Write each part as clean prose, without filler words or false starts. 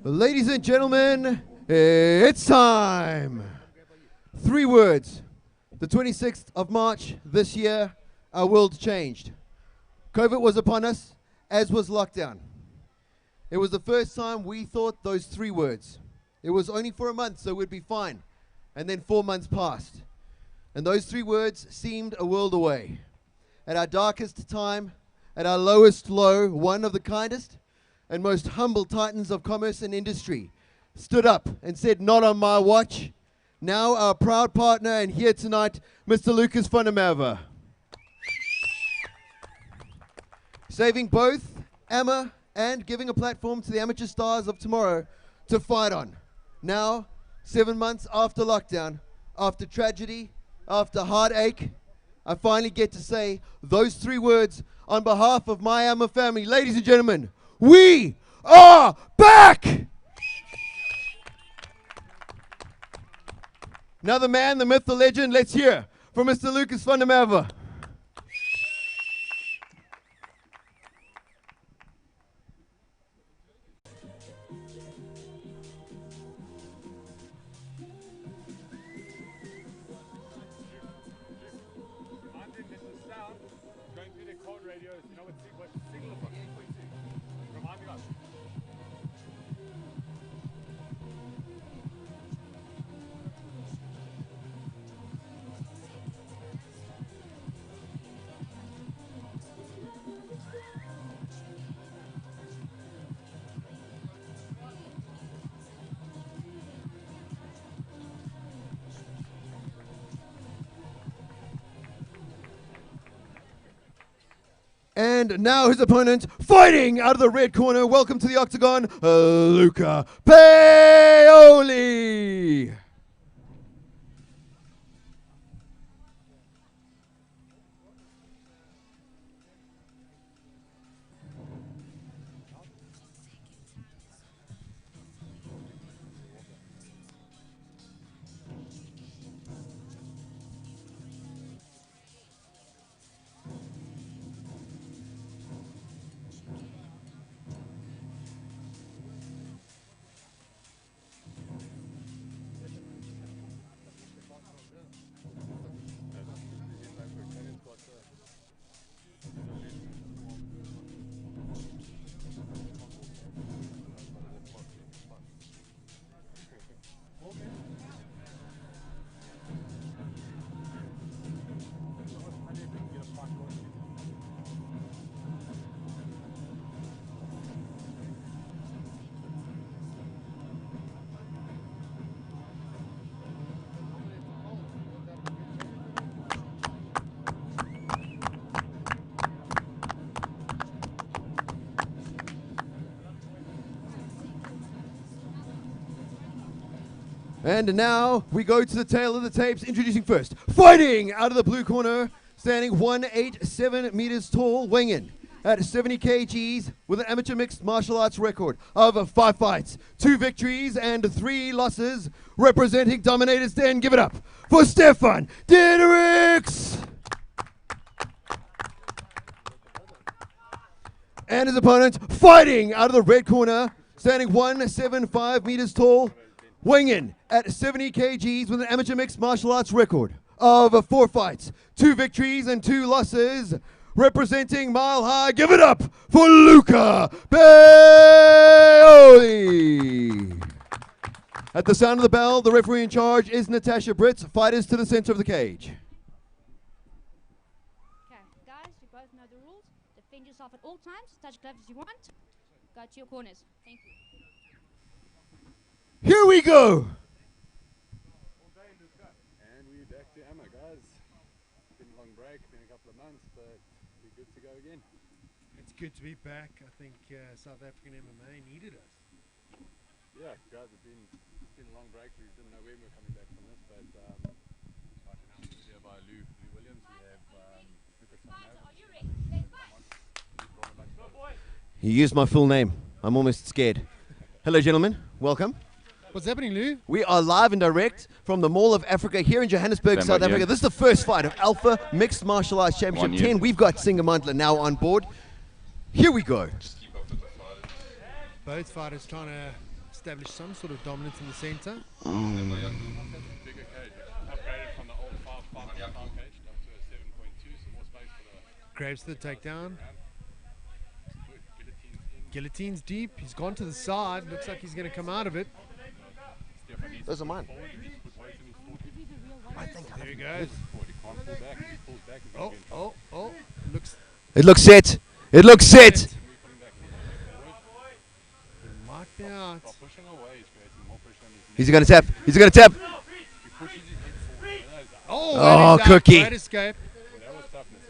Ladies and gentlemen, it's time. 3 words. The 26th of March this year, our world changed. COVID was upon us, as was lockdown. It was the first time we thought those 3 words. It was only for a month, so we'd be fine. And then 4 months passed. And those 3 words seemed a world away. At our darkest time, at our lowest low, one of the kindest and most humble titans of commerce and industry stood up and said, "Not on my watch." Now our proud partner and here tonight, Mr. Lucas van der Merwe. Saving both AMMA and giving a platform to the amateur stars of tomorrow to fight on. Now, 7 months after lockdown, after tragedy, after heartache, I finally get to say those 3 words on behalf of my AMMA family. Ladies and gentlemen, we are back! Now the man, the myth, the legend, let's hear from Mr. Lucas van der Merwe. And now his opponent, fighting out of the red corner. Welcome to the octagon, Luca Paoli. And now we go to the tail of the tapes, introducing first, fighting out of the blue corner, standing 187 meters tall, weighing in at 70 kgs with an amateur mixed martial arts record of 5 fights, 2 victories and 3 losses, representing Dominators Den. Give it up for Stefan Diedericks! And his opponent, fighting out of the red corner, standing 175 meters tall, weighing in at 70 kgs with an amateur mixed martial arts record of 4 fights, 2 victories and 2 losses, representing Mile High. Give it up for Luca Paoli. At the sound of the bell, the referee in charge is Natasha Britz. Fighters to the center of the cage. Okay, guys, you both know the rules. Defend yourself at all times. Touch gloves as you want. Go to your corners. Thank you. Here we go. And we're back to AMMA, guys. Been a long break, been a couple of months, but we're good to go again. It's good to be back. I think South African MMA needed us. Yeah, guys, it's been a long break. We didn't know when we were coming back from this, but like announced here by Lou Williams, we have Lucas van der Merwe. You used my full name. I'm almost scared. Hello, gentlemen. Welcome. What's happening, Lou? We are live and direct from the Mall of Africa here in Johannesburg, South Africa. This is the first fight of Alpha Mixed Martial Arts Championship 10. We've got Singamandla now on board. Here we go. Both fighters trying to establish some sort of dominance in the center. Bigger cage. Upgraded from the old 5.5 cage down to a 7.2, so more space for the Grabs the takedown. guillotines in. Guillotine's deep. He's gone to the side. Looks like he's going to come out of it. Stefan needs Those are mine. to put weight in his forward. I think There he goes. He can't pull back. If he pulls back, he's Oh, going to oh, oh. Looks It looks set. It looks set. might be out. By pushing away, he's creating more pressure on his neck. He's going to tap. He's going to tap. He pushes his head forward. Oh, Oh, and he's out. cookie. Great escape. That was toughness.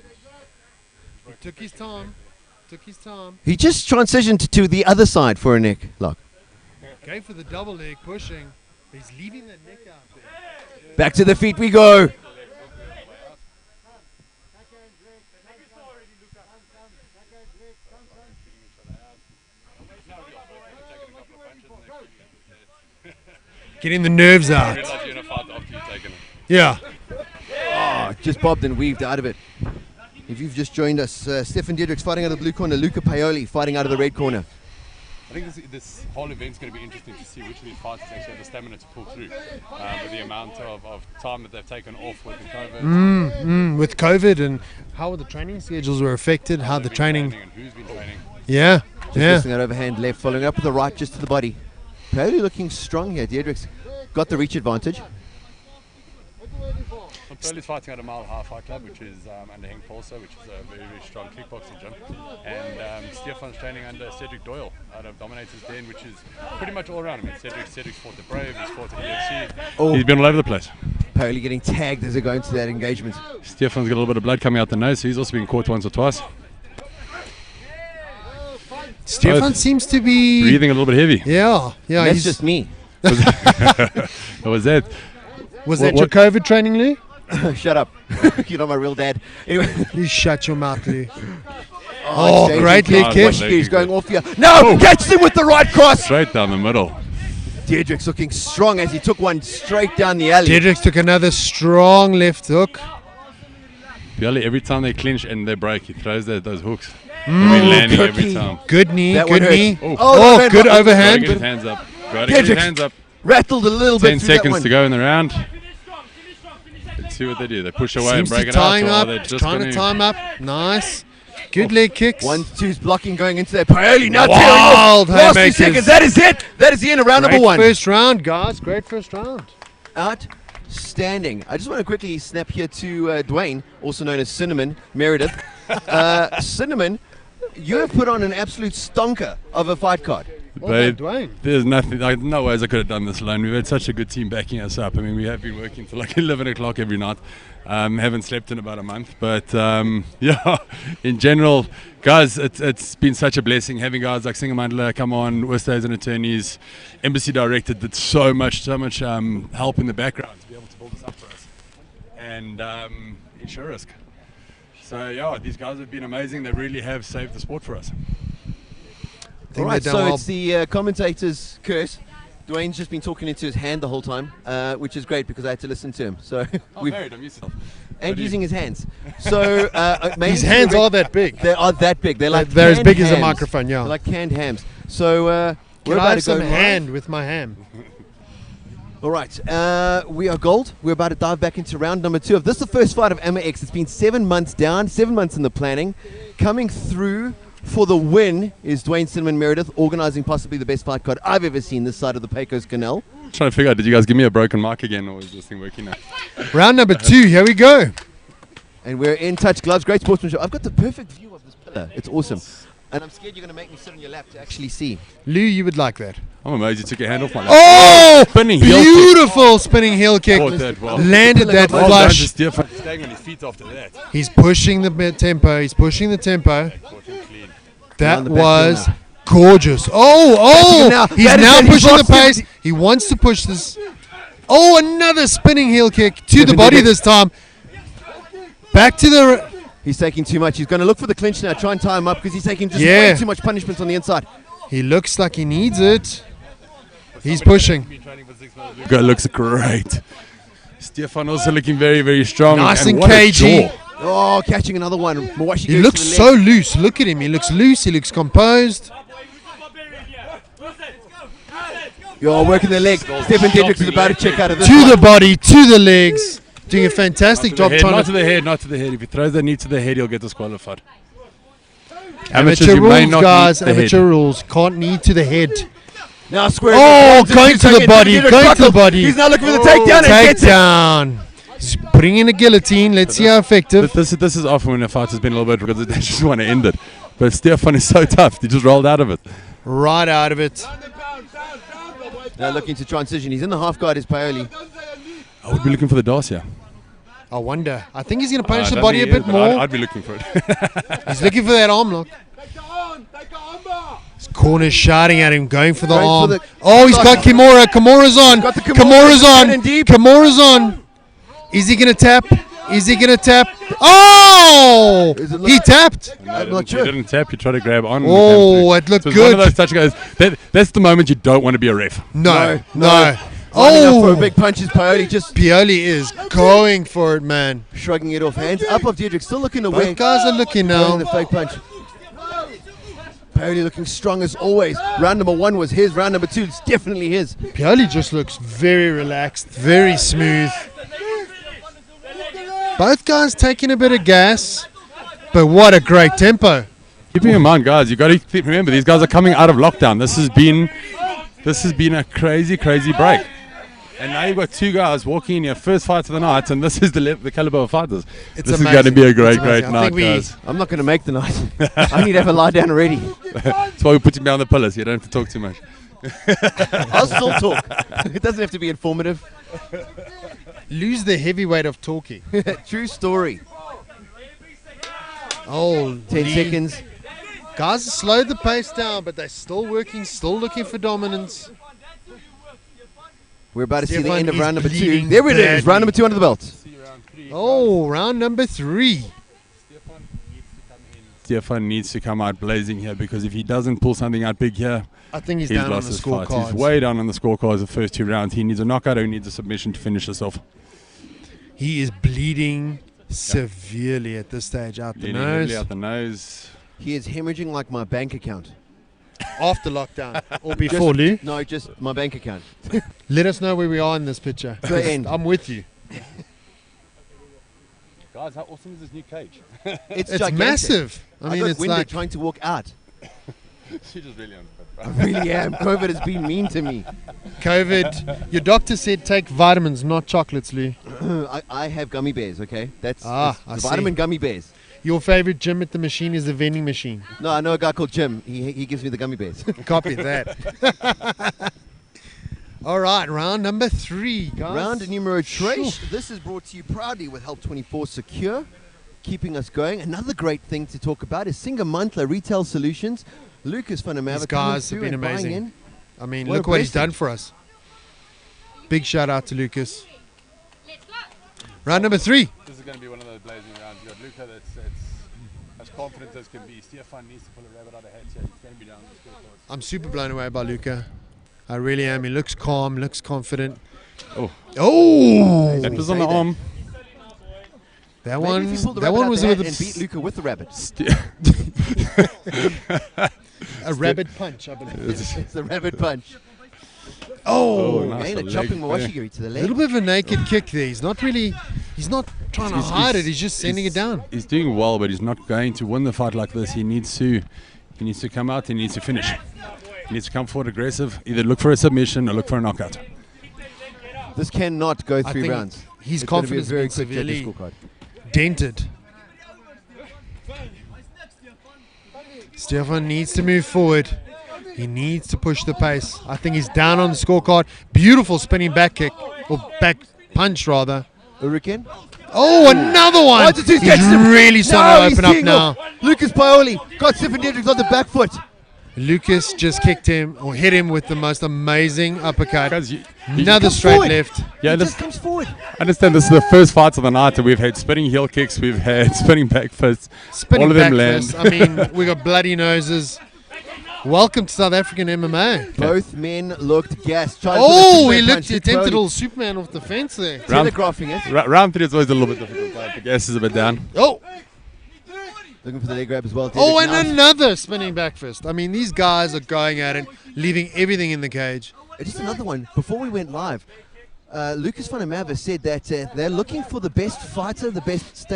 He took his time. Took his time. He just transitioned to the other side for a neck lock. Going for the double leg, pushing. He's leaving the neck out there. Back to the feet we go. Getting the nerves out. Realize you're in a fight after you've taken it. Yeah. Oh, just bobbed and weaved out of it. If you've just joined us, Stefan Diedrich's fighting out of the blue corner, Luca Paoli fighting out of the red corner. I think this whole event's going to be interesting to see which of these fighters actually have the stamina to pull through with the amount of time that they've taken off with the COVID. With COVID and how the training schedules were affected, how the training. And who's been training. Yeah. Just Yeah. missing that overhand left, following up with the right just to the body. Paoli looking strong here. Diedrich's got the reach advantage. Paoli's fighting at a Mile High Fight Club, which is under Henk Polso, which is a very, very strong kickboxing gym. And Stefan's training under Cedric Doyle out of Dominators Den, which is pretty much all around. I mean, Cedric's fought the Brave, he's fought the UFC. Oh. He's been all over the place. Paoli getting tagged as they go into that engagement. Stefan's got a little bit of blood coming out the nose, so he's also been caught once or twice. Stefan seems to be Breathing a little bit heavy. Yeah. Yeah. That's He's, just me. What was that? was what- that your COVID training, Lou? Shut up. You're not my real dad. Anyway. You shut your mouth, Lou. Oh, Jason great leg Clark. kick. Watch He's going off here. No! Catches him with the right cross! Straight down the middle. Diedrich's looking strong as he took one straight down the alley. Diedrich took another strong left hook. Pioli, every time they clinch and they break, he throws those hooks. They've been landing every cookie. time. Good knee, That good one hurt. knee. Oh. Oh, that good man- Gotta overhand. get his hands up. Gotta get his Diedrich hands up. rattled a little 10 bit through that seconds one. to go in the round. Let's see what they do. They push away Seems and break to it out. tying Or up, are they just trying to gonna- time up. Nice. Good leg kicks. 1-2's blocking going into that. Paoli now Wild tearing off. Last 2 haymakers. seconds. That is it. That is the end of round Great number 1. first round, guys. Great first round. Outstanding. I just want to quickly snap here to Dwayne, also known as Cinnamon Meredith. Cinnamon, you have put on an absolute stonker of a fight card. Well But done, Dwayne. there's nothing, like, no ways I could have done this alone. We've had such a good team backing us up. I mean, we have been working till like 11 o'clock every night. Haven't slept in about a month. But yeah, in general, guys, it's been such a blessing having guys like Singamandla come on, Worcester as an attorneys, embassy director did so much help in the background to be able to build this up for us. And insure risk. So yeah, these guys have been amazing. They really have saved the sport for us. All right, they've so done well. it's the commentator's curse. Dwayne's just been talking into his hand the whole time, which is great because I had to listen to him. So we've- Married, I'm used to it. and using his hands. So His hands are that big. They are that big. They're like They're as canned big as a hams. microphone, yeah. They're like canned hams. So we're Can I about have to go some live. hand with my ham? All right, we are gold. We're about to dive back into round number 2 of this. Is the first fight of Emma X. It's been 7 months down, 7 months in the planning. Coming through for the win is Dwayne Cinnamon Meredith, organising possibly the best fight card I've ever seen this side of the Pecos Canal. Trying to figure out, did you guys give me a broken mic again, or is this thing working now? Round number 2. Here we go. And we're in touch gloves, great sportsmanship. I've got the perfect view of this pillar. It's awesome. And I'm scared you're going to make me sit on your lap to actually see. Lou, you would like that. I'm amazed you took your hand off my lap. Oh! Spinning heel kick. Beautiful spinning heel kick. Caught that well. Landed that Well done flush. to Stefan. Staying on his feet after that. He's pushing the tempo. He's pushing the tempo. Caught him clean. That Down the back was heel gorgeous. Oh! Now, He's that is now it. He's pushing the lost it. pace. He wants to push this. Oh, another spinning heel kick to the Stefan body did it. this time. Back to the... He's taking too much. He's going to look for the clinch now, try and tie him up because he's taking just Yeah. way too much punishment on the inside. He looks like he needs it. He's pushing. Guy looks great. Stefan also looking very, very strong. Nice and what a cagey. jaw. Oh, catching another one. Mawashi He goes looks to the so leg. loose. Look at him. He looks loose. He looks composed. You're working the leg. Stephen Dedricks is about to check out of this To one. the body, to the legs. Doing a fantastic job Head, trying not to to the head, not to the head. If he throws the knee to the head, he'll get disqualified. Amateur you may rules, not guys. need the Amateur head. rules. Can't knee to the head. Now square. Oh, going to the body. Going to the body. He's now looking for the takedown and gets it. Takedown. He's putting in a guillotine. Let's see how effective. This is often when a fight has been a little bit because they just want to end it. But Stefan is so tough. He just rolled out of it. Right out of it. Now looking to transition. He's in the half guard. Is Paoli. I would be looking for the DAS here. I wonder. I think he's going to punish I the don't body a think he bit is, but more. I'd be looking for it. He's looking for that arm lock. His corner's shouting at him, going for the Going for arm. the- Oh, he's got Kimura. Kimura's on. Got the Kimura. Kimura's on. In deep. Kimura's on. Is he going to tap? Is he going to tap? Oh! Is it look- He tapped. I'm not You sure. didn't tap. You tried to grab on. Oh, it looked So it's one of good. those touch guys. That's the moment you don't want to be a ref. No. Lining up for a Oh! big punch is Paoli. Just Pioli is going for it, man. shrugging it off. Hands up of Dedrick. Still looking away. Both guys are looking Throwing now. the fake punch. Paoli looking strong as always. Round number 1 was his. Round number 2 is definitely his. Pioli just looks very relaxed, very smooth. Both guys taking a bit of gas, but what a great tempo. Keeping in mind, guys, you got to remember these guys are coming out of lockdown. This has been a crazy break. And now you've got two guys walking in your first fight of the night, and this is the caliber of fighters. It's This is amazing. going to be a It's great amazing. I night, think we- guys. I'm not going to make the night. I need to have a lie down already. That's why we put him down the pillars. You don't have to talk too much. I'll still talk. It doesn't have to be informative. Lose the heavyweight of talking. True story. Oh, 10 Lee. seconds. Guys have slowed the pace down, but they're still working, still looking for dominance. We're about to see the Stefan end of is round number 2. bleeding There it is. badly. Round number 2 under the belt. Oh, round number 3. Stefan needs to come out blazing here, because if he doesn't pull something out big here, I think he's he's down on lost the his fight. scorecards. He's way down on the scorecards the first 2 rounds. He needs a knockout or he needs a submission to finish this off. He is bleeding severely at this stage out the Leaning heavily nose. out the nose. He is hemorrhaging like my bank account. After lockdown or before, Lou. No, just my bank account. Let us know where we are in this picture. The end. I'm with you. Guys, how awesome is this new cage? It's It's gigantic. massive. I mean, got it's winded like trying to walk out. She just really I really am. COVID has been mean to me. COVID. Your doctor said take vitamins, not chocolates, Lou. I have gummy bears, okay? That's I the see. vitamin gummy bears. Your favorite gym at the machine is the vending machine. No, I know a guy called Jim. He gives me the gummy bears. Copy that. All right, round number 3, guys. Round numero tres. Sure. This is brought to you proudly with Help 24 Secure, keeping us going. Another great thing to talk about is Singamandla Retail Solutions. Lucas van der Merwe These coming guys have through been and buying amazing. in. I mean, What a look what he's blessing. done for us. Big shout out to Lucas. Round number 3. This is going to be one of those blazing rounds. You got Luca that's as confident as can be. Stefan needs to pull a rabbit out of hat here. He's going to be down the scorecards. I'm super blown away by Luca. I really am. He looks calm, looks confident. Oh. Oh! That was Say on the that. arm. That Maybe one, if you pulled the that rabbit one out was the with hat and beat a, Luca with the rabbit. a rabbit punch, I believe. It's the rabbit punch. Oh! nice. Again, a leg chopping there. Mawashigiri to the A leg. little bit of a naked kick there. He's not trying to hide it. He's just sending it down. He's doing well, but he's not going to win the fight like this. He needs to come out. He needs to finish. He needs to come forward aggressive. Either look for a submission or look for a knockout. This cannot go I 3 think rounds. his It's gonna be a confidence very has been quick judges' severely scorecard. dented. Stefan needs to move forward. He needs to push the pace. I think he's down on the scorecard. Beautiful spinning back kick, or back punch rather. Hurricane. Oh, another one! 1 to 2 He's catches him. really starting to open up now. Lucas Paoli got Stephen Dedricks on the back foot. Lucas just kicked him, or hit him with the most amazing uppercut. Guys, you Another comes straight forward. left. yeah, He this, just comes forward. understand this is the first fight of the night, and we've had spinning heel kicks, we've had spinning back fists. Spinning All of them back land. fist. I mean, we got bloody noses. Welcome to South African MMA. Both men looked gassed. Trying Oh, to he put a looked, he Superman attempted a punch. little Superman off the fence there. Round- Telegraphing it. Round 3 is always a little bit difficult. Guys. The gas is a bit down. Oh, Looking for the leg grab as well. and Dedrick now. another spinning back fist. I mean, these guys are going at it, leaving everything in the cage. just another one. Before we went live, Lucas van der Merwe said that they're looking for the best fighter, the best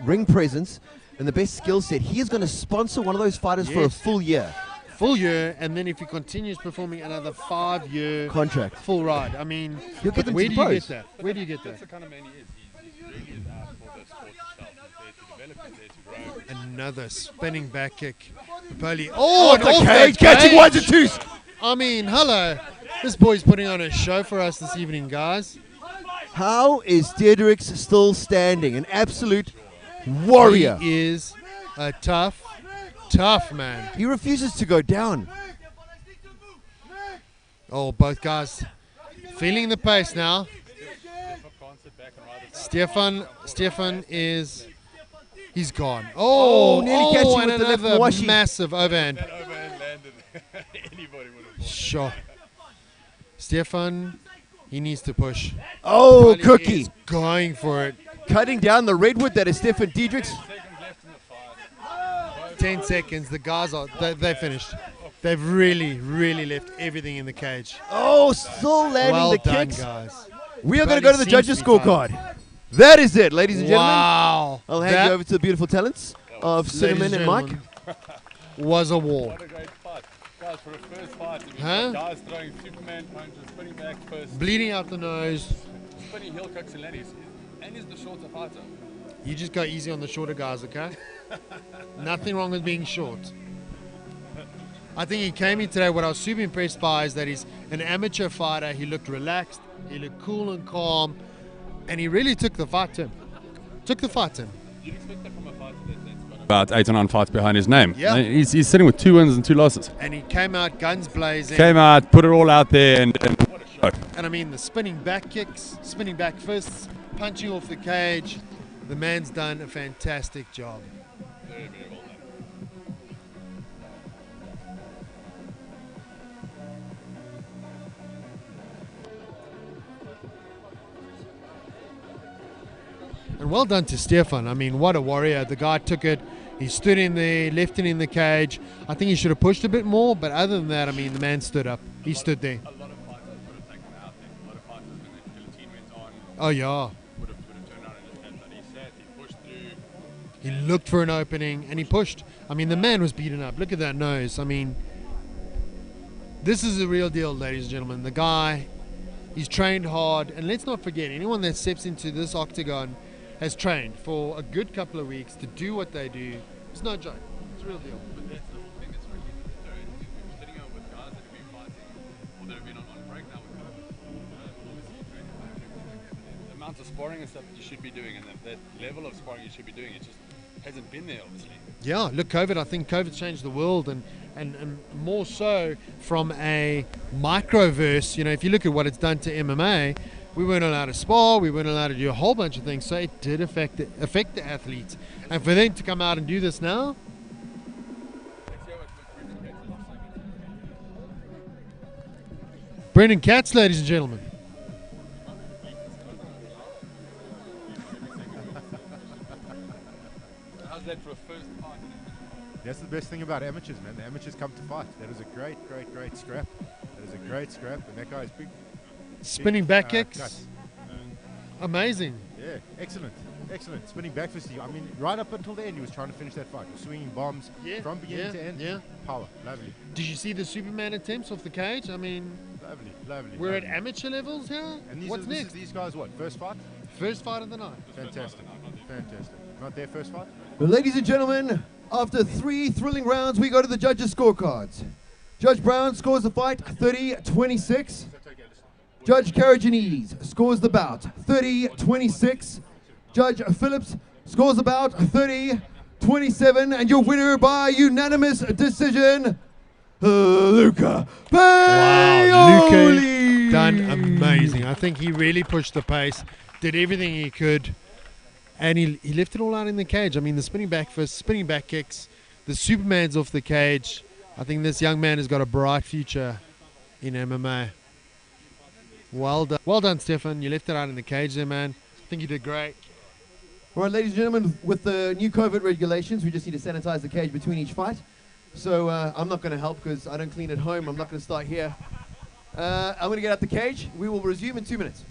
ring presence, and the best skill set. He is going to sponsor one of those fighters for a full year. Full year, and then if he continues performing, another 5-year Contract. full ride. I mean, You'll get them where to do you propose. get that? Where do you get That's that? the kind of man he is. He really is out for the sport itself. He's there to develop, he's there to grow. Another spinning back kick. Papoli. Oh, and The off cage, that catching cage. 1 to 2s. I mean, hello. This boy's putting on a show for us this evening, guys. How is Diedericks still standing? An absolute warrior. He is a tough man. He refuses to go down. Oh, both guys feeling the pace now. Stefan is, he's gone. Oh, nearly catching and with the left another washi. massive overhand. That overhand landed. Anybody would have. Sure. Stefan, he needs to push. Oh, Papoli Cookie. is going for it. Cutting down the redwood that is Stefan Diedericks. 10 seconds. The guys are, they finished. They've really left everything in the cage. Oh, still landing Well the done, kicks. guys. We are going to But go it to the seems judges' to be fine. scorecard. That is it, ladies and gentlemen. Wow. I'll hand you over to the beautiful talents of Cinnamon and Mike. Was a war. What a great fight. Guys, for a first fight, I mean, Huh? guys throwing Superman punches, spinning back first, Bleeding out the nose. spinning heel kicks and landings. And he's the shorter fighter. You just go easy on the shorter guys, okay? Nothing wrong with being short. I think he came in today. What I was super impressed by is that he's an amateur fighter. He looked relaxed. He looked cool and calm. And he really took the fight to him. You'd expect that from a fighter that's got about 8 or 9 fights behind his name. Yeah. He's sitting with 2 wins and 2 losses. And he came out guns blazing. Came out, put it all out there, and what a show. And I mean, the spinning back kicks, spinning back fists, punching off the cage. The man's done a fantastic job. Very, very well done. And well done to Stefan. I mean, what a warrior. The guy took it. He stood in there, left it in the cage. I think he should have pushed a bit more, but other than that, I mean, the man stood up. He stood there. A lot of fighters would have taken him out there. A lot of fighters, when the guillotine went on, Oh, yeah. would have turned around and just had that. He sat, he pushed through. He looked for an opening and he pushed. I mean, the man was beaten up. Look at that nose. I mean, this is the real deal, ladies and gentlemen. The guy, he's trained hard. And let's not forget, anyone that steps into this octagon has trained for a good couple of weeks to do what they do. It's no joke. It's a real deal. But that's the thing that's really deterrent. We're sitting here with guys that have been fighting, or that have been on break now with obviously training back and everything like that. But the amount of sparring and stuff you should be doing, and that level of sparring you should be doing, it just hasn't been there, obviously. Yeah, look, COVID, I think COVID's changed the world and more so from a microverse. You know, if you look at what it's done to MMA, we weren't allowed to spar, we weren't allowed to do a whole bunch of things, so it did affect the athletes. And for them to come out and do this now, Brendan Katz, ladies and gentlemen. How's that for a first fight? That's the best thing about amateurs, man. The amateurs come to fight. That is a great scrap. That is a great scrap, and that guy is big. Spinning back kicks, Cuts. amazing. Yeah, excellent. Spinning back fist. I mean, right up until the end, he was trying to finish that fight. Swinging bombs from beginning to end. Yeah. Power. Lovely. Did you see the Superman attempts off the cage? I mean, Lovely. we're at lovely. amateur levels here. And What's next? These guys, what? First fight? First fight of the night. Fantastic. Not their first fight? But ladies and gentlemen, after 3 thrilling rounds, we go to the judges' scorecards. Judge Brown scores the fight 30-26. Judge Karajanese scores the bout 30-26. Judge Phillips scores the bout 30-27. And your winner by unanimous decision, Luca Wow, Paoli. Luca done amazing. I think he really pushed the pace, did everything he could, and he left it all out in the cage. I mean, the spinning back fists, spinning back kicks, the Superman's off the cage. I think this young man has got a bright future in MMA. Well done, Stefan. You left it out in the cage there, man. I think you did great. All right, ladies and gentlemen, with the new COVID regulations, we just need to sanitize the cage between each fight. So I'm not going to help because I don't clean at home. I'm not going to start here. I'm going to get out the cage. We will resume in 2 minutes.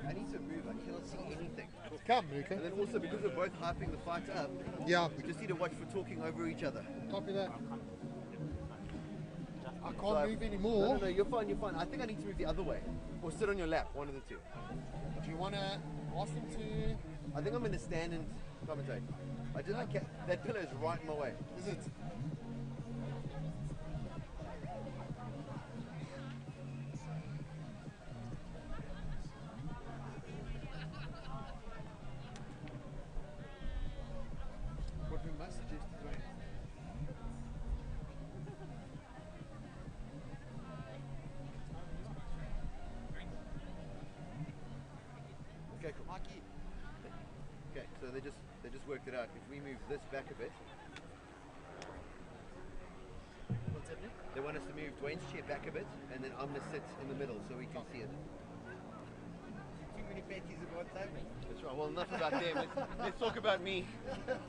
I need to move. I cannot see anything. Come, Luca. And then also, because we're both hyping the fight up, Yeah, we just need to watch for talking over each other. copy that. I So can't move No, anymore. no, you're fine, you're fine. I think I need to move the other way. Or sit on your lap, one of the two. Do you want to ask them to... I think I'm going to stand and commentate. I can't, that pillow is right in my way. Is it? What we must suggest is right. Okay, cool. Okay, so they just worked it out. If we move this back a bit. What's happening? They want us to move Dwayne's chair back a bit, and then I'm gonna sit in the middle so we can see it. Too many patties at one time. That's right. Well, enough about them. Let's talk about me. I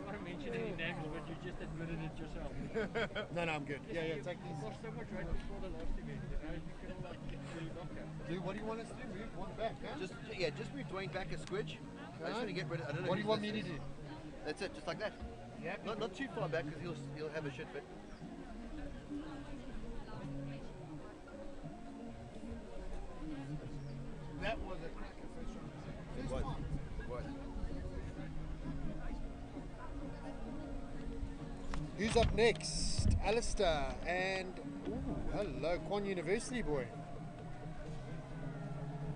want to mention any names, but you just admitted it yourself. No, I'm good. Yeah, take You these. lost so much weight before the last event, you know, you can like get really knocked Dude, what do you want us to do? Move one back, huh? Just move Dwayne back a squidge. I just want to get rid of. I don't know. What do you who want me this to is. do? That's it, just like that. Yeah. Not too far back because he'll have a shit fit. That was a cracker first round. It was. It was. Who's up next? Alistair and... Ooh, hello, Quan University boy.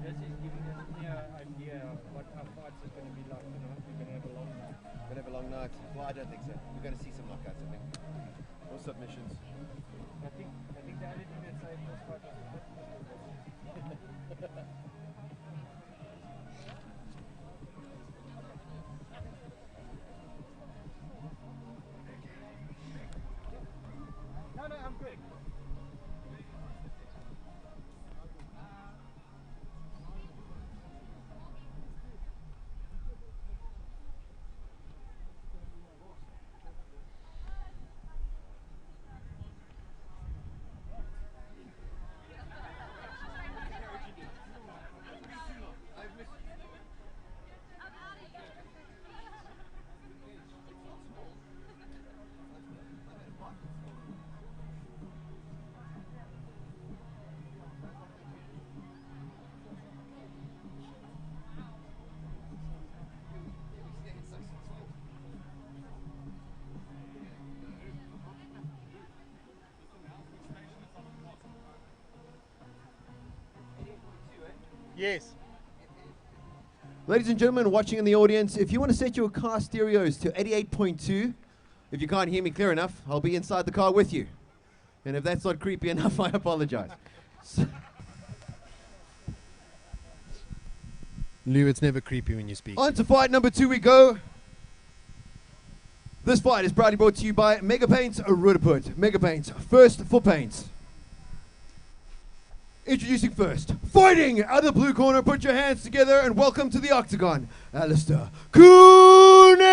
This is giving us a clear idea of what our fights are going to be like tonight. We're going to have a long night. We're gonna have a long night. Well, I don't think so. We're gonna see some knockouts, I think. Or submissions. I think the only thing that saved this fight was the fitness. No, I'm good. Yes. Ladies and gentlemen watching in the audience, if you want to set your car stereos to 88.2, if you can't hear me clear enough, I'll be inside the car with you. And if that's not creepy enough, I apologize. Lou, it's never creepy when you speak. On to fight number 2 we go. This fight is proudly brought to you by Mega Paints Rudaput. Mega Paints, first for paints. Introducing first, fighting out of the blue corner, put your hands together and welcome to the octagon, Alistair Kuneni.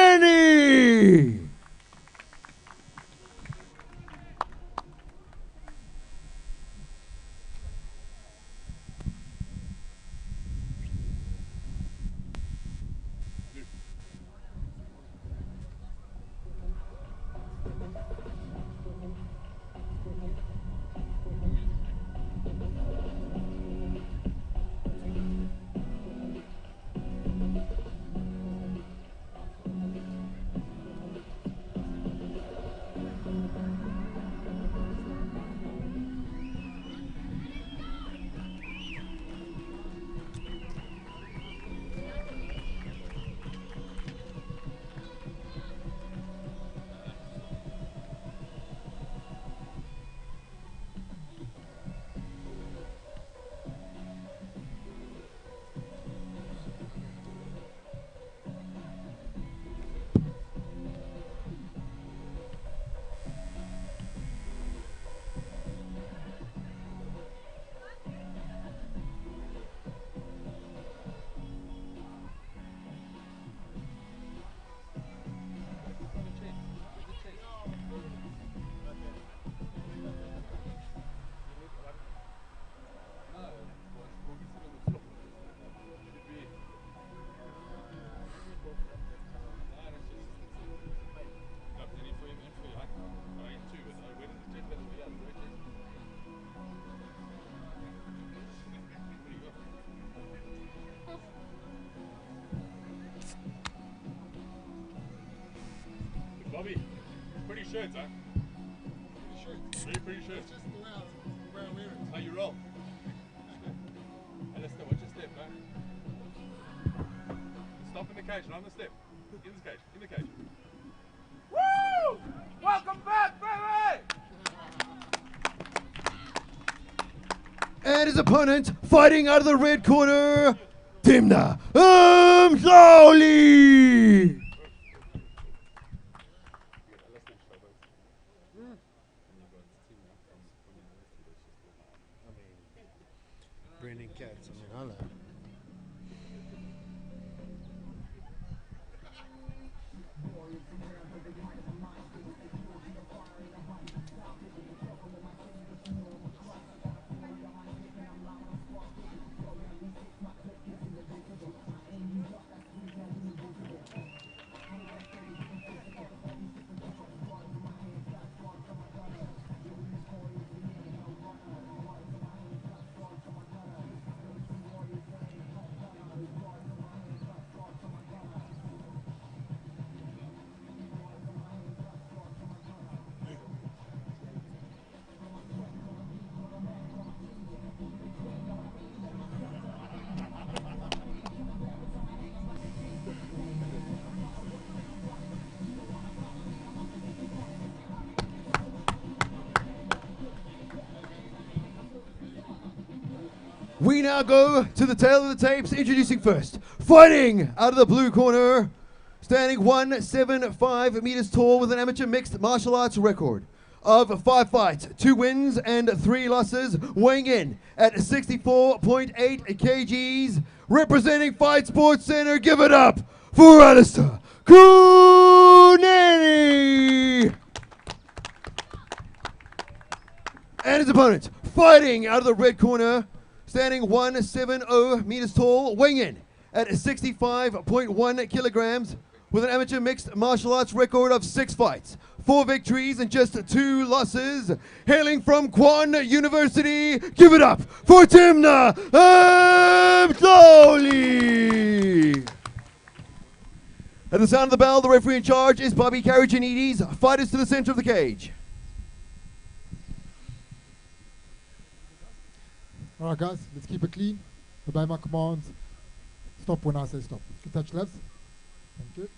shirt, huh? Very pretty shirt. How you roll? Alistair, watch your step, man. Stop in the cage, not on the step. In the cage, in the cage. Woo! Welcome back, baby! And his opponent, fighting out of the red corner, Timna Mhlawuli. Brendan Katz, hello. We now go to the tail of the tapes, introducing first, fighting out of the blue corner, standing 175 meters tall with an amateur mixed martial arts record of 5 fights, 2 wins and 3 losses, weighing in at 64.8 kgs, representing Fight Sports Center. Give it up for Alistair Kuneni! And his opponent, fighting out of the red corner, standing 170 meters tall, weighing in at 65.1 kilograms, with an amateur mixed martial arts record of 6 fights, 4 victories and just 2 losses, hailing from Kwan University. Give it up for Timna Mhlawuli! At the sound of the bell, the referee in charge is Bobby Karajanides. Fighters to the center of the cage. All right, guys, let's keep it clean. Obey my commands. Stop when I say stop. You touch gloves. Thank you.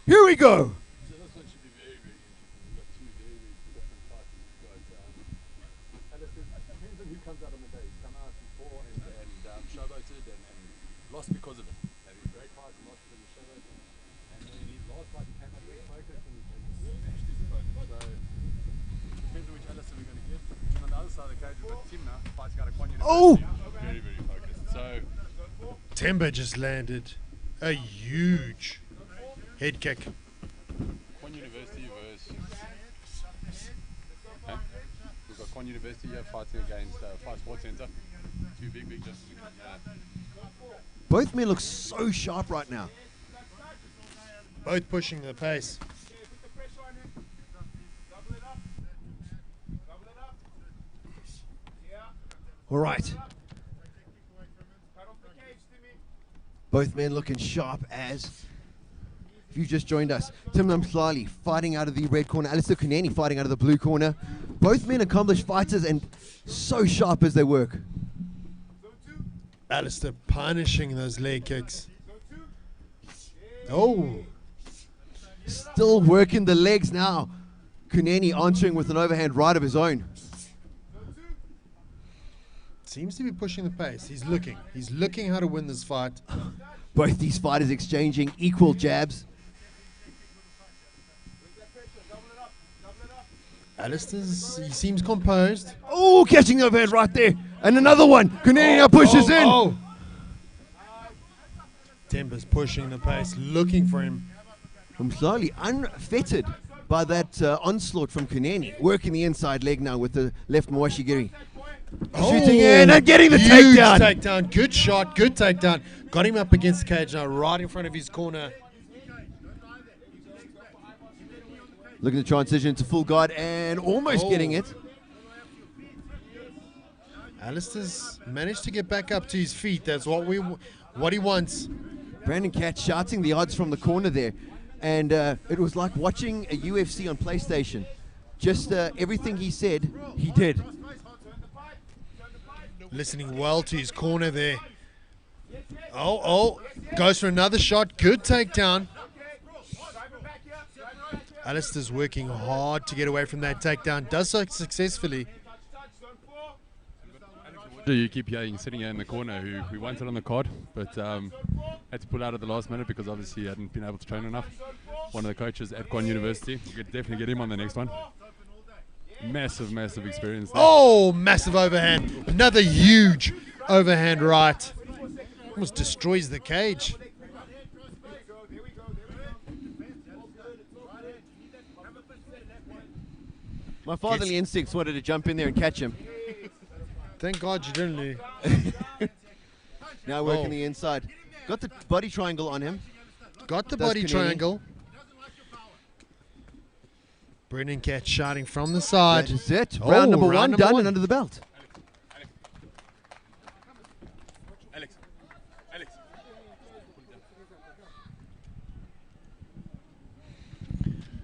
Here we go. So this one should be very, very interesting. We've got 2 very, very different fighters. We've got Alistair, it depends on who comes out on the day. He's come out before and showboated and lost because of it. And he's great fight and lost because of showboating. And then his last fight he came out very focused and smashed his opponent. So it depends on which Alistair we're going to get. And on the other side of the cage we've got Timna, fights got a Kwan University. Oh! Very, very focused. So Temba just landed a huge head kick. Kwan University versus. Okay. We've got Kwan University here fighting against Fight Sports Center. 2 big just. Both men look so sharp right now. Both pushing the pace. All right. Both men looking sharp as. If you just joined us, Timna Mhlawuli fighting out of the red corner, Alistair Kuneni fighting out of the blue corner. Both men accomplished fighters and so sharp as they work. Alistair punishing those leg kicks. Oh, Still working the legs now. Kuneni answering with an overhand right of his own. seems to be pushing the pace. He's looking how to win this fight. Both these fighters exchanging equal jabs. Alistair's, he seems composed. Oh, catching the overhand right there. And another one. Kuneni now pushes in. Oh. Temba's pushing the pace, looking for him. From slowly unfettered by that onslaught from Kuneni. Working the inside leg now with the left Mwashigiri. Shooting in and getting the Huge takedown. takedown. Good shot, good takedown. Got him up against the cage now, right in front of his corner. Looking to transition to full guard and almost getting it. Alistair's managed to get back up to his feet. That's what he wants. Brandon Katz shouting the odds from the corner there. and it was like watching a UFC on PlayStation. Just everything he said, he did. Listening well to his corner there. Oh, goes for another shot. Good takedown. Alistair's working hard to get away from that takedown. Does so successfully. You keep hearing sitting here in the corner who we wanted on the card, but had to pull out at the last minute because obviously he hadn't been able to train enough. One of the coaches at Quan University. We could definitely get him on the next one. Massive experience there. Oh, massive overhand. Another huge overhand right. Almost destroys the cage. My fatherly instincts wanted to jump in there and catch him. Thank God you didn't. Now working the inside. Got the body triangle on him. Got the Does body Kanini. triangle. Brendan Cat shouting from the side. That is it. Oh, Round number round one number done one. and under the belt. Alex.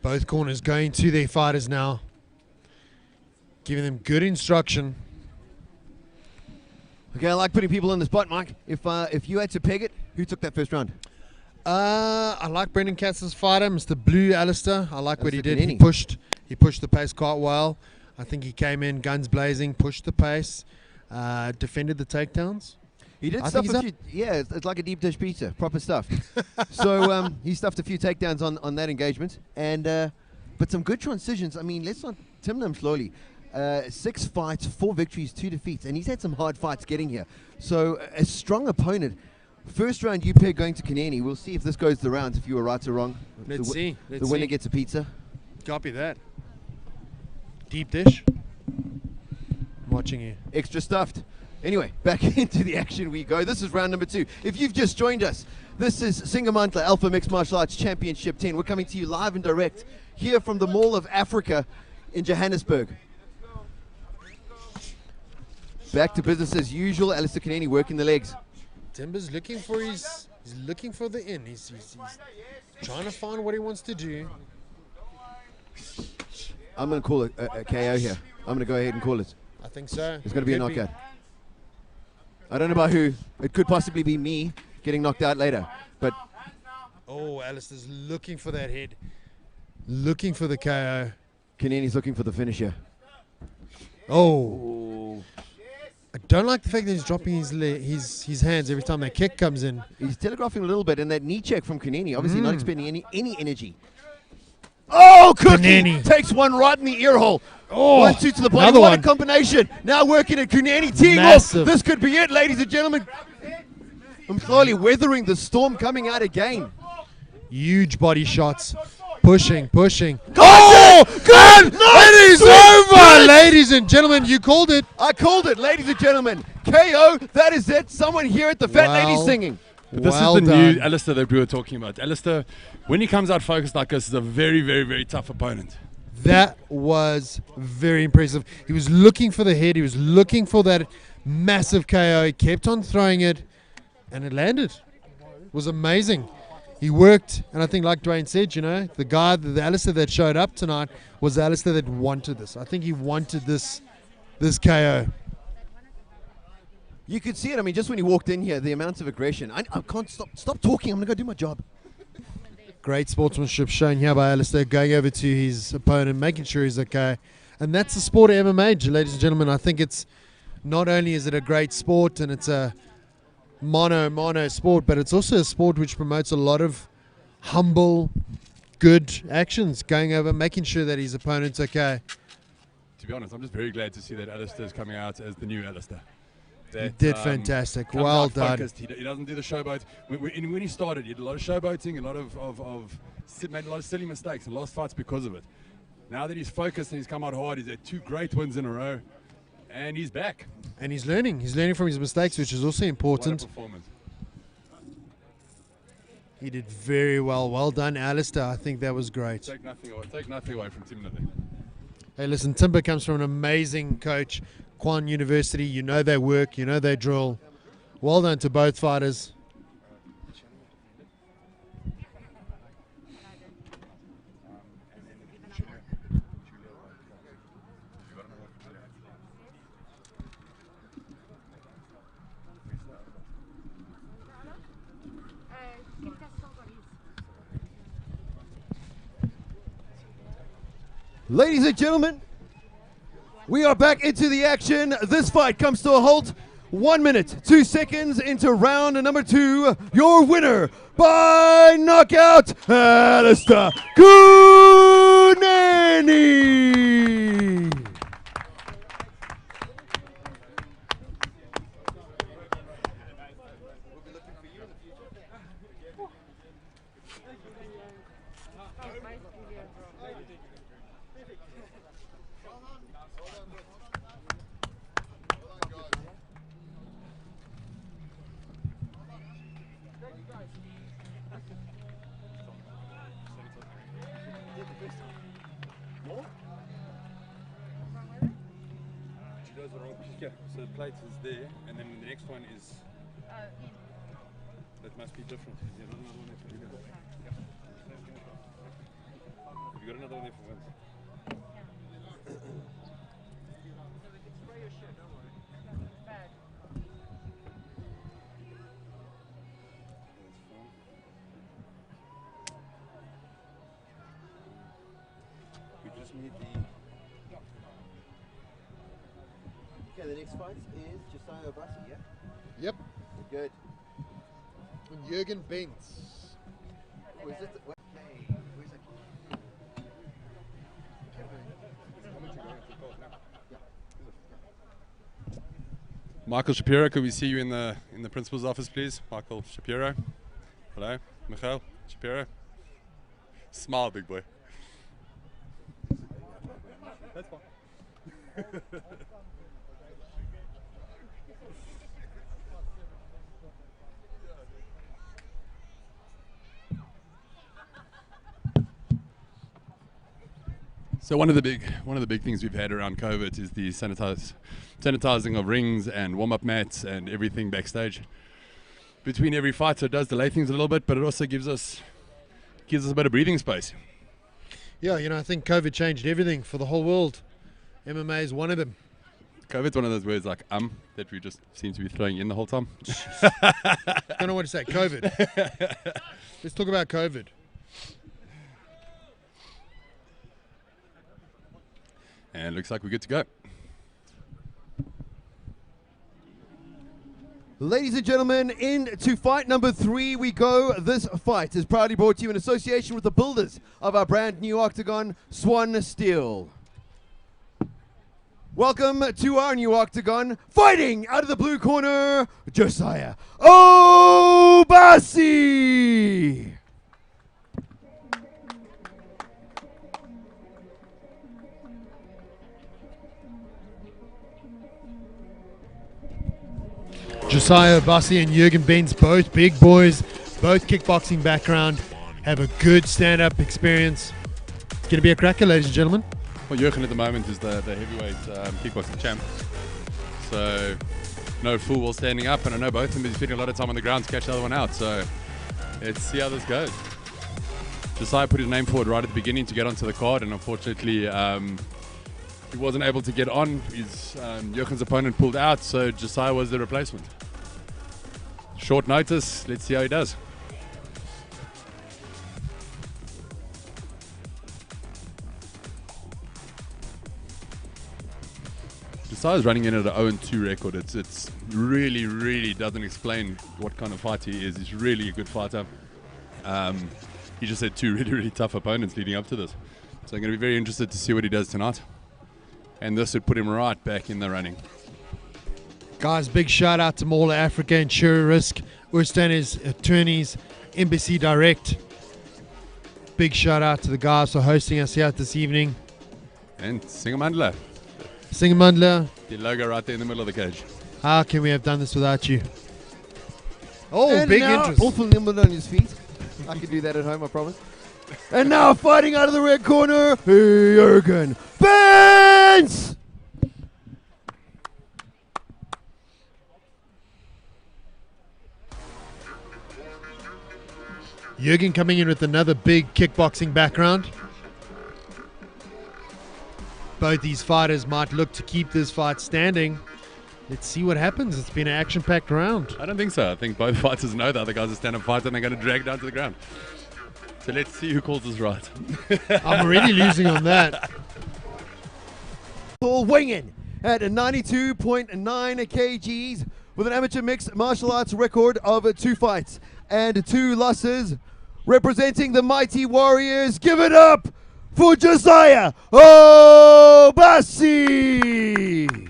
Both corners going to their fighters now. Giving them good instruction. Okay, I like putting people on the spot, Mike. If you had to peg it, who took that first round? I like Brendan Katz's fighter, Mr. Blue Alistair. I like what he Alistair did. Kanini. He pushed the pace quite well. I think he came in guns blazing, pushed the pace, defended the takedowns. He did I stuff think a he's few. Yeah, it's like a deep dish pizza, proper stuff. So he stuffed a few takedowns on that engagement, and but some good transitions. I mean, let's not tim them slowly. 6 fights, 4 victories, 2 defeats, and he's had some hard fights getting here. So a strong opponent. First round, you pair going to Kanini. We'll see if this goes the rounds, if you were right or wrong. Let's see. The winner gets a pizza. Copy that. Deep dish. Watching you. Extra stuffed. Anyway, back into the action we go. This is round number 2. If you've just joined us, this is Singamandla Alpha Mixed Martial Arts Championship 10. We're coming to you live and direct here from the Mall of Africa in Johannesburg. Back to business as usual. Alistair Kanini working the legs. Timber's looking for he's looking for the in. He's trying to find what he wants to do. I'm going to call it a KO here. I'm going to go ahead and call it. I think so. It's going to be a Could knockout. I don't know about who. It could possibly be me getting knocked out later. But Oh, Alistair's looking for that head. Looking for the KO. Kanini's looking for the finisher. Oh. I don't like the fact that he's dropping his hands every time that kick comes in. He's telegraphing a little bit, and that knee check from Kanini, obviously not expending any energy. Oh, Cookie Kanini. takes one right in the ear hole. Oh, 1-2 to the body. another What one. a combination. Now working at Kanini, teeing Massive. off. This could be it, ladies and gentlemen. I'm slowly weathering the storm coming out again. Huge body shots. Pushing. Oh, good! It is over, ladies and gentlemen. You called it. I called it, ladies and gentlemen. KO, that is it. Someone here at the Fat Lady Well singing. But this Well is the done. new Alistair that we were talking about. Alistair, when he comes out focused like this, is a very tough opponent. That was very impressive. He was looking for the head. He was looking for that massive KO. He kept on throwing it, and it landed. It was amazing. He worked, and I think, like Dwayne said, the Alistair that showed up tonight was the Alistair that wanted this. I think he wanted this KO. You could see it. I mean, just when he walked in here, the amount of aggression. I can't stop talking. I'm going to go do my job. Great sportsmanship shown here by Alistair, going over to his opponent, making sure he's okay. And that's the sport of MMA, ladies and gentlemen. I think it's not only is it a great sport and it's a mono sport, but it's also a sport which promotes a lot of humble, good actions, going over, making sure that his opponent's okay. To be honest, I'm just very glad to see that Alistair is coming out as the new Alistair. He did fantastic. Comes Well out done. focused. He doesn't do the showboat. When he started, he did a lot of showboating, made a lot of silly mistakes and lost fights because of it. Now that he's focused and he's come out hard, he's had 2 great wins in a row, and he's back. And he's learning. He's learning from his mistakes, which is also What a important. performance. He did very well. Well done, Alistair. I think that was great. Take nothing away from Tim Nithy. Hey, listen, Timber comes from an amazing coach, Quan University. You know they work, you know they drill. Well done to both fighters. Ladies and gentlemen, we are back into the action. This fight comes to a halt 1 minute, 2 seconds into round number 2. Your winner by knockout, Alistair Kuneni. So the plate is there, and then the next one is. That must be different. Is there another one there for you? Have you got another one there for Vince? We just need the. Okay, the next fight is Josiah Bassi, yeah? Yep. Good. And Jürgen Benz. Where's it? Okay, where's it? Michael Shapiro, could we see you in the principal's office, please? Michael Shapiro. Hello, Michael Shapiro. Smile, big boy. That's fine. So one of the big things we've had around COVID is the sanitizing of rings and warm-up mats and everything backstage between every fight. So it does delay things a little bit, but it also gives us a bit of breathing space. Yeah, I think COVID changed everything for the whole world. MMA is one of them. COVID's one of those words like that we just seem to be throwing in the whole time. Don't know what to say. COVID. Let's talk about COVID. And looks like we're good to go. Ladies and gentlemen, into fight number 3 we go. This fight is proudly brought to you in association with the builders of our brand new octagon, Swan Steel. Welcome to our new octagon, fighting out of the blue corner, Josiah Obasi. Josiah Obasi and Jürgen Benz, both big boys, both kickboxing background, have a good stand-up experience. It's going to be a cracker, ladies and gentlemen. Well, Jürgen at the moment is the heavyweight kickboxing champ. So no fool while standing up, and I know both of them is spending a lot of time on the ground to catch the other one out. So let's see how this goes. Josiah put his name forward right at the beginning to get onto the card, and unfortunately he wasn't able to get on. Jürgen's opponent pulled out, so Josiah was the replacement. Short notice, let's see how he does. Josiah's running in at an 0-2 record. It's really, really doesn't explain what kind of fighter he is. He's really a good fighter. He just had 2 really, really tough opponents leading up to this. So I'm going to be very interested to see what he does tonight. And this would put him right back in the running. Guys, big shout out to Mall Africa and Cherry Risk, Urstan's attorneys, Embassy Direct. Big shout out to the guys for hosting us here this evening. And Singamandla. Singamandla. The logo right there in the middle of the cage. How can we have done this without you? Oh, And big now, interest. Paul nimble on his feet. I can do that at home, I promise. And now fighting out of the red corner, Jürgen Benz! Jürgen coming in with another big kickboxing background. Both these fighters might look to keep this fight standing. Let's see what happens. It's been an action-packed round. I don't think so. I think both fighters know the other guy's a stand-up fighter and they're going to drag down to the ground. So let's see who calls us right. I'm already losing on that. Tall winging at 92.9 kgs with an amateur mixed martial arts record of 2 fights and 2 losses. Representing the Mighty Warriors, give it up for Josiah Obasi!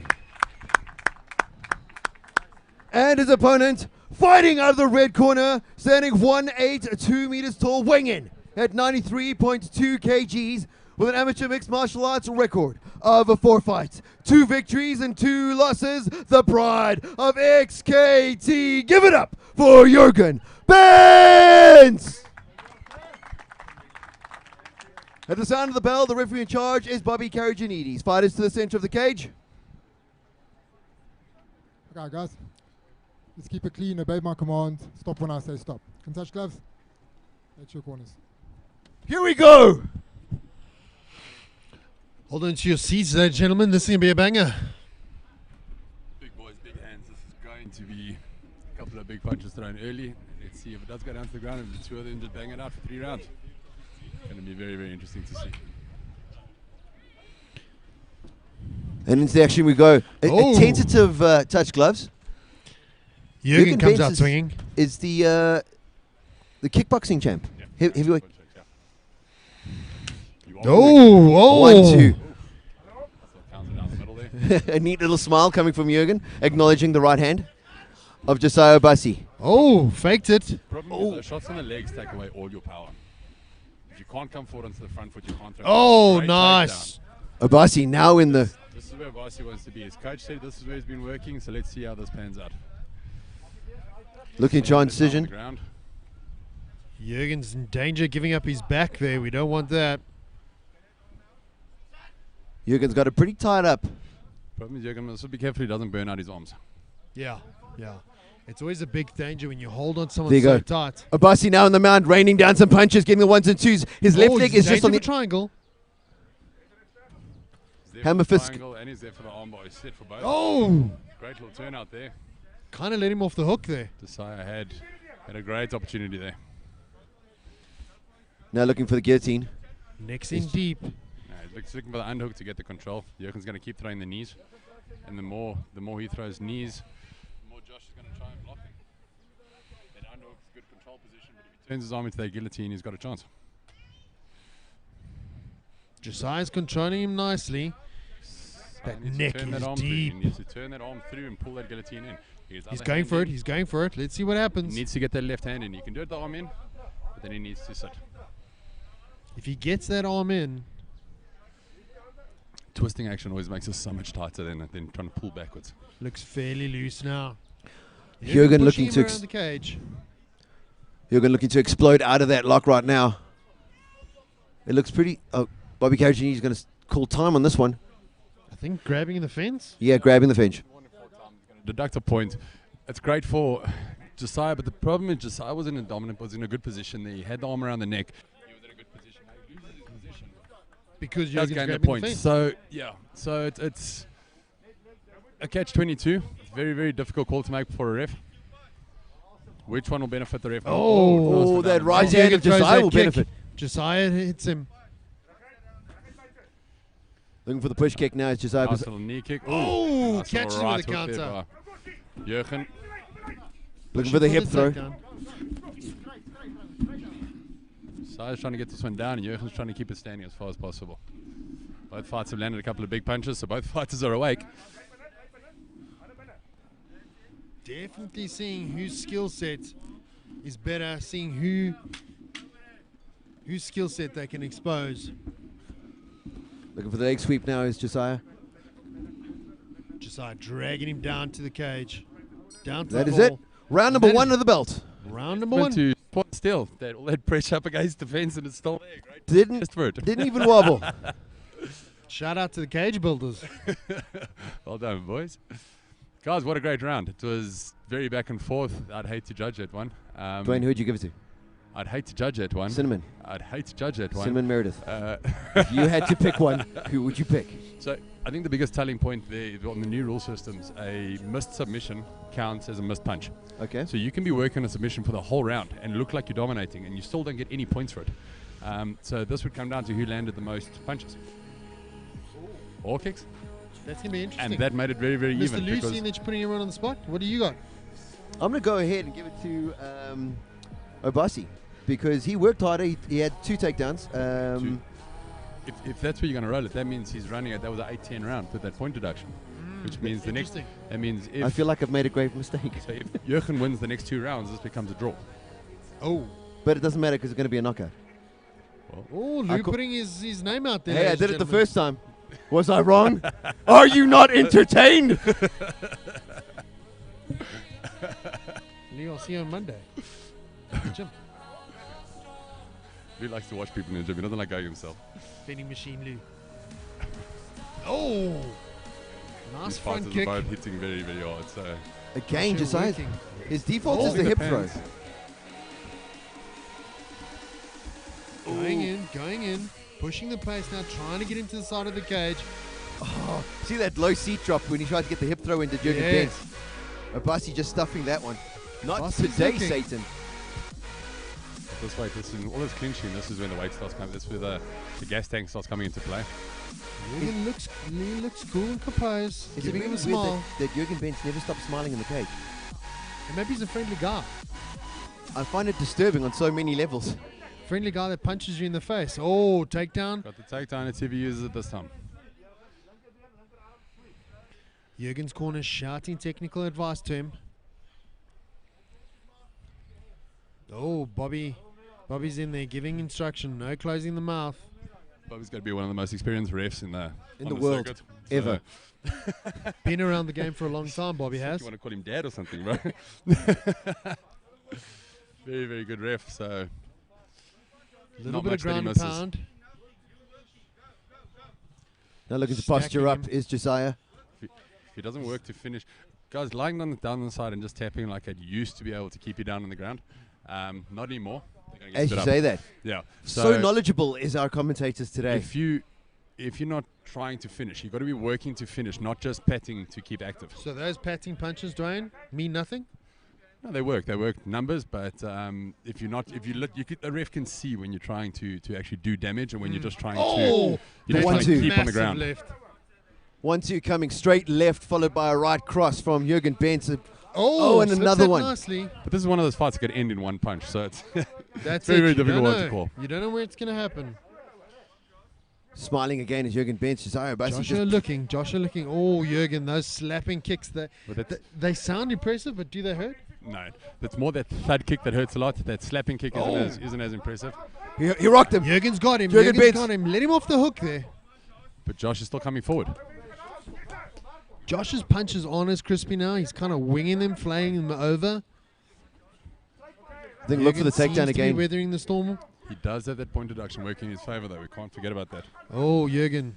And his opponent, fighting out of the red corner, standing 182 meters tall, winging at 93.2 kgs with an amateur mixed martial arts record of 4 fights, 2 victories and 2 losses, the pride of XKT. Give it up for Jurgen Benz! At the sound of the bell, the referee in charge is Bobby Karajanides. Fighters to the center of the cage. Okay, guys. Let's keep it clean, obey my command, stop when I say stop. Can touch gloves? That's your corners. Here we go! Hold on to your seats, ladies and gentlemen. This is going to be a banger. Big boys, big hands. This is going to be a couple of big punches thrown early. Let's see if it does go down to the ground and the two of them just bang it out for 3 rounds. Going to be very, very interesting to see. And into the action we go. A Oh. tentative touch gloves. Jurgen comes Benz out swinging. Is the kickboxing champ. Yeah. Heavyweight. Oh, 1-2. Counts it down the middle there. A neat little smile coming from Jurgen, acknowledging the right hand of Josiah Obasi. Oh, faked it. Problem is the shots on the legs take away all your power. If you can't come forward onto the front foot, you can't throw. Oh, Great nice. Obasi now in the... This is where Vasi wants to be. His coach said this is where he's been working, so let's see how this pans out. Looking to try Put it down on the incision. ground. Jurgen's in danger, giving up his back there. We don't want that. Jurgen's got it pretty tied up. Problem is Jurgen must be careful he doesn't burn out his arms. Yeah, yeah. It's always a big danger when you hold on someone There you so go. tight. Obasi now in the mount, raining down some punches, getting the 1s and 2s. His left leg he's is just on danger the... for triangle. He's there Hammer for the fist. triangle and he's there for the armbar. He's set for both. Oh, Great little turnout there. kind of let him off the hook there. Desire had a great opportunity there. Now looking for the guillotine. Next in deep. He's looking for the underhook to get the control. Jurgen's going to keep throwing the knees. And the more he throws knees, the more Josh is going to try and block him. That underhook's a good control position, but if he turns his arm into that guillotine, he's got a chance. Josiah's controlling him nicely. That He needs to neck turn that is arm through. deep. He needs to turn that arm through and pull that guillotine in. He's Other going hand for it. in. He's going for it. Let's see what He happens. needs to get that left hand in. He can do it the arm in, but then he needs to sit. If he gets that arm in, Twisting action always makes us so much tighter than trying to pull backwards. looks fairly loose now. Jurgen pushing looking him to around the cage. Jurgen looking to explode out of that lock right now. It looks pretty... Oh, Bobby Karajanides is going to call time on this one. I think grabbing the fence. Yeah, grabbing the fence. Deduct a point. It's great for Josiah, but the problem is Josiah was in a good position there. He had the arm around the neck. He was in a good position. Now he loses his position. Because He does Jurgen's gain the grabbing the point. fence. So yeah, so it's a catch-22. Very, very difficult call to make for a ref. Which one will benefit the ref? Oh, nice that down. right Jurgen hand of throws Josiah that will kick. benefit. Josiah hits him. Looking for the push kick now is Josiah. Nice little knee kick. Oh, Nice catches little him with a right hook there counter. by Jurgen. Looking for the hip throw. takedown. Josiah's trying to get this one down, and Jurgen's trying to keep it standing as far as possible. Both fights have landed a couple of big punches, so both fighters are awake. Definitely seeing whose skill set is better, seeing whose skill set they can expose. Looking for the leg sweep now is Josiah. Josiah dragging him down to the cage. Down to That the is it. ball. Round number That one is- of the belt. Round number Went one. to spot still. All that pressure up against the fence, and it's still there. Great Didn't test for it. didn't even wobble. Shout out to the cage builders. Well done, boys. Guys, what a great round. It was very back and forth. I'd hate to judge that one. Dwayne, who'd you give it to? I'd hate to judge that one. Cinnamon. I'd hate to judge that one. Cinnamon Meredith. Uh, If you had to pick one, who would you pick? So I think the biggest telling point there on the new rule systems, a missed submission counts as a missed punch. Okay. So you can be working on a submission for the whole round and look like you're dominating, and you still don't get any points for it. So this would come down to who landed the most punches or kicks, That's going to be interesting. and that made it very, very Mr. even. Lucy, because that you're putting everyone on the spot. What do you got? I'm going to go ahead and give it to Obasi because he worked harder. He had 2 takedowns. if that's where you're going to roll it, that means he's running it. That was an 8-10 round with that point deduction, which means the next. Interesting. That means if I feel like I've made a grave mistake. so if Jurgen wins the next 2 rounds, this becomes a draw. Oh. But it doesn't matter because it's going to be a knockout. Oh, I Lou co- putting his name out there. Hey, I ladies did and it the gentlemen. first time. Was I wrong? Are you not entertained? Lou, I'll see you on Monday. At the gym. He likes to watch people in the gym. He doesn't like going himself. Vending machine Lou. Oh. Nice His front fighters kick. are both hitting very, very hard. So Again, Sure Josiah. working. His default Oh, is the in the hip throw. pants. Going in. Pushing the pace now, trying to get into the side of the cage. Oh, see that low seat drop when he tried to get the hip throw into Jurgen Yes. Benz. Abasi just stuffing that one. Not Abasi's today, looking. Satan. this weight, this is all this clinching. This is when the weight starts coming. This is where the gas tank starts coming into play. He looks cool and composed. Is it Giving really him a weird smile. that Jurgen Benz never stops smiling in the cage? And maybe he's a friendly guy. I find it disturbing on so many levels. Friendly guy that punches you in the face. Oh, takedown. Got the takedown. Let's see if he uses it this time. Jurgen's corner shouting technical advice to him. Oh, Bobby's in there giving instruction. No closing the mouth. Bobby's going to be one of the most experienced refs in the world, circuit. ever. Been around the game for a long time, Bobby has. You want to call him dad or something, bro? Very, very good ref. So Little not bit of much that he ground and misses. pound. Now looking to Stacking posture up him. is Josiah. If he doesn't work to finish, guys, lying down the side and just tapping like it used to be able to keep you down on the ground. Not anymore. They're gonna get As spit you up. say that. Yeah. So knowledgeable is our commentators today. If you're not trying to finish, you've got to be working to finish, not just patting to keep active. So those patting punches, Dwayne, mean nothing? No, they work. They work numbers, but if you're not, the ref can see when you're trying to actually do damage, and when you're just trying to, you're just One, trying two. to keep on the Massive ground. left. 1-2 coming straight left, followed by a right cross from Jurgen Benz. Oh, and slips another that one. Nicely. But this is one of those fights that could end in one punch, so it's That's very, it. very You difficult don't one to know. call. You don't know where it's going to happen. Smiling again is Jurgen Benz. Josiah Abasi Joshua looking. Oh, Jurgen, those slapping kicks, But that's, they sound impressive, but do they hurt? no, that's more that thud kick that hurts a lot. That slapping kick isn't as impressive. he rocked him. Jurgen's got him. Jurgen Jurgen's Benz. got him. Let him off the hook there. But Josh is still coming forward. Josh's punches aren't as crispy now. He's kind of winging them, flaying them over. I think look for the Jurgen seems takedown to be again. weathering the storm. He does have that point deduction working in his favor, though. We can't forget about that. Oh, Jurgen.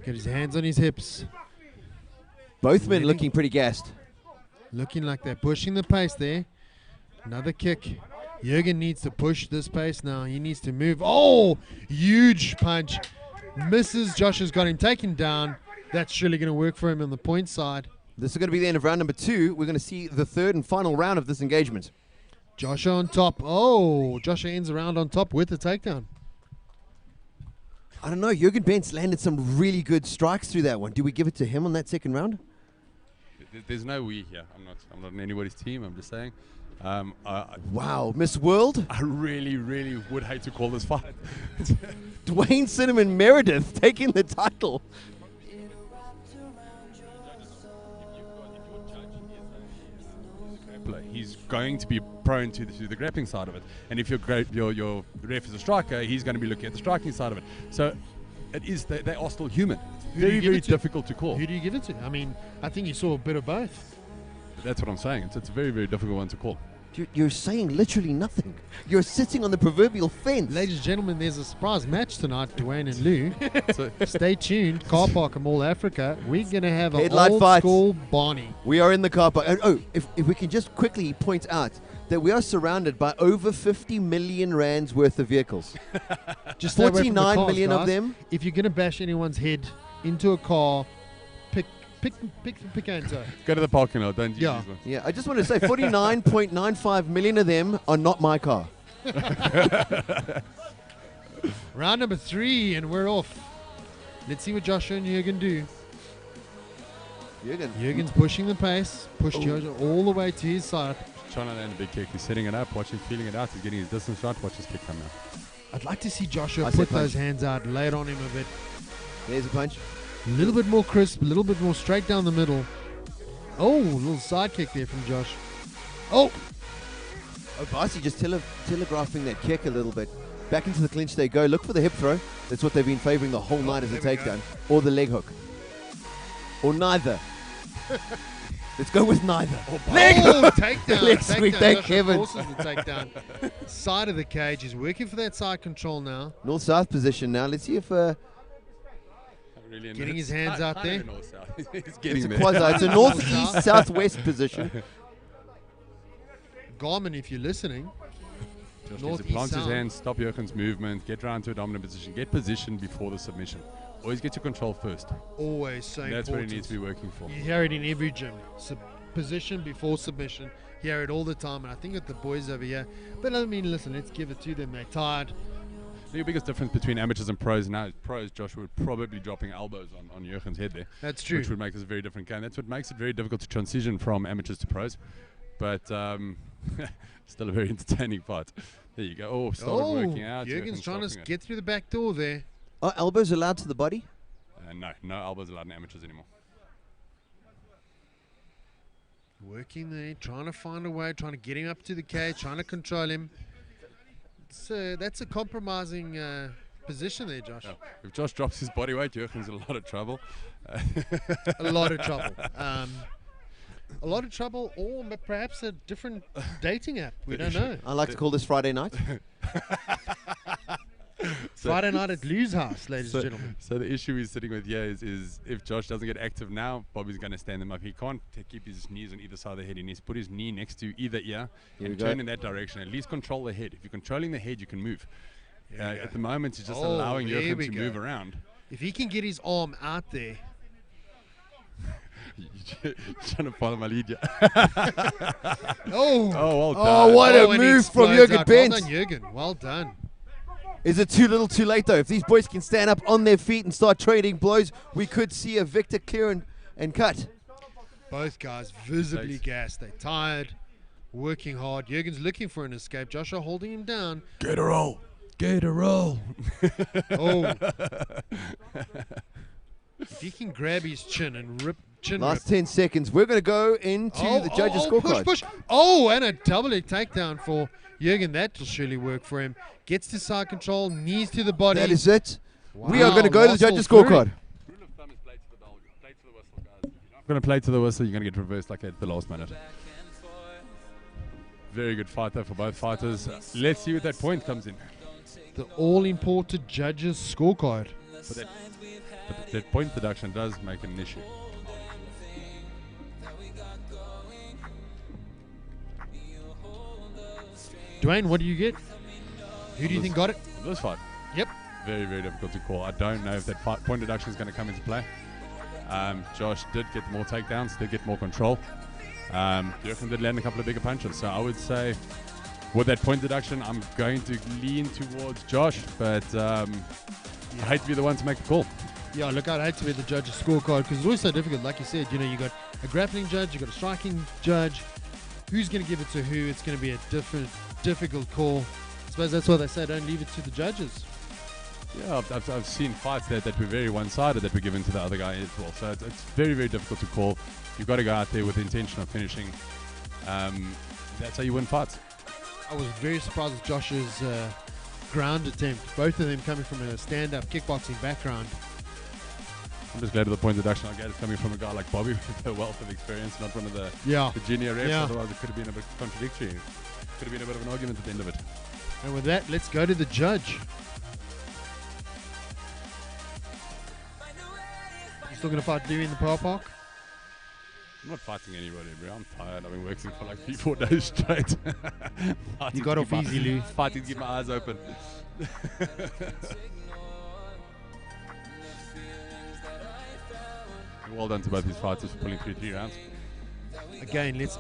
Got his hands on his hips. Both men Really? looking pretty gassed. Looking like they're pushing the pace there. Another kick. Jurgen needs to push this pace now. He needs to move. Oh, huge punch. Misses. Josh has got him taken down. That's surely going to work for him on the point side. This is going to be the end of round number 2. We're going to see the third and final round of this engagement. Joshua on top. Oh, Joshua ends around on top with the takedown. I don't know. Jurgen Benz landed some really good strikes through that one. Do we give it to him on that second round? There's no we here. I'm not in anybody's team. I'm just saying. Wow, Miss World, I really, really would hate to call this fight. Dwayne Cinnamon Meredith taking the title. He's going to be prone to the grappling side of it, and if your ref is a striker, he's going to be looking at the striking side of it. So it is they are still human. It's Who do you very, give very it to? difficult to call. Who do you give it to? I mean, I think you saw a bit of both. That's what I'm saying. It's a very, very difficult one to call. You're saying literally nothing. You're sitting on the proverbial fence. Ladies and gentlemen, there's a surprise match tonight, Dwayne and Lou. So Stay tuned. Car Park and Mall Africa. We're going to have an Headlight old fight. school Barney. We are in the car park. Oh, if we can just quickly point out that we are surrounded by over 50 million rands worth of vehicles. Just stay away from the 49 cars, million of guys. them. If you're going to bash anyone's head into a car, pick Picanto. Go to the parking lot. Don't use Yeah. these ones. Yeah, I just want to say 49.95 million of them are not my car. Round number 3, and we're off. Let's see what Joshua and Jürgen do. Jürgen's pushing the pace. Pushed Joshua all the way to his side. Trying to land a big kick. He's setting it up. Watch him feeling it out. He's getting his distance right. Watch his kick come out. I'd like to see Joshua I say put punch. those hands out, lay it on him a bit. There's a punch. A little bit more crisp, a little bit more straight down the middle. Oh, a little side kick there from Josh. Oh, Oh, Barcy just telegraphing that kick a little bit. Back into the clinch they go. Look for the hip throw. That's what they've been favoring the whole night as a there we takedown. Or the leg hook. Or neither. Let's go with neither. Leg oh, hook! takedown. Let's takedown. sweep that Joshua Kevin. forces the takedown. Side of the cage. He's working for that side control now. North-south position now. Let's see if Really, Getting his hands out there. He's it's getting a there. quasi. It's a northeast-southwest position. Garmin, if you're listening. Josh needs to Northeast plant his sound. hands, stop Jürgen's movement, get round to a dominant position, get position before the submission. Always get your control first. Always so That's what important. he needs to be working for. You hear it in every gym. Position before submission. You hear it all the time, and I think with the boys over here. But I mean, listen, let's give it to them. They're tired. The biggest difference between amateurs and pros now is pros, Josh, would probably be dropping elbows on Jürgen's head there. That's true. Which would make this a very different game. That's what makes it very difficult to transition from amateurs to pros. But still a very entertaining fight. There you go. Oh, started working out. Jürgen's trying to stopping it. get through the back door there. Are elbows allowed to the body? No elbows allowed in amateurs anymore. Working there, trying to find a way, trying to get him up to the cage, trying to control him. So that's a compromising position there, Josh. Yeah. If Josh drops his body weight, Jürgen's in a lot of trouble. A lot of trouble. A lot of trouble, or perhaps a different dating app. We don't know. I like to call this Friday night. Friday night at Lou's house, ladies and gentlemen. So the issue he's sitting with here is if Josh doesn't get active now, Bobby's going to stand him up. He can't keep his knees on either side of the head. He needs to put his knee next to either ear Here we and go. turn in that direction. At least control the head. If you're controlling the head, you can move. There we go. At the moment, he's just Oh, allowing there Jürgen we to go. move around. If he can get his arm out there. You're trying to follow my lead, yeah. Oh, well Oh, done. what a and he move from explodes Jürgen out. Benz. Well done, Jürgen. Well done. Is it too little too late, though? If these boys can stand up on their feet and start trading blows, we could see a victor clear and cut. Both guys visibly gassed. They're tired, working hard. Jürgen's looking for an escape. Joshua holding him down. Get a roll. Get a roll. Oh. If he can grab his chin and rip, Last 10 seconds. We're going to go into the judges' scorecard. Push. Oh, and a double leg takedown for Jürgen. That will surely work for him. Gets to side control, knees to the body. That is it. We Wow, are going to go to the lost judges' all three. scorecard. Rule of thumb is play to the bell. Play to the whistle, guys. If you're not going to play to the whistle, you're going to get reversed like at the last minute. Very good fight though for both fighters. Let's see what that point comes in. The all-important judges' scorecard. But that point deduction does make it an issue. Dwayne, what do you get? Who do you think got it? This fight. Yep. Very, very difficult to call. I don't know if that point deduction is going to come into play. Josh did get more takedowns, did get more control. Jürgen did land a couple of bigger punches. So I would say with that point deduction, I'm going to lean towards Josh, but I hate to be the one to make the call. Yeah, look, I'd hate to be the judge's scorecard because it's always so difficult. Like you said, you got a grappling judge, you got a striking judge. Who's going to give it to who? It's going to be a difficult call. I suppose that's why they say don't leave it to the judges. Yeah, I've seen fights that were very one-sided that were given to the other guy as well. So it's very, very difficult to call. You've got to go out there with the intention of finishing. That's how you win fights. I was very surprised with Josh's ground attempt. Both of them coming from a stand-up kickboxing background. I'm just glad of the point deduction. I get it's coming from a guy like Bobby with a wealth of experience, not one of the junior refs. Yeah. Otherwise, it could have been a bit contradictory. Could have been a bit of an argument at the end of it. And with that, let's go to the judge. You still going to fight Dewey in the power park? I'm not fighting anybody, bro. I'm tired. I've been working for like 3-4 days straight. You got off easy, Lou. Fighting to keep my eyes open. Well done to both these fighters for pulling through 3 rounds. Again, let's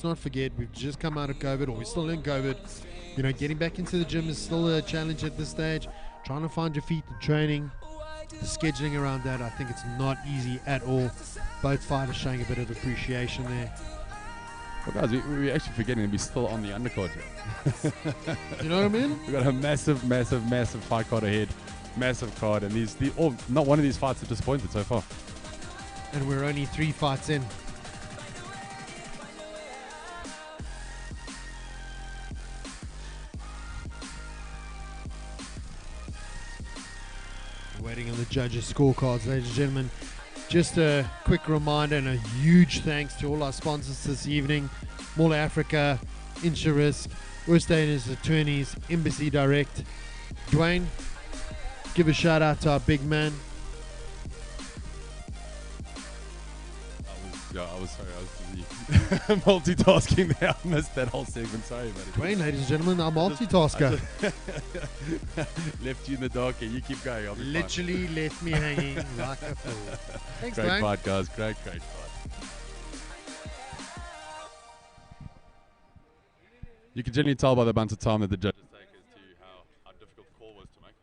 not forget we've just come out of COVID, or we're still in COVID. You know, getting back into the gym is still a challenge at this stage. Trying to find your feet in training, the scheduling around that, I think it's not easy at all. Both fighters showing a bit of appreciation there. Well, guys, we're actually forgetting that we're still on the undercard here. You know what I mean? We've got a massive, massive, massive fight card ahead. Massive card, and not one of these fights have disappointed so far. And we're only 3 fights in. Waiting on the judges' scorecards, ladies and gentlemen. Just a quick reminder and a huge thanks to all our sponsors this evening. Mall Africa, Insurisk, Westainers Attorneys, Embassy Direct. Dwayne, give a shout out to our big man. I was sorry, I was busy multitasking there. I missed that whole segment. Sorry, buddy. Dwayne, ladies and gentlemen, our multitasker. Left you in the dark here. You keep going. I'll be Literally left me hanging like a fool. Thanks, great Dwayne. fight, guys. Great fight. You can generally tell by the amount of time that the judges take as to how difficult the call was to make.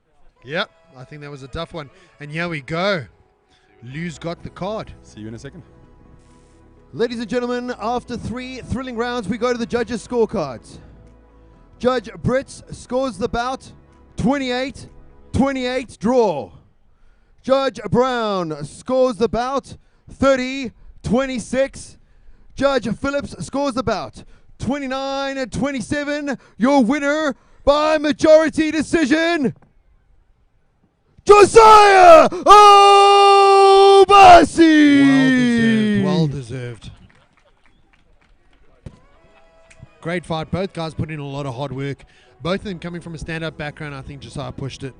Yep, I think that was a tough one. And here we go. Lou's got the card. See you in a second. Ladies and gentlemen, after 3 thrilling rounds, we go to the judges' scorecards. Judge Brits scores the bout 28-28 draw. Judge Brown scores the bout 30-26. Judge Phillips scores the bout 29-27. Your winner by majority decision, Josiah Obasi! Well deserved. Great fight. Both guys put in a lot of hard work. Both of them coming from a stand-up background. I think Josiah pushed it.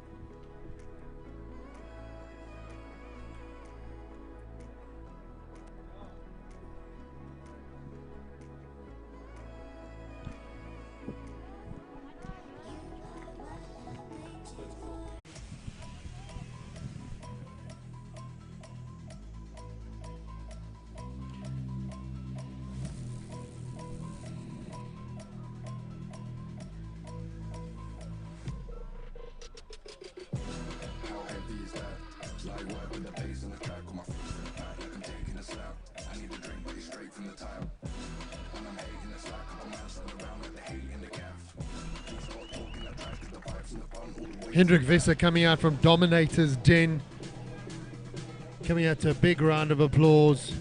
Hendrik Visser coming out from Dominator's Den. Coming out to a big round of applause.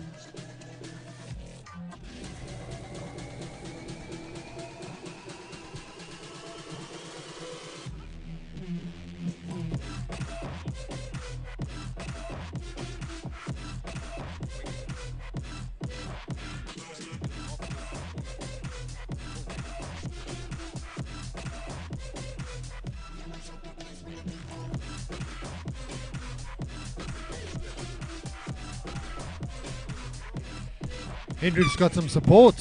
Hendrik's got some support.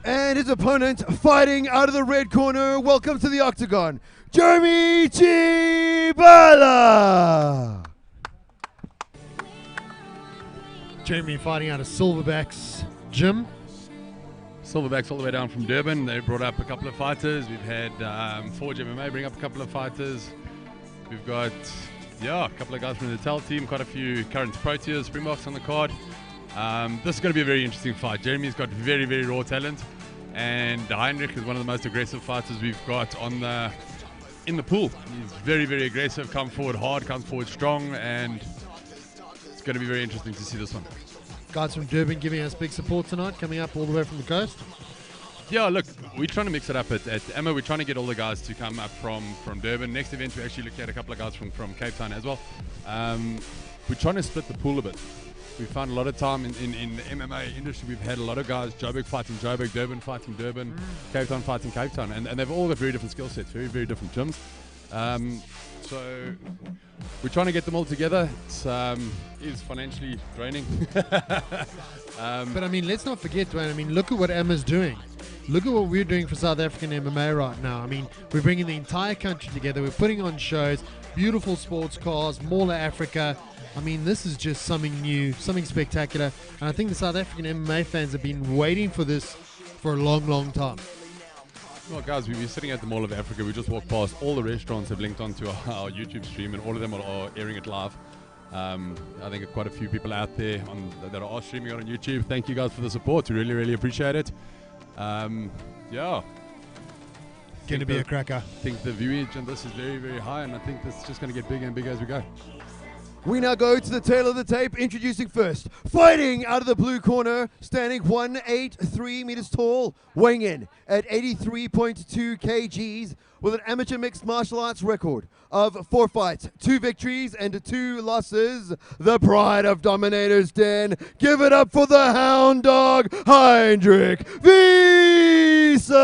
And his opponent fighting out of the red corner. Welcome to the octagon, Jeremy Chibala. Jeremy fighting out of Silverback's gym. Silverbacks all the way down from Durban. They brought up a couple of fighters. We've had Forge MMA bring up a couple of fighters. We've got a couple of guys from the Natal team, quite a few current Proteas, Springboks on the card. This is going to be a very interesting fight. Jeremy's got very, very raw talent, and Heinrich is one of the most aggressive fighters we've got in the pool. He's very, very aggressive, comes forward hard, comes forward strong, and it's going to be very interesting to see this one. Guys from Durban giving us big support tonight, coming up all the way from the coast. Yeah, look, we're trying to mix it up at AMMA. We're trying to get all the guys to come up from Durban. Next event, we actually look at a couple of guys from Cape Town as well. We're trying to split the pool a bit. we found a lot of time in the MMA industry. We've had a lot of guys, Joburg fighting Joburg, Durban fighting Durban, Cape Town fighting Cape Town, and they've all got very different skill sets, very, very different gyms. So we're trying to get them all together. It's financially draining. But I mean, let's not forget, Dwayne. I mean, look at what Emma's doing. Look at what we're doing for South African MMA right now. I mean, we're bringing the entire country together. We're putting on shows, beautiful sports cars, Mall of Africa. I mean, this is just something new, something spectacular. And I think the South African MMA fans have been waiting for this for a long, long time. Well, guys, we're sitting at the Mall of Africa. We just walked past. All the restaurants have linked onto our YouTube stream, and all of them are airing it live. I think quite a few people out there that are streaming it on YouTube. Thank you guys for the support. We really, really appreciate it. Yeah. Going to be a cracker. I think the viewage on this is very, very high, and I think this is just going to get bigger and bigger as we go. We now go to the tail of the tape, introducing first, fighting out of the blue corner, standing 183 meters tall, weighing in at 83.2 kgs, with an amateur mixed martial arts record of 4 fights, 2 victories, and 2 losses. The pride of Dominator's Den. Give it up for the hound dog, Heinrich Wieser!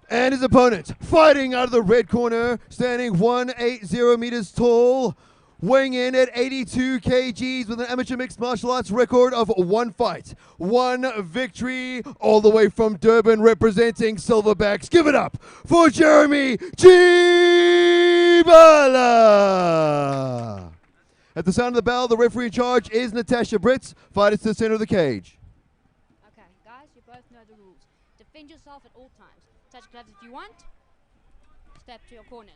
And his opponent, fighting out of the red corner, standing 180 meters tall, weighing in at 82 kgs with an amateur mixed martial arts record of 1 fight, 1 victory, all the way from Durban, representing Silverbacks. Give it up for Jeremy Chibala! At the sound of the bell, the referee in charge is Natasha Brits. Fighters to the center of the cage. Okay, guys, you both know the rules. Defend yourself at all times. Touch gloves if you want. Step to your corners.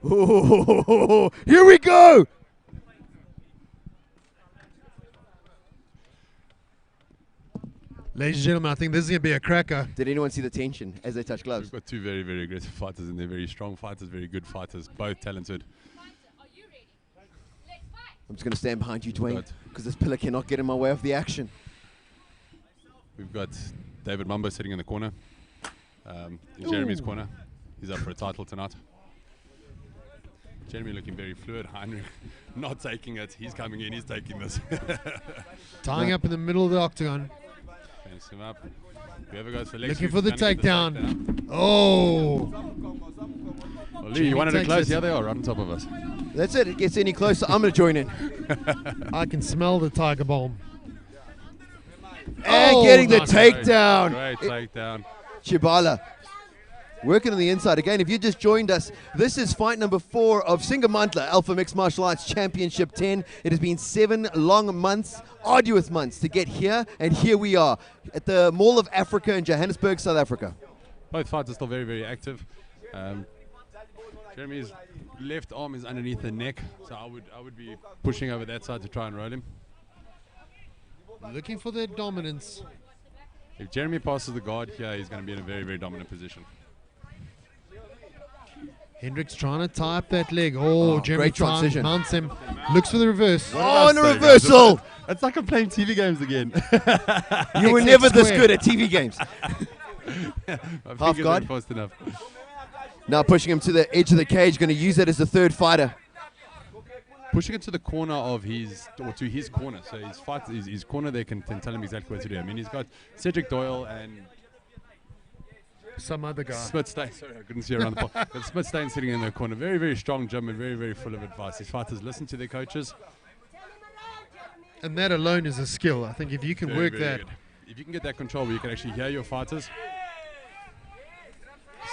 Ooh, here we go! Ladies and gentlemen, I think this is going to be a cracker. Did anyone see the tension as they touch gloves? We've got 2 very, very aggressive fighters, and they're very strong fighters, very good fighters, both talented. Are you ready? Let's fight! I'm just going to stand behind you, Dwayne, because this pillar cannot get in my way of the action. We've got David Mumbo sitting in the corner, in Jeremy's corner. He's up for a title tonight. Jeremy looking very fluid. Heinrich not taking it. He's coming in. He's taking this. Tying up in the middle of the octagon. Fence him up. Whoever goes for leg Looking sweep for the is gonna get takedown. Oh! Well, Lee, you wanted to takes close? it. Yeah, they are on top of us. That's it. It gets any closer, I'm going to join in. I can smell the tiger bomb. And Oh, getting the nice. takedown. Great takedown. Chibala. Working on the inside. Again, if you just joined us, this is fight number 4 of Singamandla Alpha Mixed Martial Arts Championship 10. It has been 7 long months, arduous months to get here, and here we are at the Mall of Africa in Johannesburg, South Africa. Both fights are still very, very active. Jeremy's left arm is underneath the neck, so I would be pushing over that side to try and roll him. Looking for their dominance. If Jeremy passes the guard here, he's going to be in a very, very dominant position. Hendricks trying to tie up that leg. Oh, Jeremy great transition. mounts him. Looks for the reverse. Oh, and a reversal. It's like I'm playing TV games again. You were never this good at TV games. Half guard. Fast enough. Now pushing him to the edge of the cage, going to use that as the third fighter. Pushing it to the corner of his corner. So his corner there can tell him exactly what to do. I mean, he's got Cedric Doyle and Some other guy. Smith-Stein. Sorry, I couldn't see around the pot. But Smith-Stein sitting in the corner. Very, very strong gym and very, very full of advice. These fighters listen to their coaches. And that alone is a skill. I think if you can Very, work very that. good. If you can get that control where you can actually hear your fighters.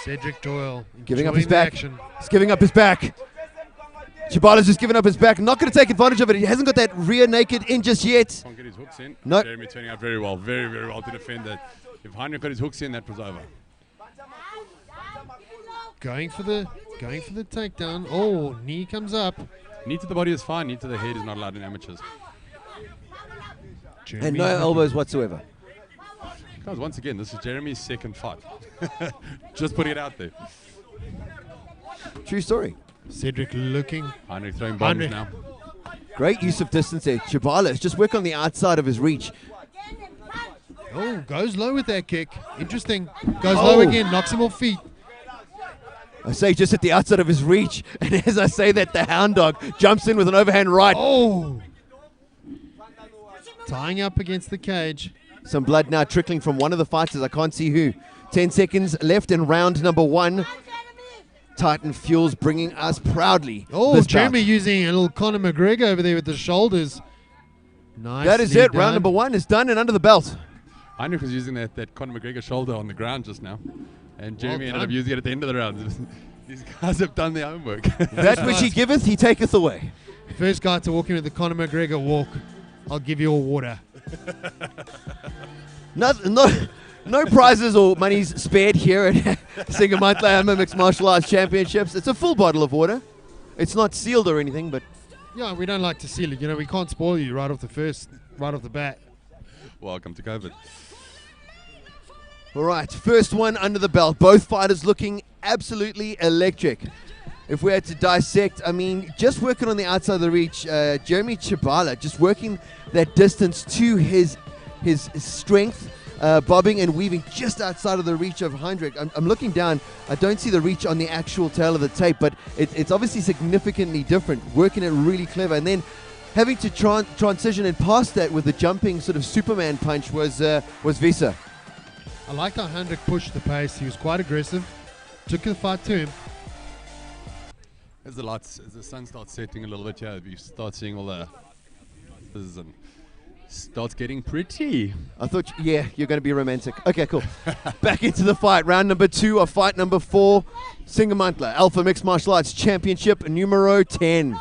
Cedric Doyle Giving up enjoying his the back. action. He's giving up his back. Chibala's just giving up his back. Not going to take advantage of it. He hasn't got that rear naked in just yet. Can't get his hooks in. No. Jeremy turning out very well. Very, very well to defend that. If Heinrich got his hooks in, that was over. Going for the takedown. Oh, knee comes up. Knee to the body is fine. Knee to the head is not allowed in amateurs. And Jeremy's no looking- elbows whatsoever. Guys, once again, this is Jeremy's second fight. Just putting it out there. True story. Cedric looking. Heinrich throwing bombs Heinrich. now. Great use of distance there. Chibala is just work on the outside of his reach. Oh, goes low with that kick. Interesting. Goes low again. Knocks him off feet. I say just at the outside of his reach. And as I say that, the hound dog jumps in with an overhand right. Oh! Tying up against the cage. Some blood now trickling from one of the fighters. I can't see who. 10 seconds left in round number 1. Titan Fuels bringing us proudly. Oh, this Jeremy bout. using a little Conor McGregor over there with the shoulders. Nice. That is it. Round number 1 is done and under the belt. Heinrich was using that Conor McGregor shoulder on the ground just now. And Jeremy ended up done. using it at the end of the round. These guys have done their homework. That which he giveth, he taketh away. First guy to walk in with the Conor McGregor walk. I'll give you all water. No prizes or monies spared here at Singamandla AMMA Mixed Martial Arts Championships. It's a full bottle of water. It's not sealed or anything, but Yeah, we don't like to seal it. You know, we can't spoil you right off the bat. Welcome to COVID. all right. First one under the belt. Both fighters looking absolutely electric. If we had to dissect, I mean, just working on the outside of the reach, Jeremy Chibala just working that distance to his strength. Bobbing and weaving just outside of the reach of Heinrich. I'm looking down. I don't see the reach on the actual tail of the tape, but it's obviously significantly different. Working it really clever. And then having to transition and past that with the jumping sort of Superman punch was Visa. I like how Heinrich pushed the pace. He was quite aggressive. Took the fight to him. As the sun starts setting a little bit here, you start seeing all the... and starts getting pretty. I thought, you're going to be romantic. Okay, cool. Back into the fight. Round number 2 of fight number 4. Singamandla Alpha Mixed Martial Arts Championship numero 10.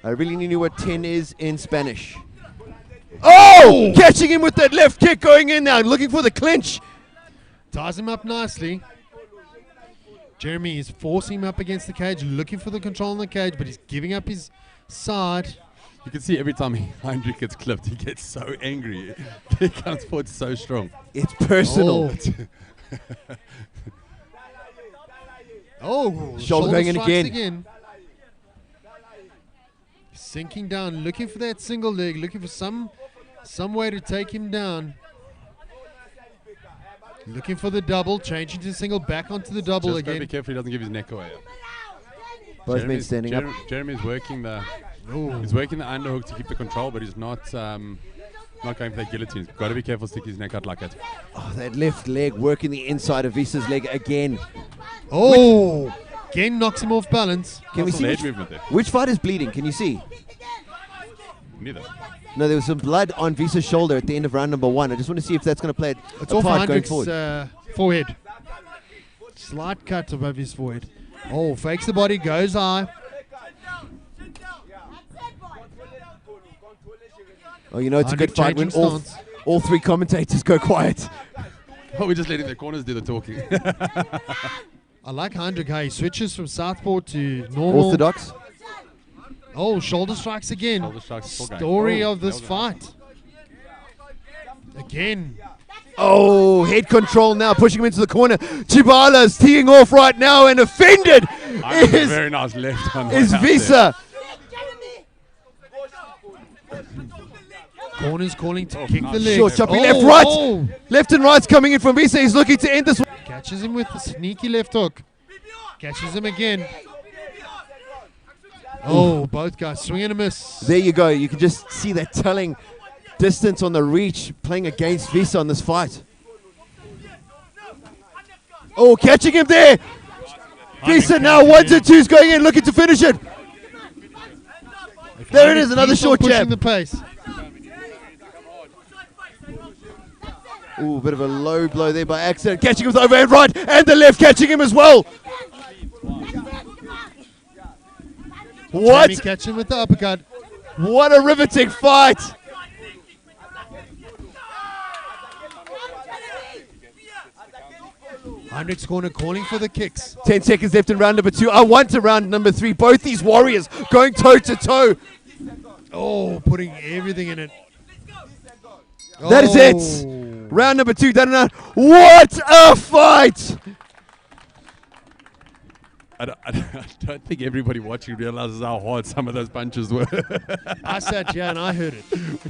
I really knew what 10 is in Spanish. Oh! Catching him with that left kick going in now. Looking for the clinch. Ties him up nicely. Jeremy is forcing him up against the cage, looking for the control in the cage, but he's giving up his side. You can see every time Heinrich gets clipped, he gets so angry. He comes forward so strong. It's personal. Oh, Shoulder going in strikes again. Sinking down, looking for that single leg, looking for some way to take him down. Looking for the double, changing to single, back onto the double Just gotta again. be careful he doesn't give his neck away. Both men standing up. Jeremy's working the underhook to keep the control, but he's not going for that guillotine. He's got to be careful to stick his neck out like that. Oh, that left leg working the inside of Visa's leg again. Oh, again knocks him off balance. Can we see leg movement there? which fight is bleeding? Can you see? Neither. No, there was some blood on Visa's shoulder at the end of round number 1. I just want to see if that's going to play It's a off part going Heinrich's forward. forehead. Slight cut above his forehead. Oh, fakes the body, goes high. Oh, you know, it's a good fight when changing stance. all 3 commentators go quiet. Oh, we're just letting the corners do the talking. I like Heinrich how he switches from southpaw to normal. Orthodox. Oh, shoulder strikes again. Shoulder strikes is still going. Story Oh, of this that was fight. Again. Oh, head control now, pushing him into the corner. Chibala's teeing off right now, and offended is very nice left on Visa. Corner's calling to kick nice. the leg. Short chopping, Oh, left, right. oh. Left and right's coming in from Visa. He's looking to end this one. Catches him with the sneaky left hook. Catches him again. Oh, both guys swing and a miss. There you go. You can just see that telling distance on the reach playing against Visa on this fight. Oh, catching him there. Visa now 1s and 2s going in, looking to finish it. There it is, another Keeps on short pushing jab. the pace. Ooh, bit of a low blow there by accident. Catching him with the overhand right and the left, catching him as well. What? Jamie catching with the uppercut. What a riveting fight. Heinrich's corner calling for the kicks. 10 seconds left in round number 2. I want to round number 3. Both these warriors going toe to toe. Oh, putting everything in it. That is it. Round number 2 done and out. What a fight. I don't think everybody watching realizes how hard some of those punches were. I sat here and I heard it.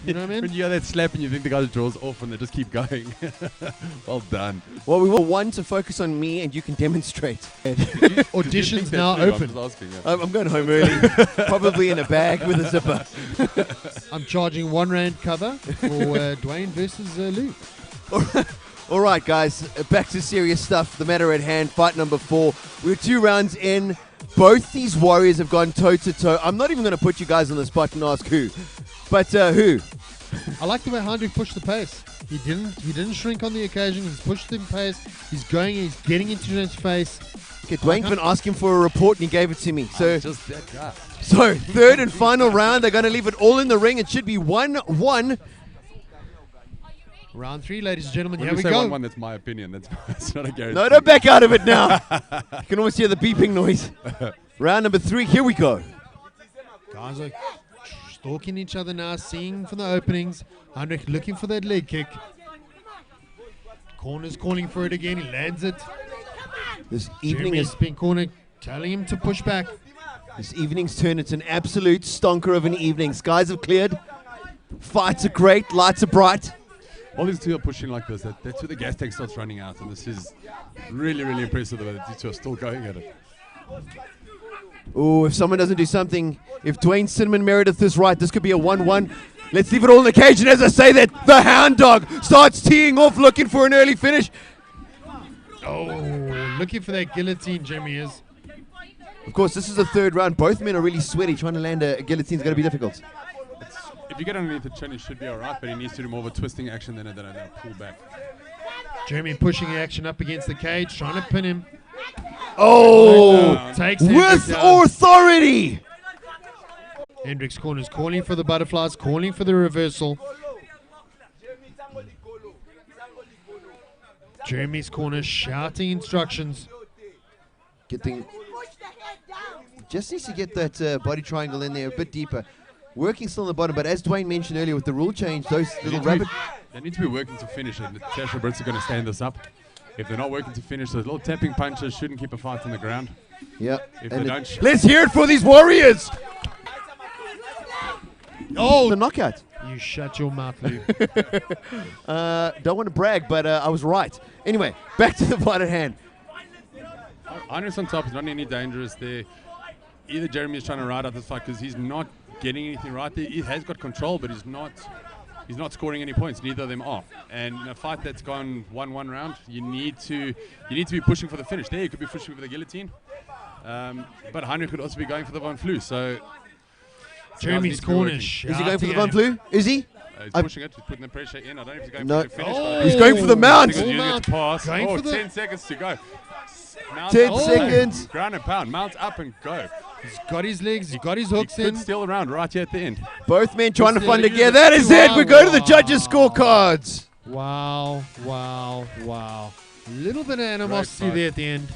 You know what I mean? When you hear that slap and you think the guy draws off and they just keep going. Well done. Well, we want one to focus on me and you can demonstrate. Auditions now open. I'm going home early, probably in a bag with a zipper. I'm charging £1 cover for Dwayne versus Lou. All right, guys, back to serious stuff. The matter at hand, fight number 4. We're 2 rounds in. Both these warriors have gone toe-to-toe. I'm not even going to put you guys on the spot and ask who. But who? I like the way Hendrik pushed the pace. He didn't shrink on the occasion. He's pushed the pace. He's getting into his face. Okay, Dwayne's been asking for a report and he gave it to me. So, just that guy. So, third and final round. They're going to leave it all in the ring. It should be 1-1. Round 3, ladies and gentlemen. When Here we we say go. 1-1, that's my opinion. That's not a guarantee. No, don't back out of it now. You can almost hear the beeping noise. Round number 3. Here we go. Guys are stalking each other now, seeing for the openings. Hendrik looking for that leg kick. Corner's calling for it again. He lands it. This evening Jeremy's is been corner telling him to push back. this evening's turn. It's an absolute stonker of an evening. Skies have cleared. Fights are great. Lights are bright. All these two are pushing like this. That's where the gas tank starts running out. And this is really, really impressive that these two are still going at it. Oh, if someone doesn't do something, if Dwayne Cinnamon Meredith is right, this could be a 1-1. Let's leave it all in the cage. And as I say that, the hound dog starts teeing off, looking for an early finish. Oh, looking for that guillotine, Jeremy is. Of course, this is the 3rd round. Both men are really sweaty. Trying to land a guillotine is going to be difficult. If you get underneath the chin, he should be all right, but he needs to do more of a twisting action than a pull back. Jeremy pushing the action up against the cage, trying to pin him. Oh, takes with Hendrik down. authority. Hendrik's corner is calling for the butterflies, calling for the reversal. Jeremy's corner shouting instructions. Just needs to get that body triangle in there a bit deeper. Working still on the bottom, but as Dwayne mentioned earlier with the rule change, those little rabbit... They need to be working to finish, and the Tasha Brits are going to stand this up. If they're not working to finish, those little tapping punches shouldn't keep a fight on the ground. Yeah. If they don't... Let's hear it for these warriors! Oh, the knockout. You shut your mouth, Lou. Don't want to brag, but I was right. Anyway, back to the fight at hand. Hendrik's on top. He's not any dangerous there. Either Jeremy is trying to ride out this fight because he's not getting anything right there. He has got control, but he's not scoring any points. Neither of them are. And in a fight that's gone 1-1 round, you need to be pushing for the finish. There, you could be pushing for the guillotine, but Hendrik could also be going for the Von Flue. So Jeremy's corner. Is he going for the Von Flue? Is he? He's pushing it. He's putting the pressure in. I don't know if he's going No. for the finish. Oh. He's going for the mount. He's using it to pass. Going for the- 10 seconds to go. Mount 10 up, seconds. Ground and pound. Mount up and go. He's got his legs, he's got his He hooks could in. steal the round right here at the end. Both men trying to Still find use together. it. That is it. We go to the Wow. judges' scorecards. Wow, wow, wow. A little bit of animosity fight. there at the end.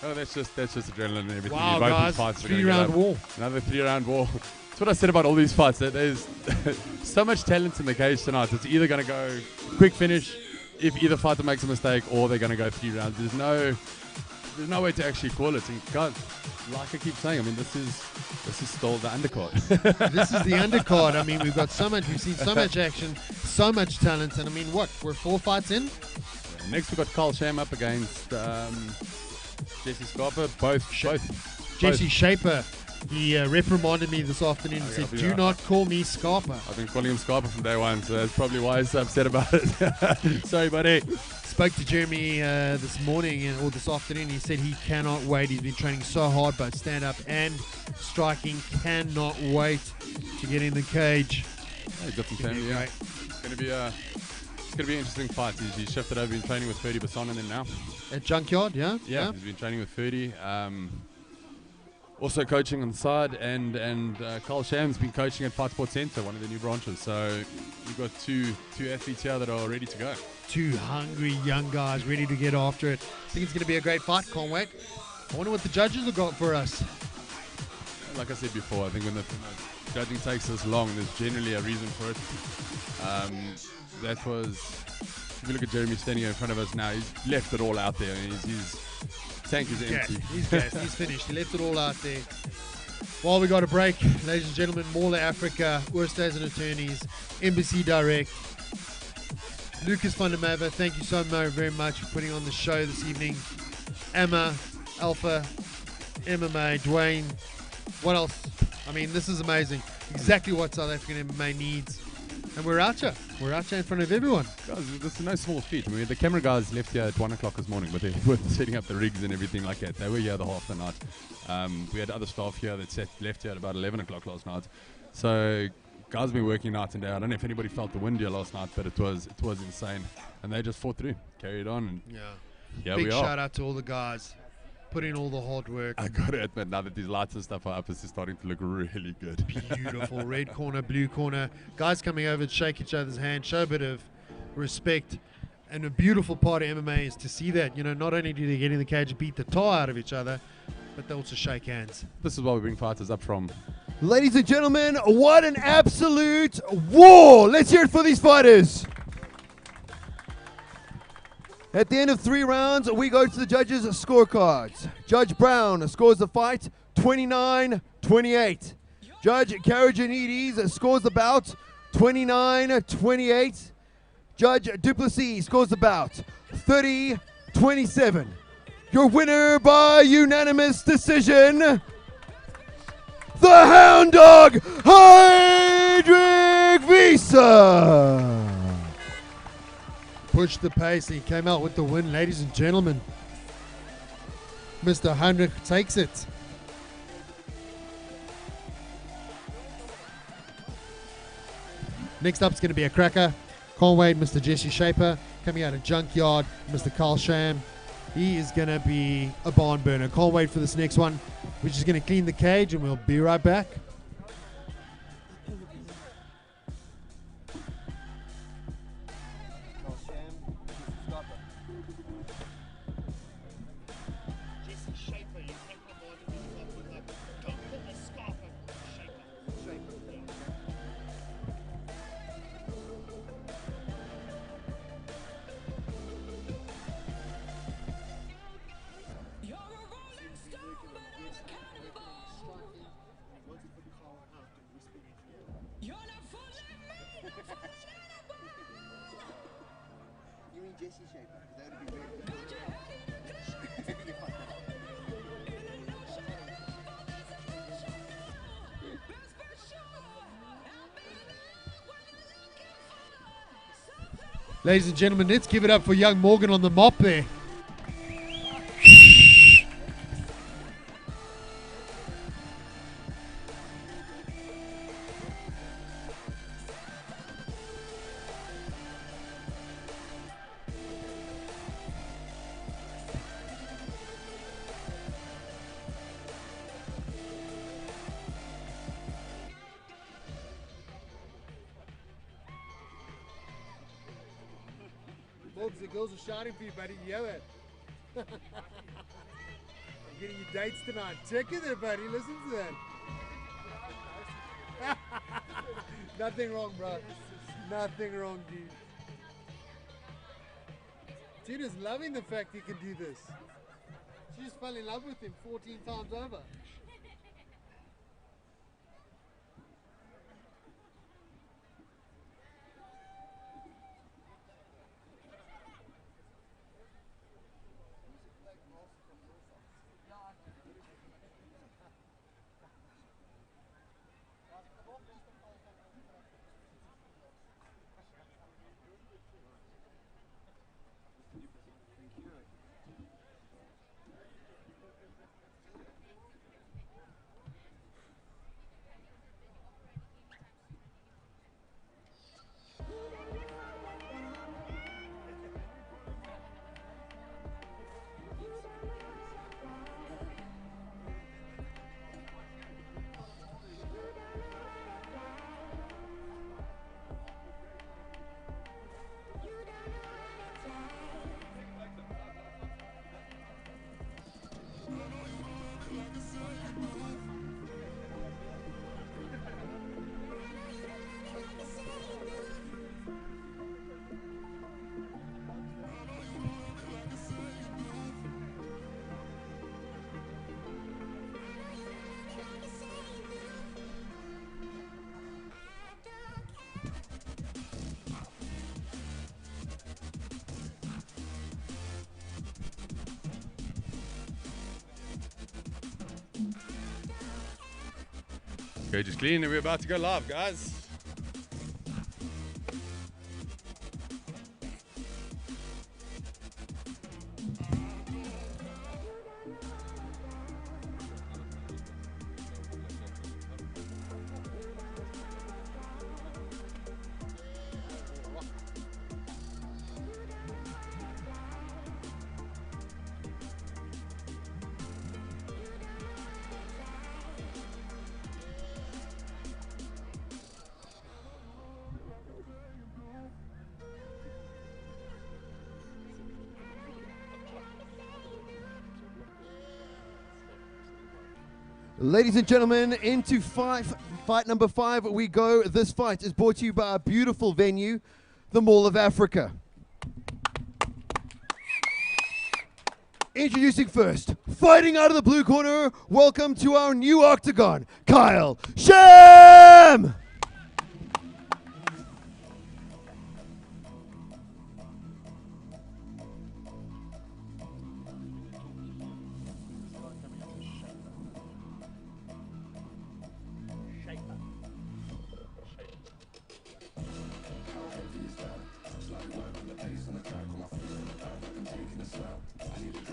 Oh, that's just adrenaline and everything. Wow, Both these guys. fights are gonna 3-round get up. war. Another 3-round war. That's what I said about all these fights. That there's so much talent in the cage tonight. It's either going to go quick finish if either fighter makes a mistake, or they're going to go 3 rounds. There's no way to actually call it. And God, like I keep saying, I mean, this is still the undercard. This is the undercard. I mean, we've seen so much action, so much talent, and I mean, what? We're 4 fights in. Next we've got Carl Sham up against Jesse Scarpa. Both. Jesse Shaper. He reprimanded me this afternoon and said, "Do not call me Scarpa." I've been calling him Scarpa from day one, so that's probably why he's so upset about it. Sorry, buddy. Spoke to Jeremy this morning or this afternoon. He said he cannot wait. He's been training so hard, both stand up and striking. Cannot wait to get in the cage. Yeah, he's got some family. Yeah. It's gonna be an interesting fight. He's shifted over, been training with Ferdy Basson and then now. At Junkyard, yeah? Yeah, he's been training with Ferdy. Also coaching on the side, and Carl Sham's been coaching at Fight Sports Centre, one of the new branches. So you've got two athletes here that are ready to go. 2 hungry young guys ready to get after it. I think it's going to be a great fight. Can't wait. I wonder what the judges have got for us. Like I said before, I think when the judging takes this long, there's generally a reason for it. That was if you look at Jeremy standing in front of us now, he's left it all out there. His tank is empty. He's gassed. He's finished. He left it all out there. While we got a break, ladies and gentlemen, Mall Africa, Oorstays and Attorneys, Embassy Direct, Lucas van der Merwe, thank you so very much for putting on the show this evening. Amma, Alpha, MMA, Dwayne, what else? I mean, this is amazing. Exactly what South African MMA needs. And we're out here. We're out here in front of everyone. Guys, this is no small feat. I mean, the camera guys left here at 1 o'clock this morning, but they were setting up the rigs and everything like that. They were here the half the night. We had other staff here that left here at about 11 o'clock last night. So guys have been working night and day. I don't know if anybody felt the wind here last night, but it was insane. And they just fought through, carried on, and yeah, big shout out to all the guys. Put in all the hard work. I gotta admit, now that these lights and stuff are up, it's starting to look really good. Beautiful. Red corner, blue corner. Guys coming over to shake each other's hand, show a bit of respect. And a beautiful part of MMA is to see that, not only do they get in the cage and beat the tar out of each other, but they also shake hands. This is why we bring fighters up from. Ladies and gentlemen, what an absolute war! Let's hear it for these fighters. At the end of 3 rounds, we go to the judges' scorecards. Judge Brown scores the fight 29-28. Judge Karajanides scores the bout 29-28. Judge Duplessis scores the bout 30-27. Your winner by unanimous decision, the Hound Dog, Heydrich Visa. Pushed the pace and he came out with the win, ladies and gentlemen. Mr. Heinrich takes it. Next up is going to be a cracker. Can't wait, Mr. Jesse Shaper. Coming out of Junkyard, Mr. Carl Sham. He is going to be a barn burner. Can't wait for this next one, which is going to clean the cage, and we'll be right back. Ladies and gentlemen, let's give it up for young Morgan on the mop there. The girls are shouting for you, buddy. You hear it? I'm getting you dates tonight. Check it there, buddy. Listen to that. Nothing wrong, bro. Nothing wrong, dude. Tina's loving the fact he can do this. She just fell in love with him 14 times over. Cage is clean and we're about to go live, guys. Ladies and gentlemen, into fight number 5 we go. This fight is brought to you by a beautiful venue, the Mall of Africa. Introducing first, fighting out of the blue corner, welcome to our new octagon, Kyle Sham!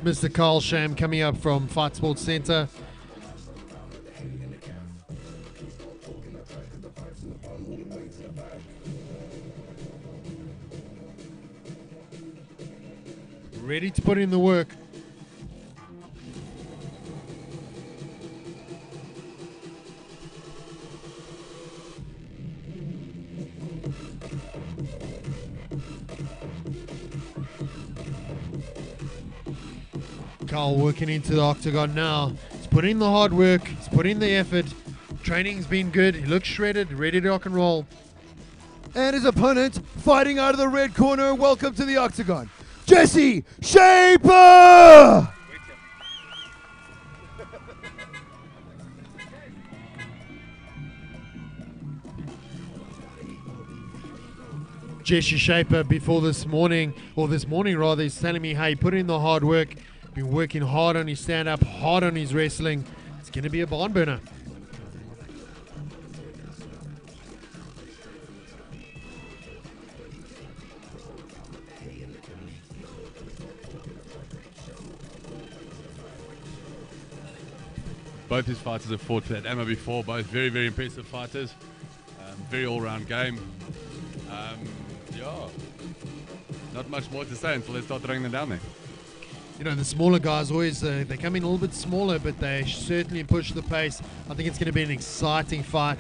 Mr. Carl Sham coming up from Fight Sports Centre. Ready to put in the work. Carl working into the octagon now. He's put in the hard work. He's put in the effort. Training's been good. He looks shredded, ready to rock and roll. And his opponent, fighting out of the red corner, welcome to the octagon, Jesse Shaper! Jesse Shaper before this morning rather, he's telling me, hey, put in the hard work. Been working hard on his stand-up, hard on his wrestling. It's going to be a barn burner. Both his fighters have fought at AMMA before, both very, very impressive fighters. Very all-round game. Yeah, not much more to say until they start throwing them down there. You know, the smaller guys always, they come in a little bit smaller, but they certainly push the pace. I think it's going to be an exciting fight.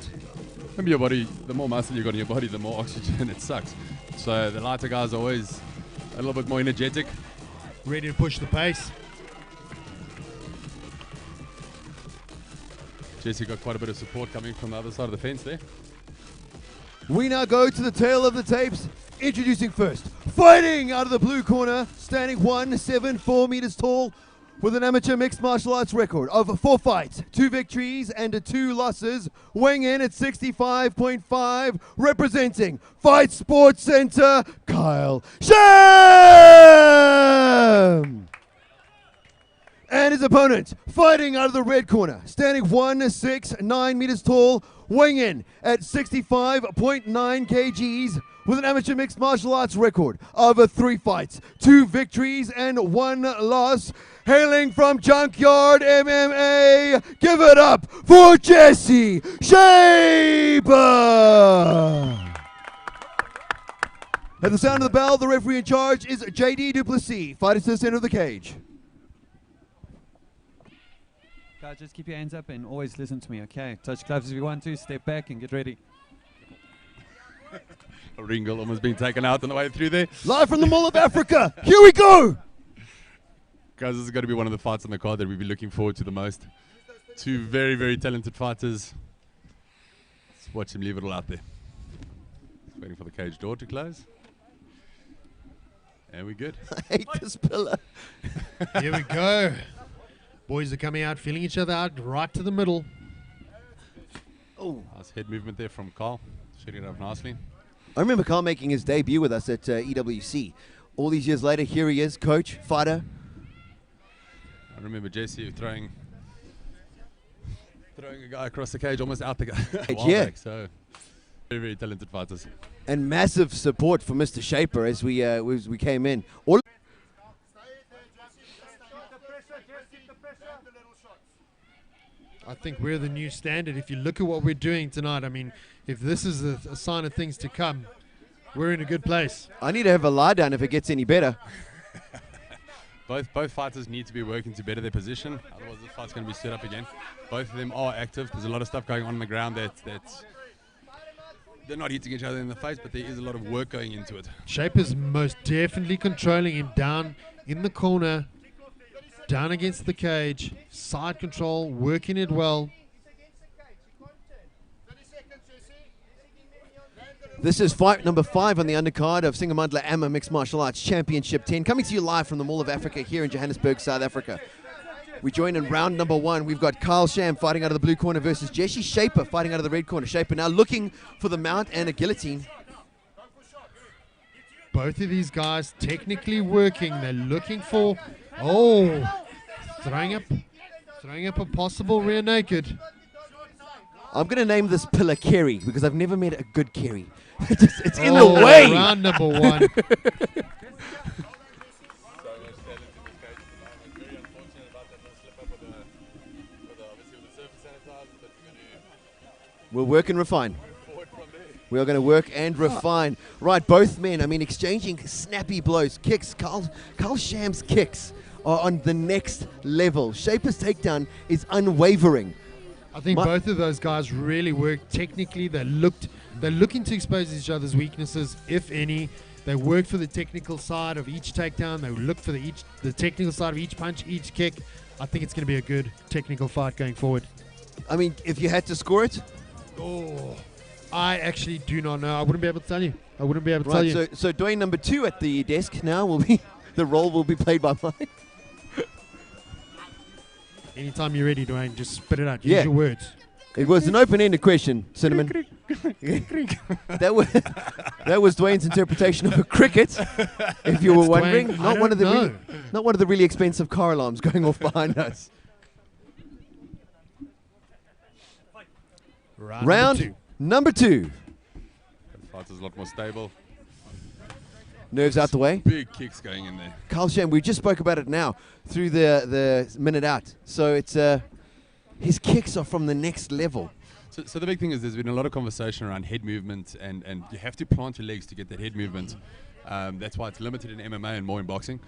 Remember, your body, the more muscle you got in your body, the more oxygen it sucks. So the lighter guys are always a little bit more energetic. Ready to push the pace. Jesse got quite a bit of support coming from the other side of the fence there. We now go to the tail of the tapes. Introducing first, fighting out of the blue corner, standing 174 meters tall, with an amateur mixed martial arts record of 4 fights, 2 victories, and 2 losses, weighing in at 65.5, representing Fight Sports Center, Kyle Sham! And his opponent, fighting out of the red corner, standing 169 meters tall, weighing in at 65.9 kgs, with an amateur mixed martial arts record of 3 fights, 2 victories, and 1 loss, hailing from Junkyard MMA. Give it up for Jesse Shaper! At the sound of the bell, the referee in charge is JD Duplessis. Fighters to the center of the cage. Guys, just keep your hands up and always listen to me, okay? Touch gloves if you want to, step back and get ready. A Ringle almost being taken out on the way through there. Live from the Mall of Africa. Here we go. Guys, this is going to be one of the fights on the card that we'll be looking forward to the most. 2 very, very talented fighters. Let's watch him leave it all out there. Just waiting for the cage door to close. And we're good. I hate this pillar. Here we go. Boys are coming out, feeling each other out right to the middle. Oh, nice head movement there from Carl. Shooting it up nicely. I remember Carl making his debut with us at EWC. All these years later, here he is, coach, fighter. I remember Jesse throwing throwing a guy across the cage, almost out the guy. Yeah. So very, very talented fighters. And massive support for Mr. Shaper as we came in. All I think we're the new standard. If you look at what we're doing tonight, I mean, if this is a sign of things to come, we're in a good place. I need to have a lie down if it gets any better. Both fighters need to be working to better their position, otherwise the fight's going to be stood up again. Both of them are active. There's a lot of stuff going on the ground that's they're not hitting each other in the face, but there is a lot of work going into it. Shaper's most definitely controlling him down in the corner, down against the cage, side control, working it well. This is fight number 5 on the undercard of Singamandla AMMA Mixed Martial Arts Championship 10, coming to you live from the Mall of Africa here in Johannesburg, South Africa. We join in round number 1. We've got Kyle Sham fighting out of the blue corner versus Jesse Shaper fighting out of the red corner. Shaper now looking for the mount and a guillotine. Both of these guys technically working. They're looking for, throwing up a possible rear naked. I'm going to name this pillar Kerry because I've never met a good Kerry. It's in the way. Round number 1. We'll work and refine. We are going to work and refine. Right, both men, I mean, exchanging snappy blows. Kicks, Kyle Sham's kicks are on the next level. Shaper's takedown is unwavering. I think both of those guys really work technically. They're looking to expose each other's weaknesses, if any. They work for the technical side of each takedown. They look for the technical side of each punch, each kick. I think it's going to be a good technical fight going forward. I mean, if you had to score it? I actually do not know. I wouldn't be able to tell you. Right, so Dwayne number 2 at the desk now will be, the role will be played by mine. Anytime you're ready, Dwayne, just spit it out. Use your words. It was an open-ended question, Cinnamon. that was Dwayne's interpretation of a cricket, if you were wondering. Dwayne, Not one of the really expensive car alarms going off behind us. Round number 2. The fight is a lot more stable. Nerves out the way. Big kicks going in there. Kyle Sham, we just spoke about it now through the minute out. So it's his kicks are from the next level. So the big thing is there's been a lot of conversation around head movement, and you have to plant your legs to get that head movement. That's why it's limited in MMA and more in boxing.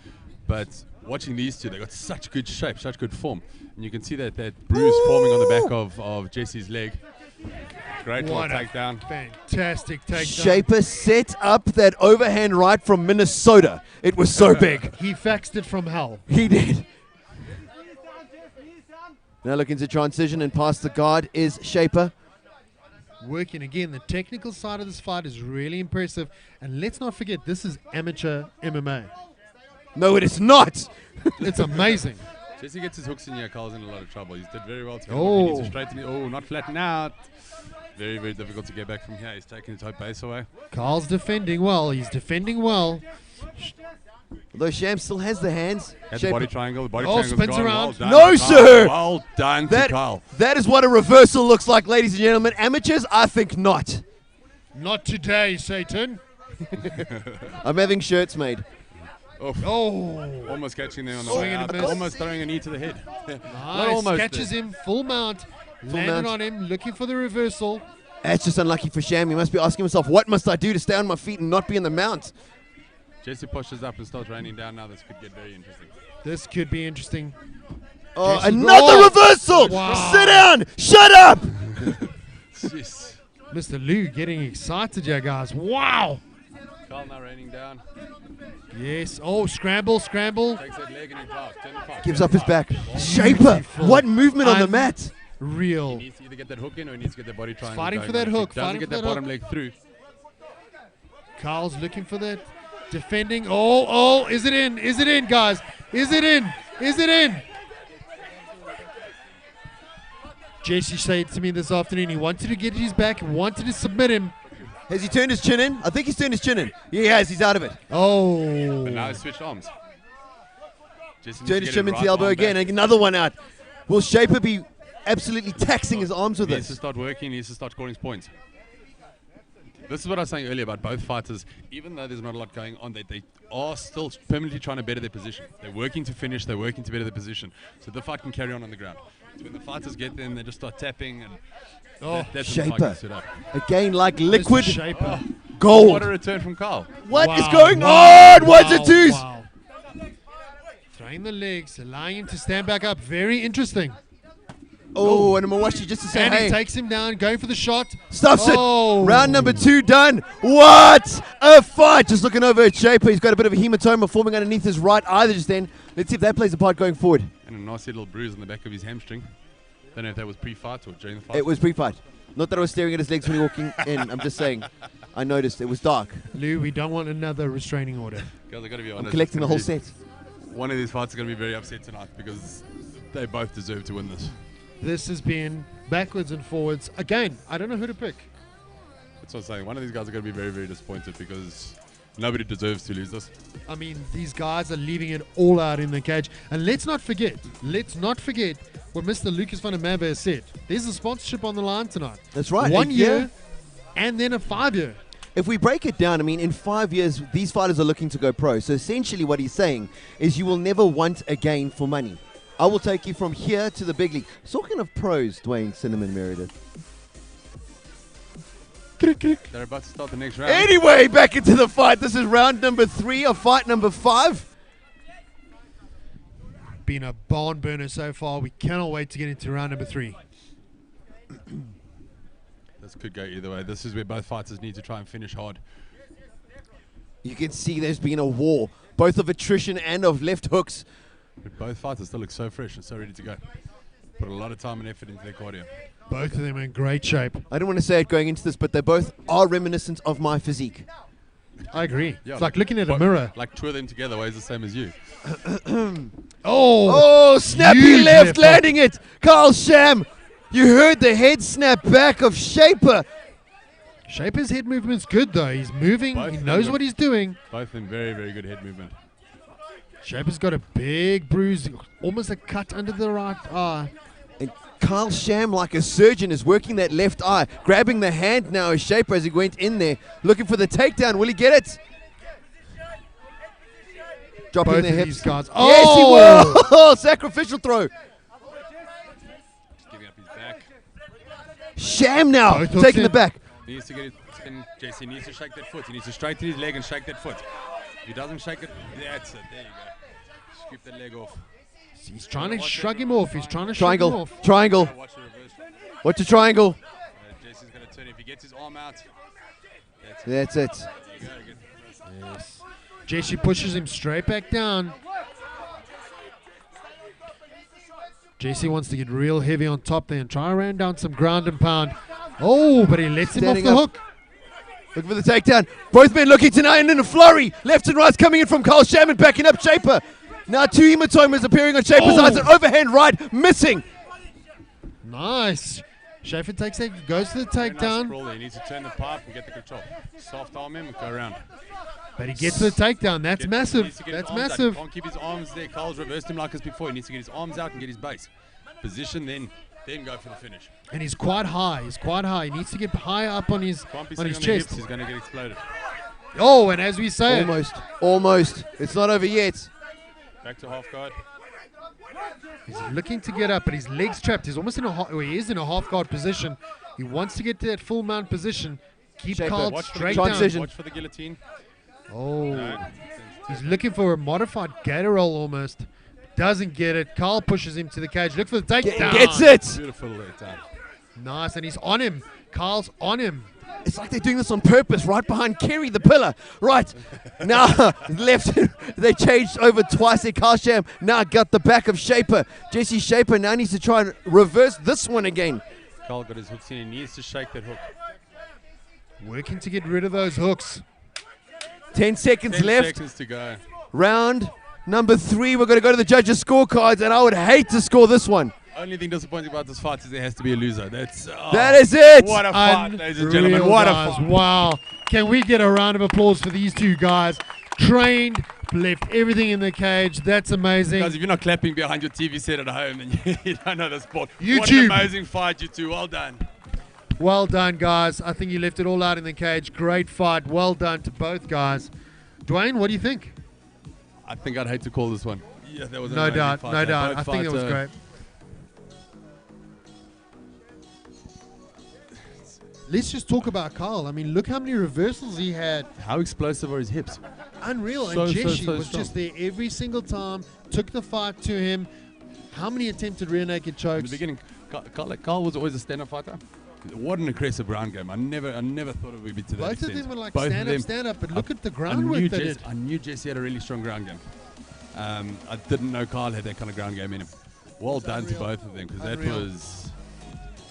But watching these two, they got such good shape, such good form. And you can see that bruise forming on the back of Jesse's leg. Great little takedown. Fantastic takedown. Shaper set up that overhand right from Minnesota. It was so big. He faxed it from hell. He did. Now looking to transition and past the guard is Shaper. Working again. The technical side of this fight is really impressive. And let's not forget, this is amateur MMA. No, it is not. It's amazing. Jesse gets his hooks in here. Kyle's in a lot of trouble. He's did very well to He needs to straighten it. Not flatten out. Very, very difficult to get back from here. He's taking his top base away. Kyle's defending well. He's defending well. Although Sham still has the hands. Has the body triangle. The body triangle's spins gone. around. Well done No, to sir. Kyle. Well done to Kyle. That is what a reversal looks like, ladies and gentlemen. Amateurs, I think not. Not today, Satan. I'm having shirts made. Almost catching there on the way out. Almost throwing a knee to the head. Nice. Catches him, full mount. Landed on him, looking for the reversal. That's just unlucky for Sham. He must be asking himself, what must I do to stay on my feet and not be in the mount? Jesse pushes up and starts raining down now. This could get very interesting. This could be interesting. Oh, another reversal! Wow. Sit down! Shut up! Jeez. Mr. Lou getting excited here, guys. Wow! Kyle now raining down. Yes. Oh, scramble. Takes that leg and he drives. Gives up his back. Shaper! What movement on the mat! Real. He needs to either get that hook in or he needs to get that body triangle. Fighting going for that on. hook. If he doesn't get that bottom leg through. Kyle's looking for that. Defending. Is it in? Is it in, guys? Is it in? Is it in? Jesse said to me this afternoon he wanted to get his back, wanted to submit him. Has he turned his chin in? I think he's turned his chin in. He has. He's out of it. Oh. But now he's switched arms. Turned his chin into the elbow again. And another one out. Will Shaper be absolutely taxing his arms with He needs to this. start working. He needs to start scoring his points. This is what I was saying earlier about both fighters. Even though there's not a lot going on, they are still permanently trying to better their position. They're working to finish. They're working to better their position. So the fight can carry on the ground. So when the fighters get there, and they just start tapping, and that's when the fight Shaper. gets stood up. Again, like liquid Shaper. gold. What a return from Carl. What is Wow, going wow, on? What's it wow, twos? wow. Throwing the legs, allowing him to stand back up. Very interesting. Oh, and Mawashi just to say, And hey, he takes him down, going for the shot. stuffs Oh. it. Round number 2 done. What a fight. Just looking over at Shaper. He's got a bit of a hematoma forming underneath his right eye just then. Let's see if that plays a part going forward. And a nasty little bruise on the back of his hamstring. Don't know if that was pre-fight or during the fight. It was pre-fight. Not that I was staring at his legs when he walking in. I'm just saying. I noticed it was dark. Lou, we don't want another restraining order. Guys, I got to be I'm honest. collecting the whole it's gonna set. be- One of these fights are going to be very upset tonight because they both deserve to win this. This has been backwards and forwards. Again, I don't know who to pick. That's what I'm saying. One of these guys are going to be very, very disappointed because nobody deserves to lose this. I mean, these guys are leaving it all out in the cage. And let's not forget what Mr. Lucas van der Merwe has said. There's a sponsorship on the line tonight. That's right. 1 a year and then a 5 year. If we break it down, I mean, in 5 years, these fighters are looking to go pro. So essentially what he's saying is you will never want again for money. I will take you from here to the big league. Talking of pros, Dwayne Cinnamon Meredith. They're about to start the next round. Anyway, back into the fight. This is round number 3 of fight number 5. Been a barn burner so far. We cannot wait to get into round number 3. This could go either way. This is where both fighters need to try and finish hard. You can see there's been a war, both of attrition and of left hooks. But both fighters still look so fresh and so ready to go. Put a lot of time and effort into their cardio. Both of them are in great shape. I don't want to say it going into this, but they both are reminiscent of my physique. I agree. Yeah, It's like looking at a but mirror. Like two of them together weighs the same as you. Oh, snappy huge left, left landing it. Carl Sham. You heard the head snap back of Shaper. Shaper's head movement's good though. He's moving. Both He of them knows look- what he's doing. Both in very, very good head movement. Shaper's got a big bruise, almost a cut under the right eye. And Carl Sham, like a surgeon, is working that left eye, grabbing the hand now as Shaper as he went in there, looking for the takedown. Will he get it? Dropping Both the of hips. these guys. Yes, he will. Sacrificial throw. Just giving up his back. Sham now, Both hooks taking the in. back. He needs to get it. JC needs to shake that foot. He needs to straighten his leg and shake that foot. If he doesn't shake it, that's it. There you go. Scoop that leg off. He's trying to shrug him off. He's trying to shrug him Triangle, off. triangle. Watch the reverse. What's a triangle? JC's going to turn. If he gets his arm out, that's it. That's it. There you go. Good. Yes. Jesse pushes him straight back down. JC wants to get real heavy on top there and try and ram down some ground and pound. Oh, but he lets him off Standing the up. hook. Looking for the takedown. Both men looking tonight and in a flurry. Left and right coming in from Carl Sham and backing up Shaper. Now two hematomas appearing on Shaper's eyes. An overhand right missing. Nice. Schaefer takes it, goes to the Very nice takedown, crawl there. He needs to turn the pipe and get the control. Soft arm him and go around. but he gets to the takedown. That's He massive. needs to get his That's arms out. massive. He can't keep his arms there. Carl's reversed him like as before. He needs to get his arms out and get his base. Position, then go for the finish. And he's quite high. He's quite high. He needs to get high up on his Can't be on sitting his on the chest. hips. He's going to get exploded. Oh, and as we say, Almost. Almost. It's not over yet. Back to half guard. he's looking to get up, but his legs trapped. He's almost in he is in a half guard position. He wants to get to that full mount position. Keep Shaper, Carl Watch for the straight guillotine. down. Transition. Watch for the guillotine. Oh, No. he's looking for a modified gator roll almost. Doesn't get it. Carl pushes him to the cage. Look for the takedown. Gets it. Beautiful late time. Nice, and he's on him. Carl's on him. It's like they're doing this on purpose, right behind Kerry, the pillar. Right. Now, left. They changed over twice at Carl Sham. Now got the back of Shaper. Jesse Shaper now needs to try and reverse this one again. Carl got his hooks in. He needs to shake that hook. Working to get rid of those hooks. 10 seconds 10 left. seconds to go. Round number 3. We're going to go to the judges' scorecards, and I would hate to score this one. Only thing disappointing about this fight is there has to be a loser. That's That is it. What a fight, ladies and gentlemen. Unreal, What a guys. fight. Wow. Can we get a round of applause for these two guys? Trained, left everything in the cage. That's amazing. Guys, if you're not clapping behind your TV set at home, then you don't know the sport. What an YouTube. amazing fight, you two. Well done. Well done, guys. I think you left it all out in the cage. Great fight. Well done to both guys. Dwayne, what do you think? I think I'd hate to call this one. Yeah, that was an No amazing doubt, fight. no They doubt. both I think it was fight, great. Let's just talk about Carl. I mean, look how many reversals he had. How explosive are his hips? Unreal. So, And so, Jesse so was strong. just there every single time, took the fight to him. How many attempted rear naked In chokes? the beginning, Carl was always a stand-up fighter. What an aggressive ground game. I never thought it would be to that Both extent. of them were like Both of stand up, them- stand up, but look at the I groundwork knew they Jesse- did. I knew Jesse had a really strong ground game. I didn't know Carl had that kind of ground game in him. Well done to unreal. both of them, because that Unreal. was...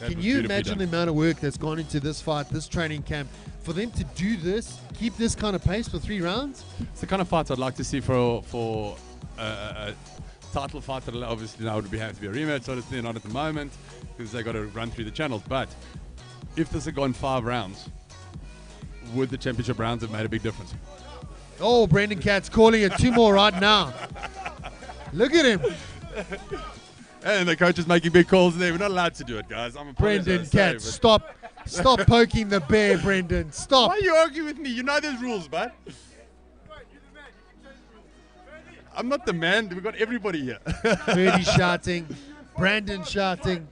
that Can was you beautifully imagine the done. amount of work that's gone into this fight, this training camp, for them to do this, keep this kind of pace for 3 rounds? It's the kind of fights I'd like to see for a title fight that obviously now would have to be a rematch, sort of thing, not at the moment, because they got to run through the channels. But if this had gone 5 rounds, would the championship rounds have made a big difference? Oh, Brendan Katz calling it 2 more right now. Look at him. And the coach is making big calls there. We're not allowed to do it, guys. I'm Brendan sorry, Katz, but- stop poking the bear, Brendan. Stop. Why are you arguing with me? You know there's rules, bud. I'm not the man. We've got everybody here. Birdie shouting, Brandon shouting.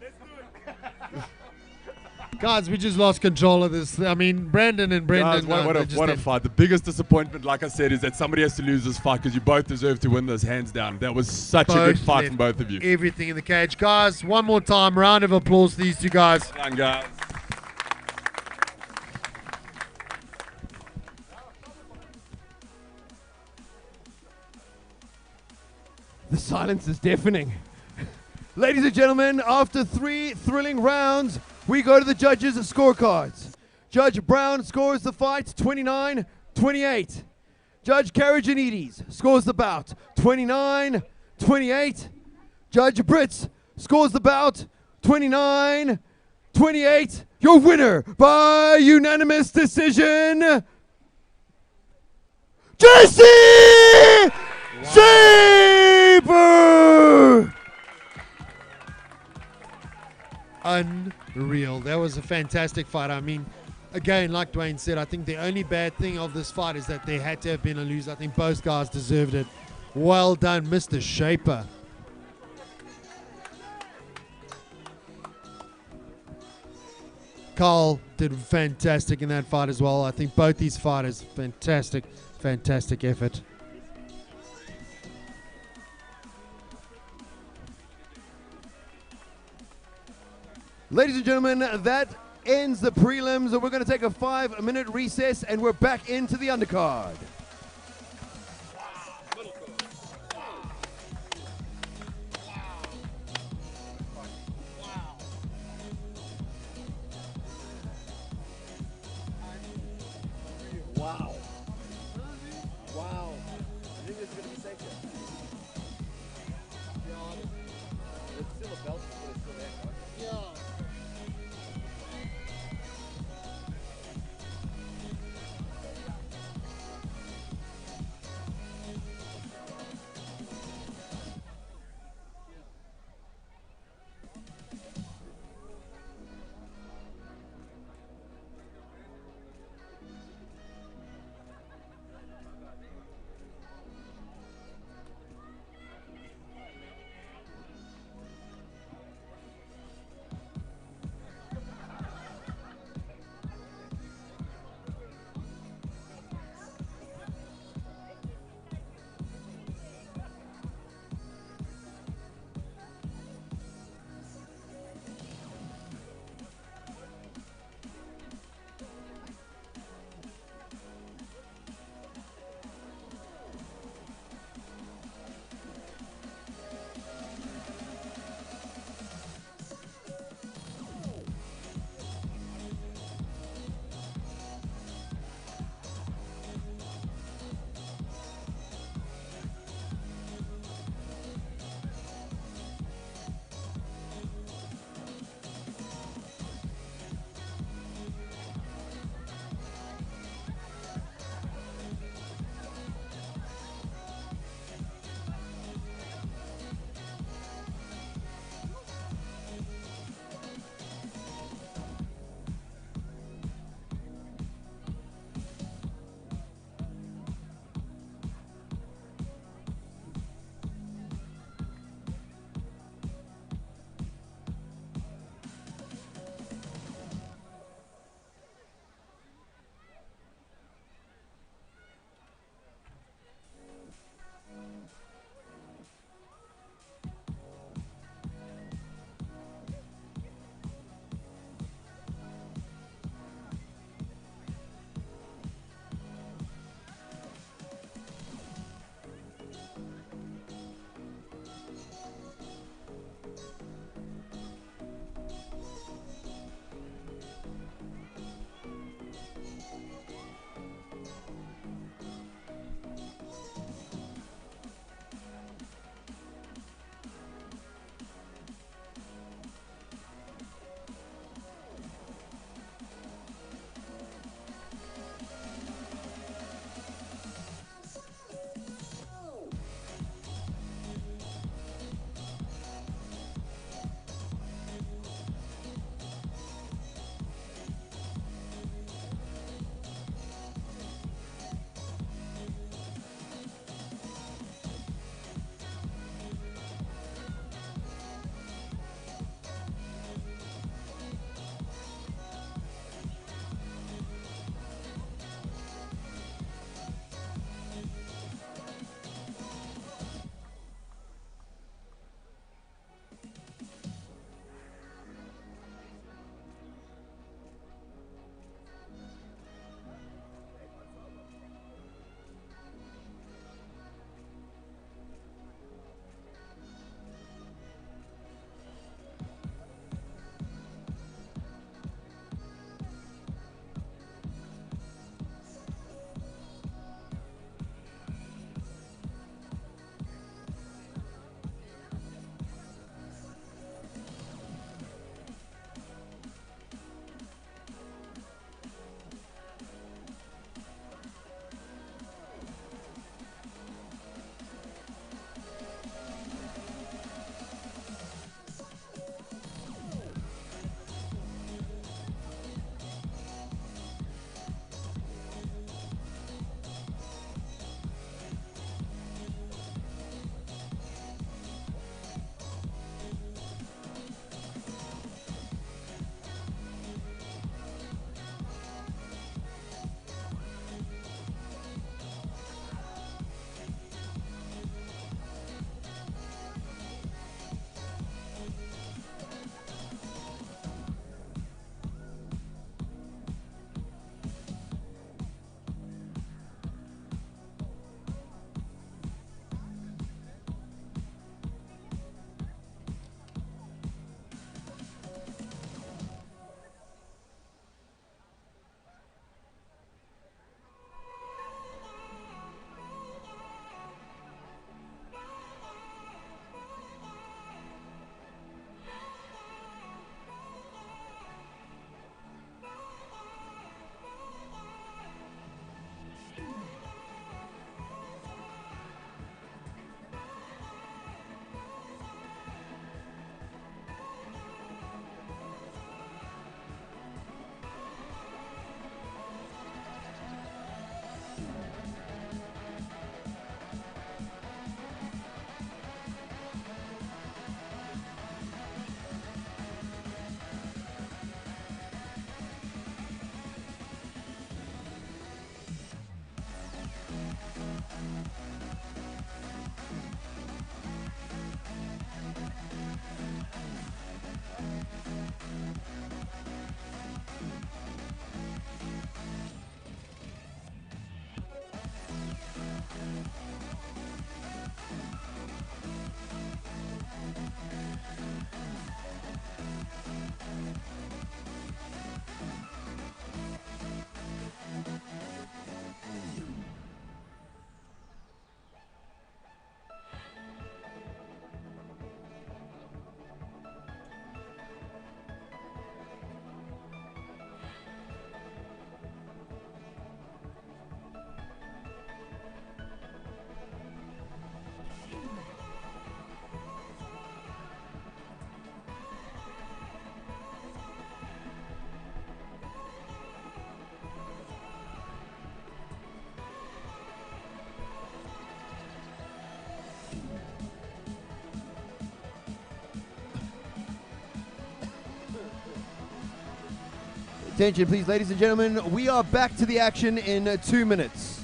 Guys, we just lost control of this. I mean, Brandon and Brendan. Guys, what they a, just what a did- fight. The biggest disappointment, like I said, is that somebody has to lose this fight because you both deserve to win this, hands down. That was such a good Both fight left from both of you. Everything in the cage. Guys, one more time, round of applause to these 2 guys. Well done, guys. The silence is deafening. Ladies and gentlemen, after 3 thrilling rounds, we go to the judges' scorecards. Judge Brown scores the fight 29-28. Judge Karajanides scores the bout 29-28. Judge Brits scores the bout 29-28. Your winner by unanimous decision, Jesse Saber! Unreal. That was a fantastic fight. I mean, again, like Dwayne said, I think the only bad thing of this fight is that there had to have been a loser. I think both guys deserved it. Well done, Mr. Shaper. Carl did fantastic in that fight as well. I think both these fighters, fantastic effort. Ladies and gentlemen, that ends the prelims. We're going to take a 5-minute recess and we're back into the undercard. Wow. Wow. I think it's going to be safe there. It's still a belt, but it's still there, right? Yeah. Attention, please, ladies and gentlemen. We are back to the action in 2 minutes.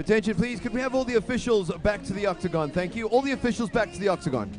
Attention, please. Could we have all the officials back to the octagon? Thank you. All the officials back to the octagon.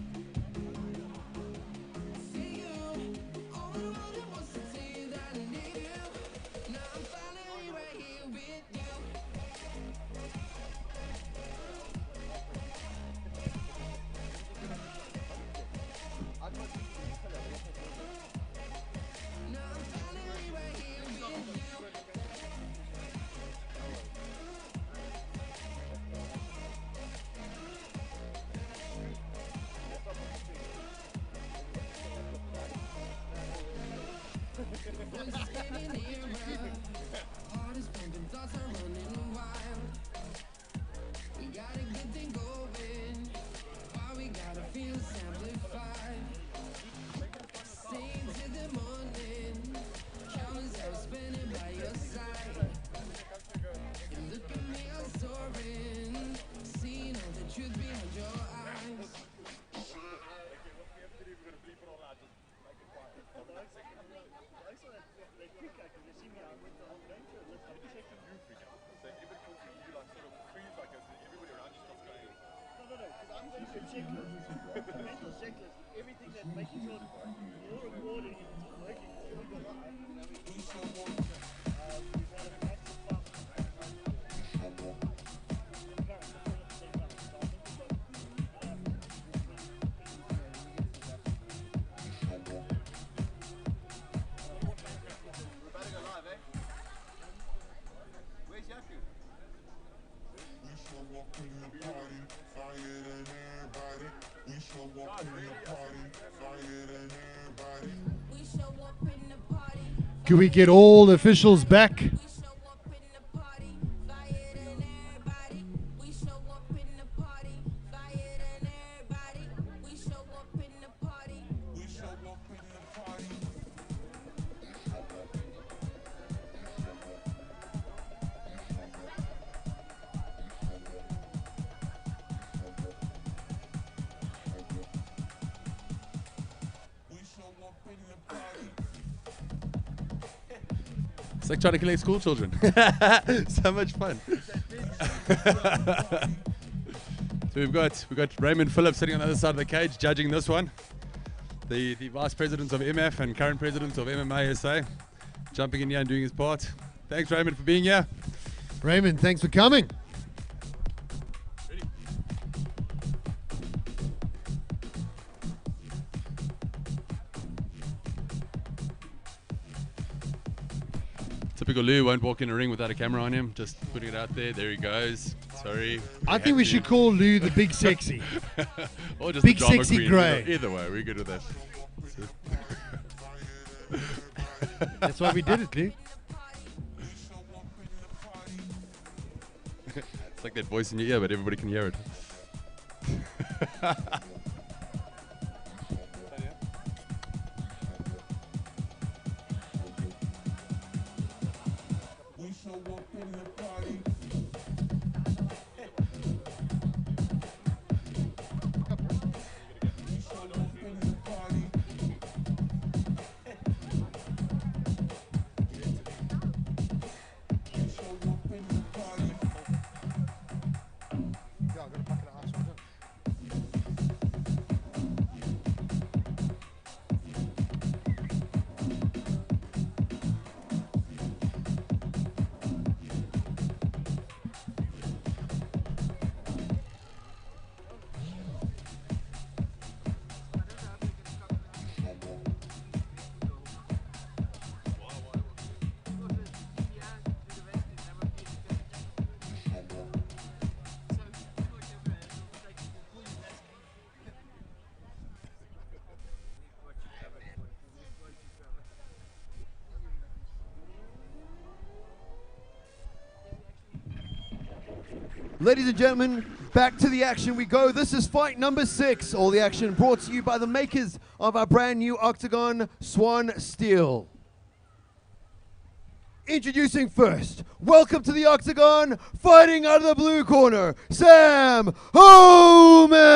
Can we get all the officials back? It's like trying to collect school children. So much fun. So we've got Raymond Phillips sitting on the other side of the cage judging this one. The vice president of MF and current president of MMA SA, jumping in here and doing his part. Thanks, Raymond, for being here. Raymond, thanks for coming. Typical Lou won't walk in a ring without a camera on him. Just putting it out there. There he goes. Sorry. I think we should call Lou the Big Sexy. Or just Big the drama Sexy queen. Grey. Either way, we're good with that. That's why we did it, Lou. It's like that voice in your ear, but everybody can hear it. Ladies and gentlemen, back to the action we go. This is fight number 6. All the action brought to you by the makers of our brand new Octagon, Swan Steel. Introducing first, welcome to the Octagon, fighting out of the blue corner, Sam Homan!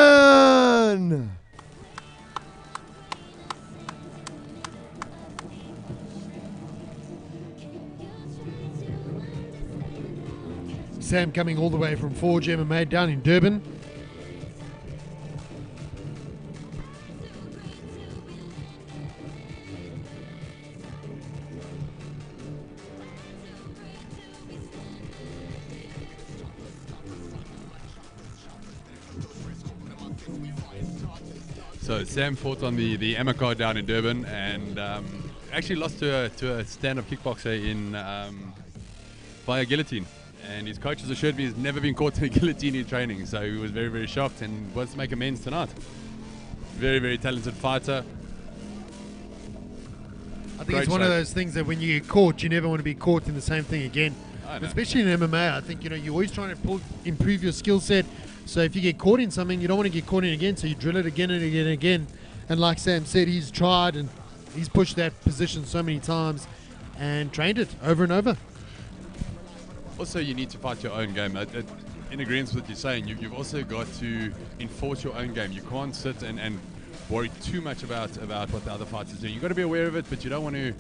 Sam coming all the way from Forge MMA down in Durban. So Sam fought on the AMMA card down in Durban and actually lost to a stand-up kickboxer in via guillotine. And his coaches assured me he's never been caught in a guillotine in training, so he was very, very shocked and wants to make amends tonight. Very, very talented fighter. I think it's one of those things that when you get caught, you never want to be caught in the same thing again. Especially in MMA, I think you're always trying to improve your skill set. So if you get caught in something, you don't want to get caught in again, so you drill it again and again and again. And like Sam said, he's tried and he's pushed that position so many times and trained it over and over. Also, you need to fight your own game. In agreement with what you're saying, you've also got to enforce your own game. You can't sit and worry too much about what the other fighters do. You've got to be aware of it, but you don't want to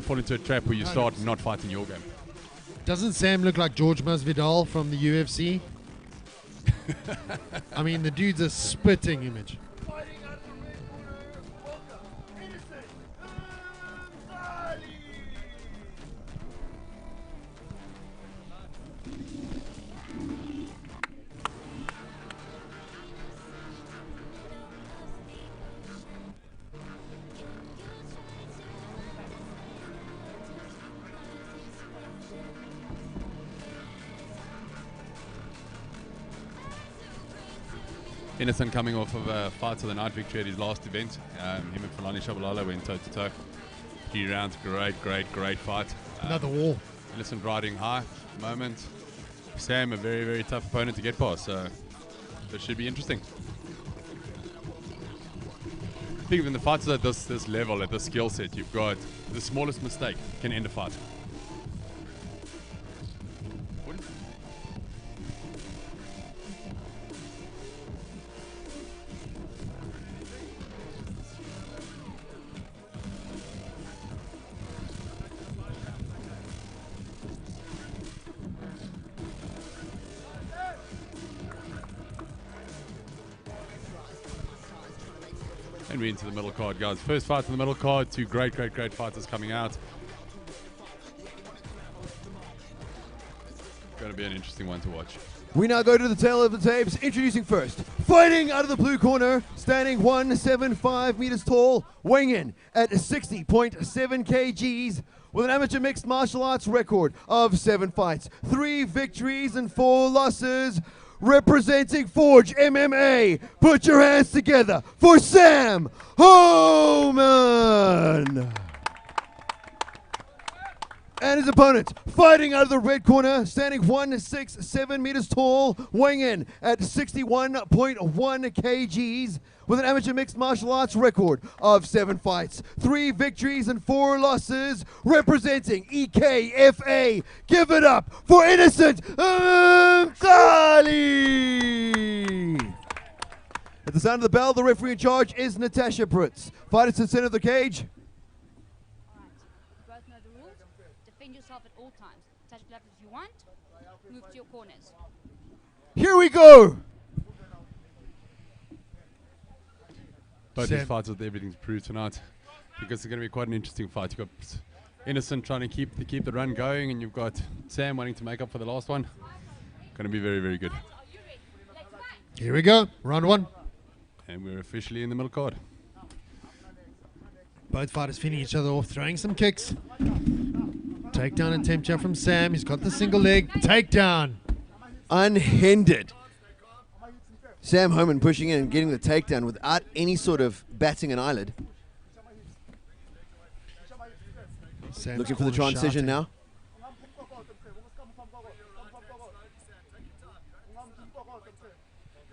fall into a trap where you start not fighting your game. Doesn't Sam look like George Masvidal from the UFC? I mean, the dude's a spitting image. Innocent coming off of a fight of the night victory at his last event. Him and Fulani Shabalala went toe to toe. 3 rounds, great fight. Another wall. Innocent riding high at the moment. Sam, a very tough opponent to get past, so it should be interesting. I think when the fighters at this level, at this skill set, you've got the smallest mistake can end a fight. And we're into the middle card, guys. First fight in the middle card. 2 great fighters coming out. Going to be an interesting one to watch. We now go to the tail of the tapes. Introducing first, fighting out of the blue corner, standing 175 meters tall, weighing in at 60.7 kgs, with an amateur mixed martial arts record of 7 fights, 3 victories and 4 losses. Representing Forge MMA, put your hands together for Sam Homan! And his opponent, fighting out of the red corner, standing 167 meters tall, weighing in at 61.1 kgs, with an amateur mixed martial arts record of 7 fights, 3 victories and 4 losses, representing EKFA. Give it up for Innocent Mkali! At the sound of the bell, the referee in charge is Natasha Brutz. Fighters to the center of the cage. Both know the rules. Defend yourself at all times. Touch gloves if you want. Move to your corners. Here we go! Both these fights with everything to prove tonight, because it's going to be quite an interesting fight. You've got Innocent trying to keep the run going, and you've got Sam wanting to make up for the last one. Going to be very good. Here we go, round 1. And we're officially in the middle card. Both fighters feeding each other off, throwing some kicks. Takedown attempt here from Sam. He's got the single leg. Takedown. Unhindered. Sam Homan pushing in and getting the takedown without any sort of batting an eyelid. Sam's looking for the corner transition shouting. now.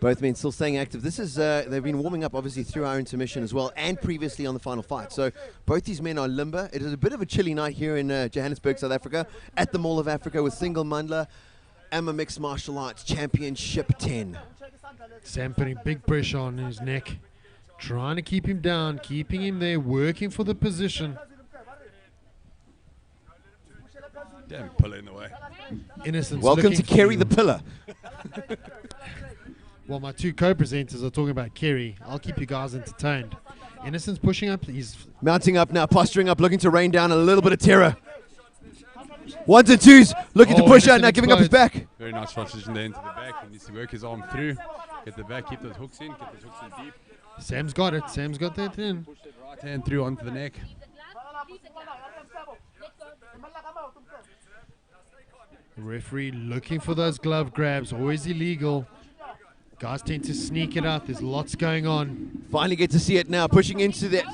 Both men still staying active. This is they've been warming up obviously through our intermission as well, and previously on the final fight. So both these men are limber. It is a bit of a chilly night here in Johannesburg, South Africa, at the Mall of Africa with Singamandla AMMA Mixed Martial Arts Championship 10. Sam putting big pressure on his neck, trying to keep him down, keeping him there, working for the position. Damn pillar in the way. Innocence. Welcome to Kerry the Pillar. Well, my 2 co-presenters are talking about Kerry. I'll keep you guys entertained. Innocence pushing up. He's mounting up now, posturing up, looking to rain down a little bit of terror. 1s and 2s, looking to push out now, giving up his back. Very nice transition there into the back. He needs to work his arm through. Get the back, keep those hooks in, get those hooks in deep. Sam's got it. Sam's got that in. Push that right hand through onto the neck. The referee looking for those glove grabs. Always illegal. Guys tend to sneak it out. There's lots going on. Finally get to see it now, pushing into that.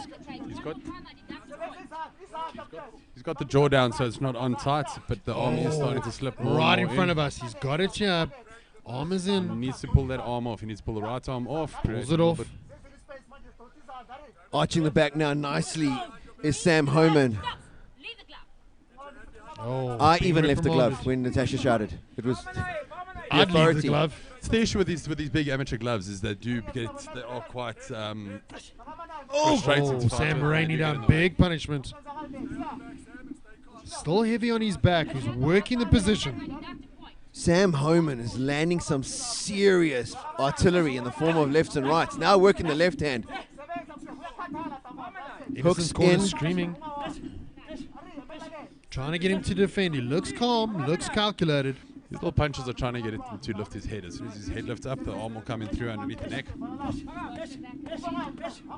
He's got the jaw down, so it's not on tight, but the arm is starting to slip more Right and in more front of us. He's got it here. Arm is in. He needs to pull that arm off. He needs to pull the right arm off. Pulls it off. Arching the back now nicely is Sam Homan. Oh, I being even left the reprimanded. glove when Natasha shouted. It was I'd leave the glove. It's the issue with these big amateur gloves is they are quite frustrating Oh, to fight Sam with. raining They do get in down the way. big punishment. Still heavy on his back. He's working the position. Sam Homan is landing some serious artillery in the form of lefts and rights. Now working the left hand. Innocent's Hooks corner in. screaming. Trying to get him to defend. He looks calm, looks calculated. These little punches are trying to get him to lift his head. As soon as his head lifts up, the arm will come in through underneath the neck.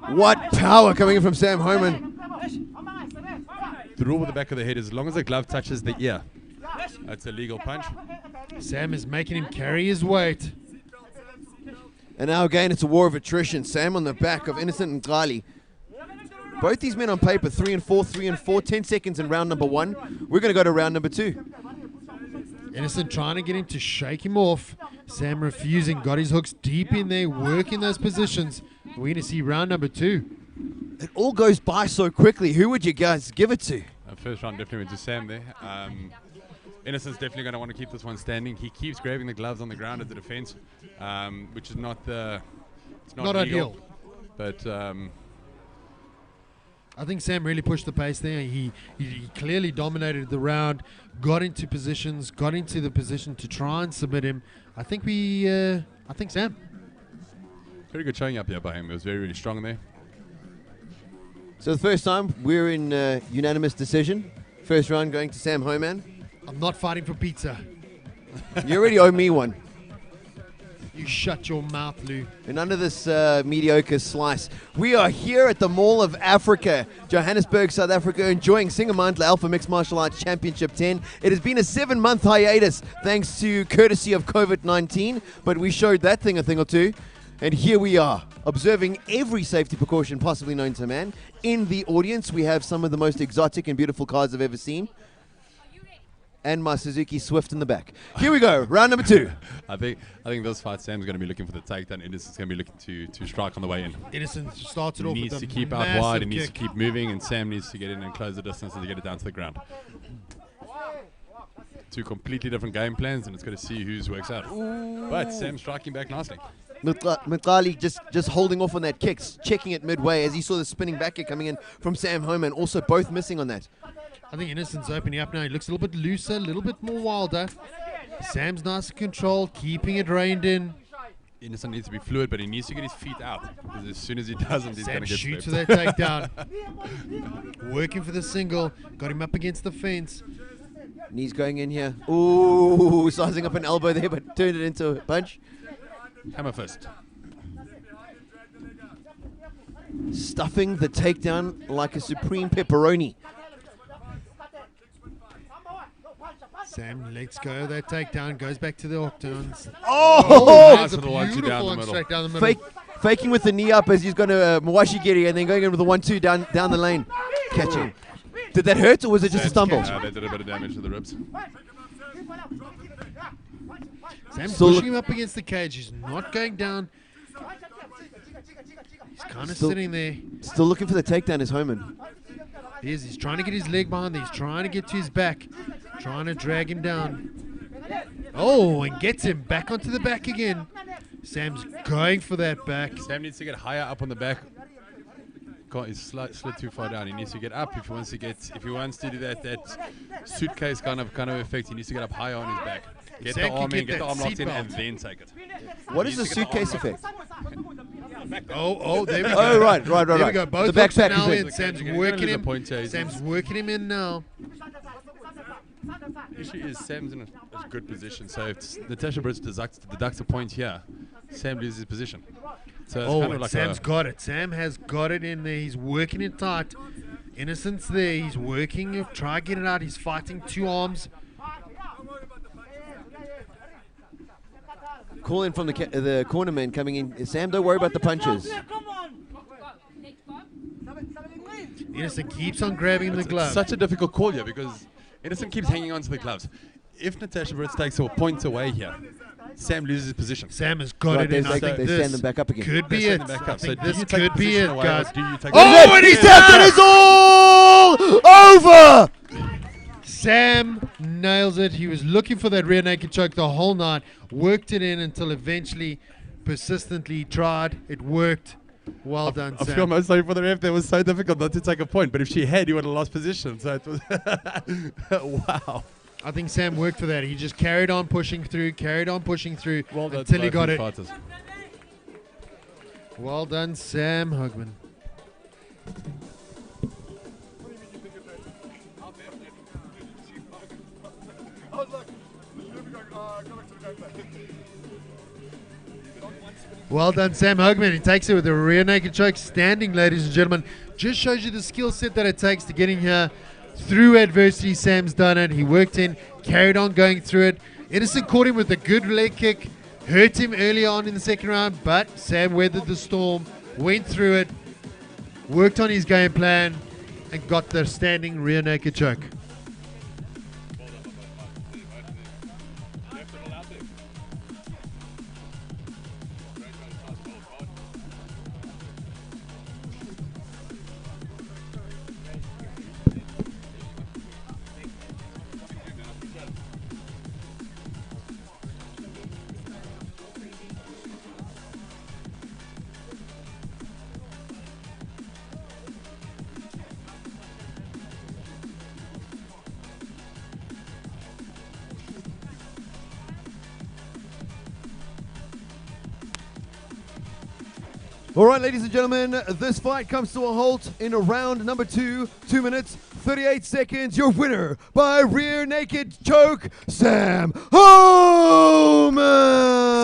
What power coming in from Sam Homan. The rule with the back of the head is as long as the glove touches the ear, it's a legal punch. Sam is making him carry his weight. And now again, it's a war of attrition. Sam on the back of Innocent and Gali. Both these men on paper, 3 and 4, 3 and 4, 10 seconds in round number 1. We're going to go to round number 2. Innocent trying to get him to shake him off. Sam refusing, got his hooks deep in there, working those positions. We're going to see round number 2. It all goes by so quickly. Who would you guys give it to? First round definitely went to Sam there. Innocent's definitely going to want to keep this one standing. He keeps grabbing the gloves on the ground at the defense, which is not Not ideal. But I think Sam really pushed the pace there. He clearly dominated the round, got into positions, got into the position to try and submit him. I think Sam. very good showing up here by him. It was very, really strong there. So the first time, we're in unanimous decision. First round going to Sam Homan. I'm not fighting for pizza. You already owe me one. You shut your mouth, Lou. And under this mediocre slice, we are here at the Mall of Africa, Johannesburg, South Africa, enjoying Singamandla AMMA Mixed Martial Arts Championship 10. It has been a 7-month hiatus thanks to courtesy of COVID-19, but we showed that thing a thing or two. And here we are, observing every safety precaution possibly known to man. In the audience, we have some of the most exotic and beautiful cars I've ever seen. And my Suzuki Swift in the back. Here we go, round number 2. I think this fight, Sam's going to be looking for the takedown. Innocent's going to be looking to strike on the way in. Innocent started off He with needs a to keep out massive wide. He needs to kick. keep moving, and Sam needs to get in and close the distance and to get it down to the ground. 2 completely different game plans, and it's going to see whose works out. But Sam's striking back nicely. Mqali just holding off on that kick, checking it midway as he saw the spinning back kick coming in from Sam Homan, also both missing on that. I think Innocent's opening up now. He looks a little bit looser, a little bit more wilder. Sam's nice and controlled, keeping it reined in. Innocent needs to be fluid, but he needs to get his feet out, because as soon as he doesn't, he's going to get shoots for swept. that takedown. Working for the single, got him up against the fence. Knees going in here. Ooh, sizing up an elbow there, but turned it into a punch. Hammer fist. Stuffing the takedown like a supreme pepperoni. Sam lets go of that takedown, goes back to the octagons. Oh! That's a Nice little 1-2 beautiful down the one middle. straight down the middle. Faking with the knee up as he's going to Mawashi Giri, and then going in with the 1-2 down the lane. Catching. Did that hurt, or was it just a stumble? They did a bit of damage to the ribs. Sam's Still pushing him up against the cage. He's not going down. He's kind of sitting there. Still looking for the takedown is Homan. He is. He's trying to get his leg behind there. He's trying to get to his back. Trying to drag him down. Oh, and gets him back onto the back again. Sam's going for that back. Sam needs to get higher up on the back. He's slid too far down. He needs to get up if he wants to do that suitcase kind of effect. He needs to get up higher on his back. Get Sam the can arm in, get get the that arm locked seat in, belt. and then take it. What is the suitcase effect? Oh, there we go. Oh, right. There we go. Both The hooks are backpack now is in. in. Sam's You're gonna working lose a him. point here. Sam's working him in now. The issue is Sam's in a good position. So if Natasha Brits deducts a point here, Sam loses his position. So it's kind of like Sam's got it. Sam has got it in there. He's working it tight. Innocent's there. He's working. Try get it out. He's fighting 2 arms. Call in from the corner man coming in. Sam, don't worry about the punches. Innocent keeps on grabbing the glove. It's such a difficult call here because Innocent keeps hanging on to the gloves. If Natasha Brits takes a point away here, Sam loses his position. Sam has got Right, it in. they I think stand this them back up again. could be They it. stand them back I up. So think do this you take could the be position it, away or guys. do you take Oh, and he's tapped it! It's all over! Sam nails it. He was looking for that rear naked choke the whole night. Worked it in until eventually, persistently tried. It worked. Well done, I Sam. feel most sorry for the ref. It was so difficult not to take a point. But if she had, he would have lost position. So it was wow. I think Sam worked for that. He just carried on pushing through, Well done until he to both got these it. fighters. Well done, Sam Hugman. Well done, Sam Hugman. He takes it with a rear naked choke, standing, ladies and gentlemen. Just shows you the skill set that it takes to get in here. Through adversity, Sam's done it. He worked in, carried on going through it. Innocent caught him with a good leg kick, Hurt him early on in the second round, but Sam weathered the storm, went through it, worked on his game plan, and got the standing rear naked choke. All right, ladies and gentlemen, this fight comes to a halt in round number 2, 2 minutes, 38 seconds. Your winner by rear naked choke, Sam Homan!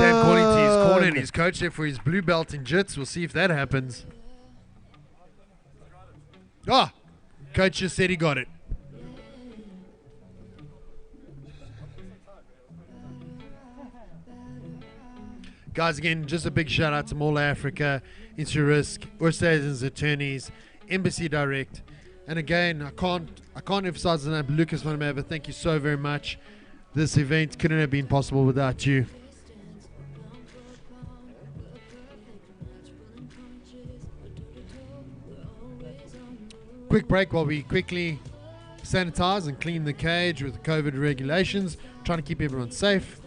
Sam calling to his corner and his coach there for his blue belt in jits. We'll see if that happens. Coach just said he got it. Guys, again, just a big shout out to Mall Africa, Insurisk, Oorstaden's attorneys, Embassy Direct. And again, I can't emphasize the name, Lucas van Maver, thank you so very much. This event couldn't have been possible without you. Quick break while we quickly sanitize and clean the cage with the COVID regulations, trying to keep everyone safe.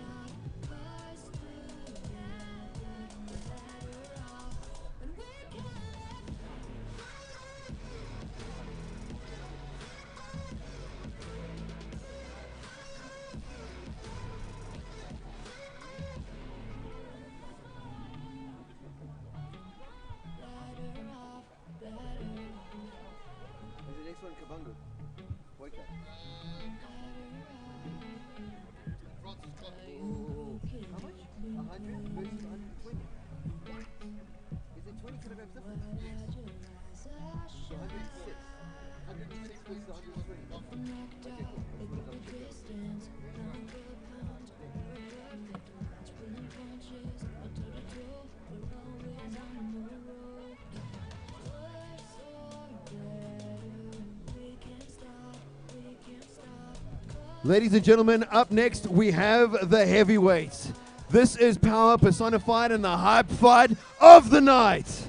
Ladies and gentlemen, up next we have the heavyweights. This is power personified in the hype fight of the night.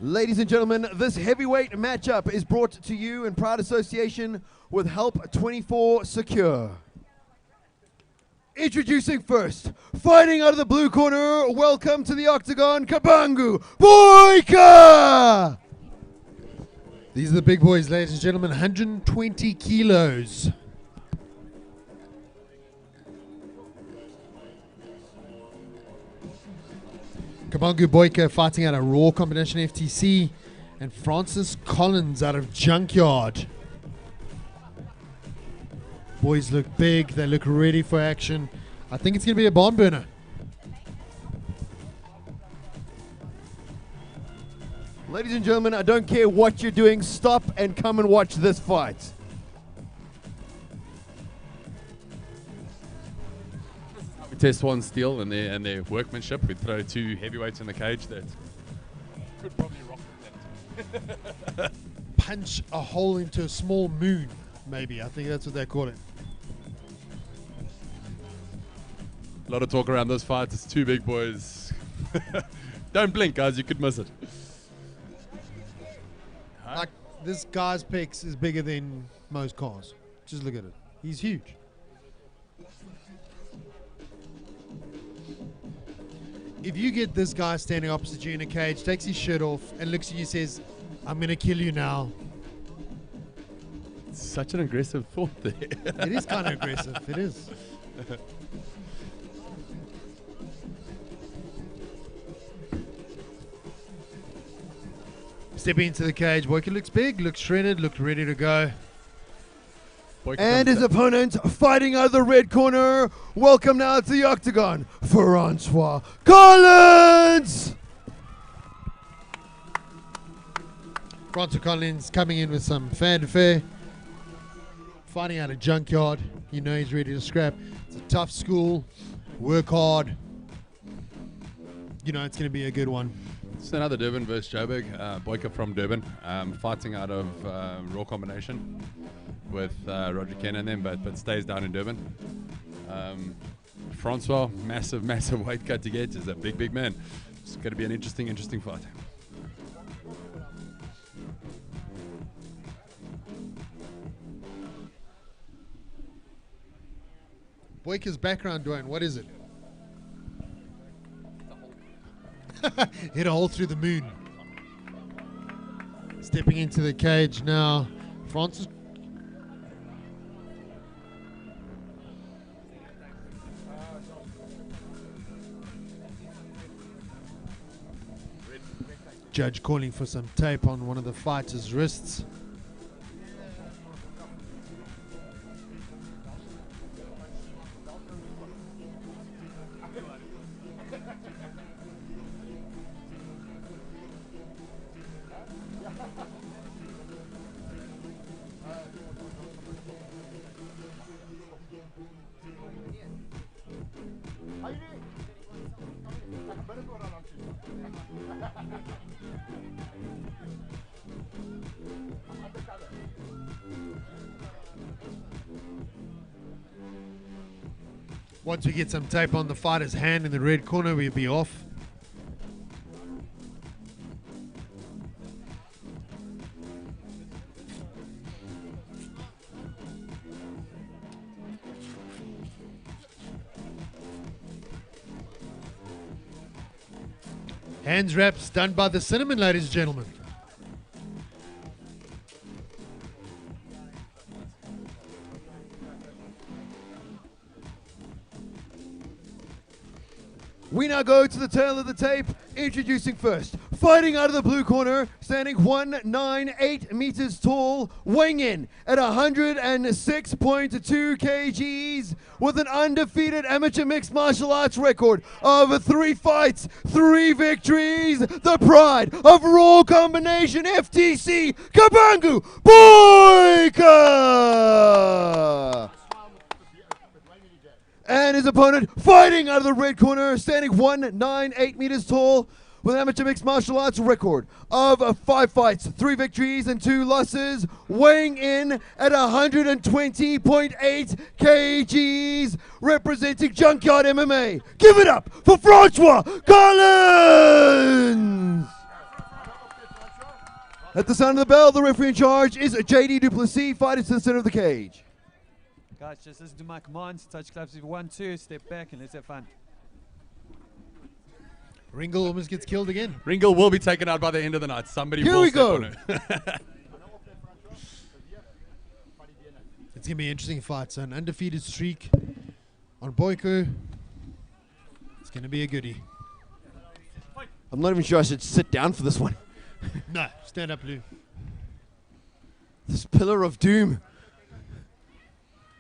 Ladies and gentlemen, this heavyweight matchup is brought to you in proud association with Help 24 Secure. Introducing first, fighting out of the blue corner, welcome to the octagon, Kabangu Boyka! These are the big boys, ladies and gentlemen, 120 kilos. Kabangu Boyka fighting out of Raw Combination FTC, and Francis Collins out of Junkyard. Boys look big, they look ready for action. I think it's going to be a barn burner. Ladies and gentlemen, I don't care what you're doing, stop and come and watch this fight. test one's steel and their workmanship. We'd throw 2 heavyweights in the cage that could probably rock that. Punch a hole into a small moon, maybe. I think that's what they call it. A lot of talk around this fight. It's 2 big boys. Don't blink, guys. You could miss it. Like, this guy's pecs is bigger than most cars. Just look at it. He's huge. If you get this guy standing opposite you in a cage, takes his shirt off and looks at you, says, "I'm going to kill you now." Such an aggressive thought there. It is kind of aggressive. It is. Stepping into the cage, Boyka looks big, looks shredded, looks ready to go. And his opponent fighting out of the red corner. Welcome now to the octagon, Francois Collins. Francois Collins coming in with some fanfare. Fighting out a junkyard. You know he's ready to scrap. It's a tough school. Work hard. You know it's going to be a good one. It's another Durban versus Joburg. Boyka from Durban, fighting out of Raw Combination with Roger Ken and them, but stays down in Durban. Francois, massive weight cut to get. Is a big man. It's going to be an interesting fight. Boyka's background, Dwayne, what is it? Hit a hole through the moon. Stepping into the cage now. Francis. Judge calling for some tape on one of the fighter's wrists. Once we get some tape on the fighter's hand in the red corner, we'll be off. Hands wraps done by the Cinnamon, ladies and gentlemen. We now go to the tail of the tape. Introducing first, fighting out of the blue corner, standing 198 meters tall, weighing in at 106.2 kgs, with an undefeated amateur mixed martial arts record of 3 fights, 3 victories, the pride of Raw Combination FTC, Kabangu Boyka! And his opponent fighting out of the red corner, standing 198 meters tall, with an amateur mixed martial arts record of 5 fights, 3 victories, and 2 losses, weighing in at 120.8 kgs, representing Junkyard MMA. Give it up for Francois Collins! At the sound of the bell, the referee in charge is JD Duplessis, fighting to the center of the cage. Guys, just listen to my commands. Touch gloves if you want to. Step back and let's have fun. Ringle almost gets killed again. Ringle will be taken out by the end of the night. Somebody Here will we step go. on it. It's going to be an interesting fight. So an undefeated streak on Boyka. It's going to be a goodie. I'm not even sure I should sit down for this one. No, stand up, Lou. This pillar of doom.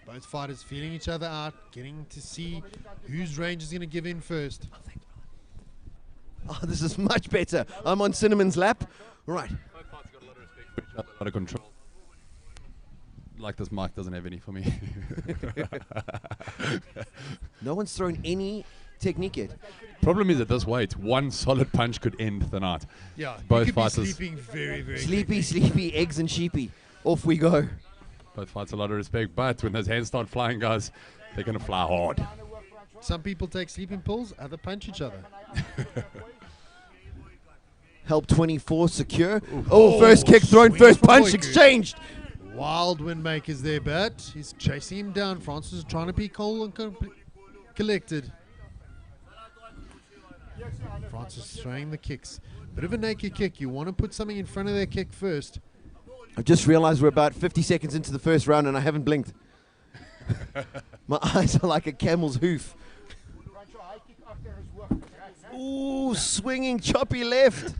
Both fighters feeling each other out, getting to see whose range is going to give in first. Oh, this is much better. I'm on Cinnamon's lap. Right. Both fighters got a lot of respect for each other, a lot of control. like this mic doesn't have any for me. No one's thrown any technique yet. Problem is at this weight, one solid punch could end the night. Yeah, Both you could fighters. be sleeping very, very Sleepy, eggs and sheepy. Off we go. Both fights a lot of respect, but when those hands start flying, guys, they're going to fly hard. Some people take sleeping pills, other punch each other. Help 24 secure. Oh, first kick thrown, swing first from punch Boyku. exchanged. Wild windmakers there, but he's chasing him down. Francis is trying to be cool and collected. Francis throwing the kicks. Bit of a naked kick. You want to put something in front of their kick first. I just realized we're about 50 seconds into the first round and I haven't blinked. My eyes are like a camel's hoof. Ooh, swinging choppy left.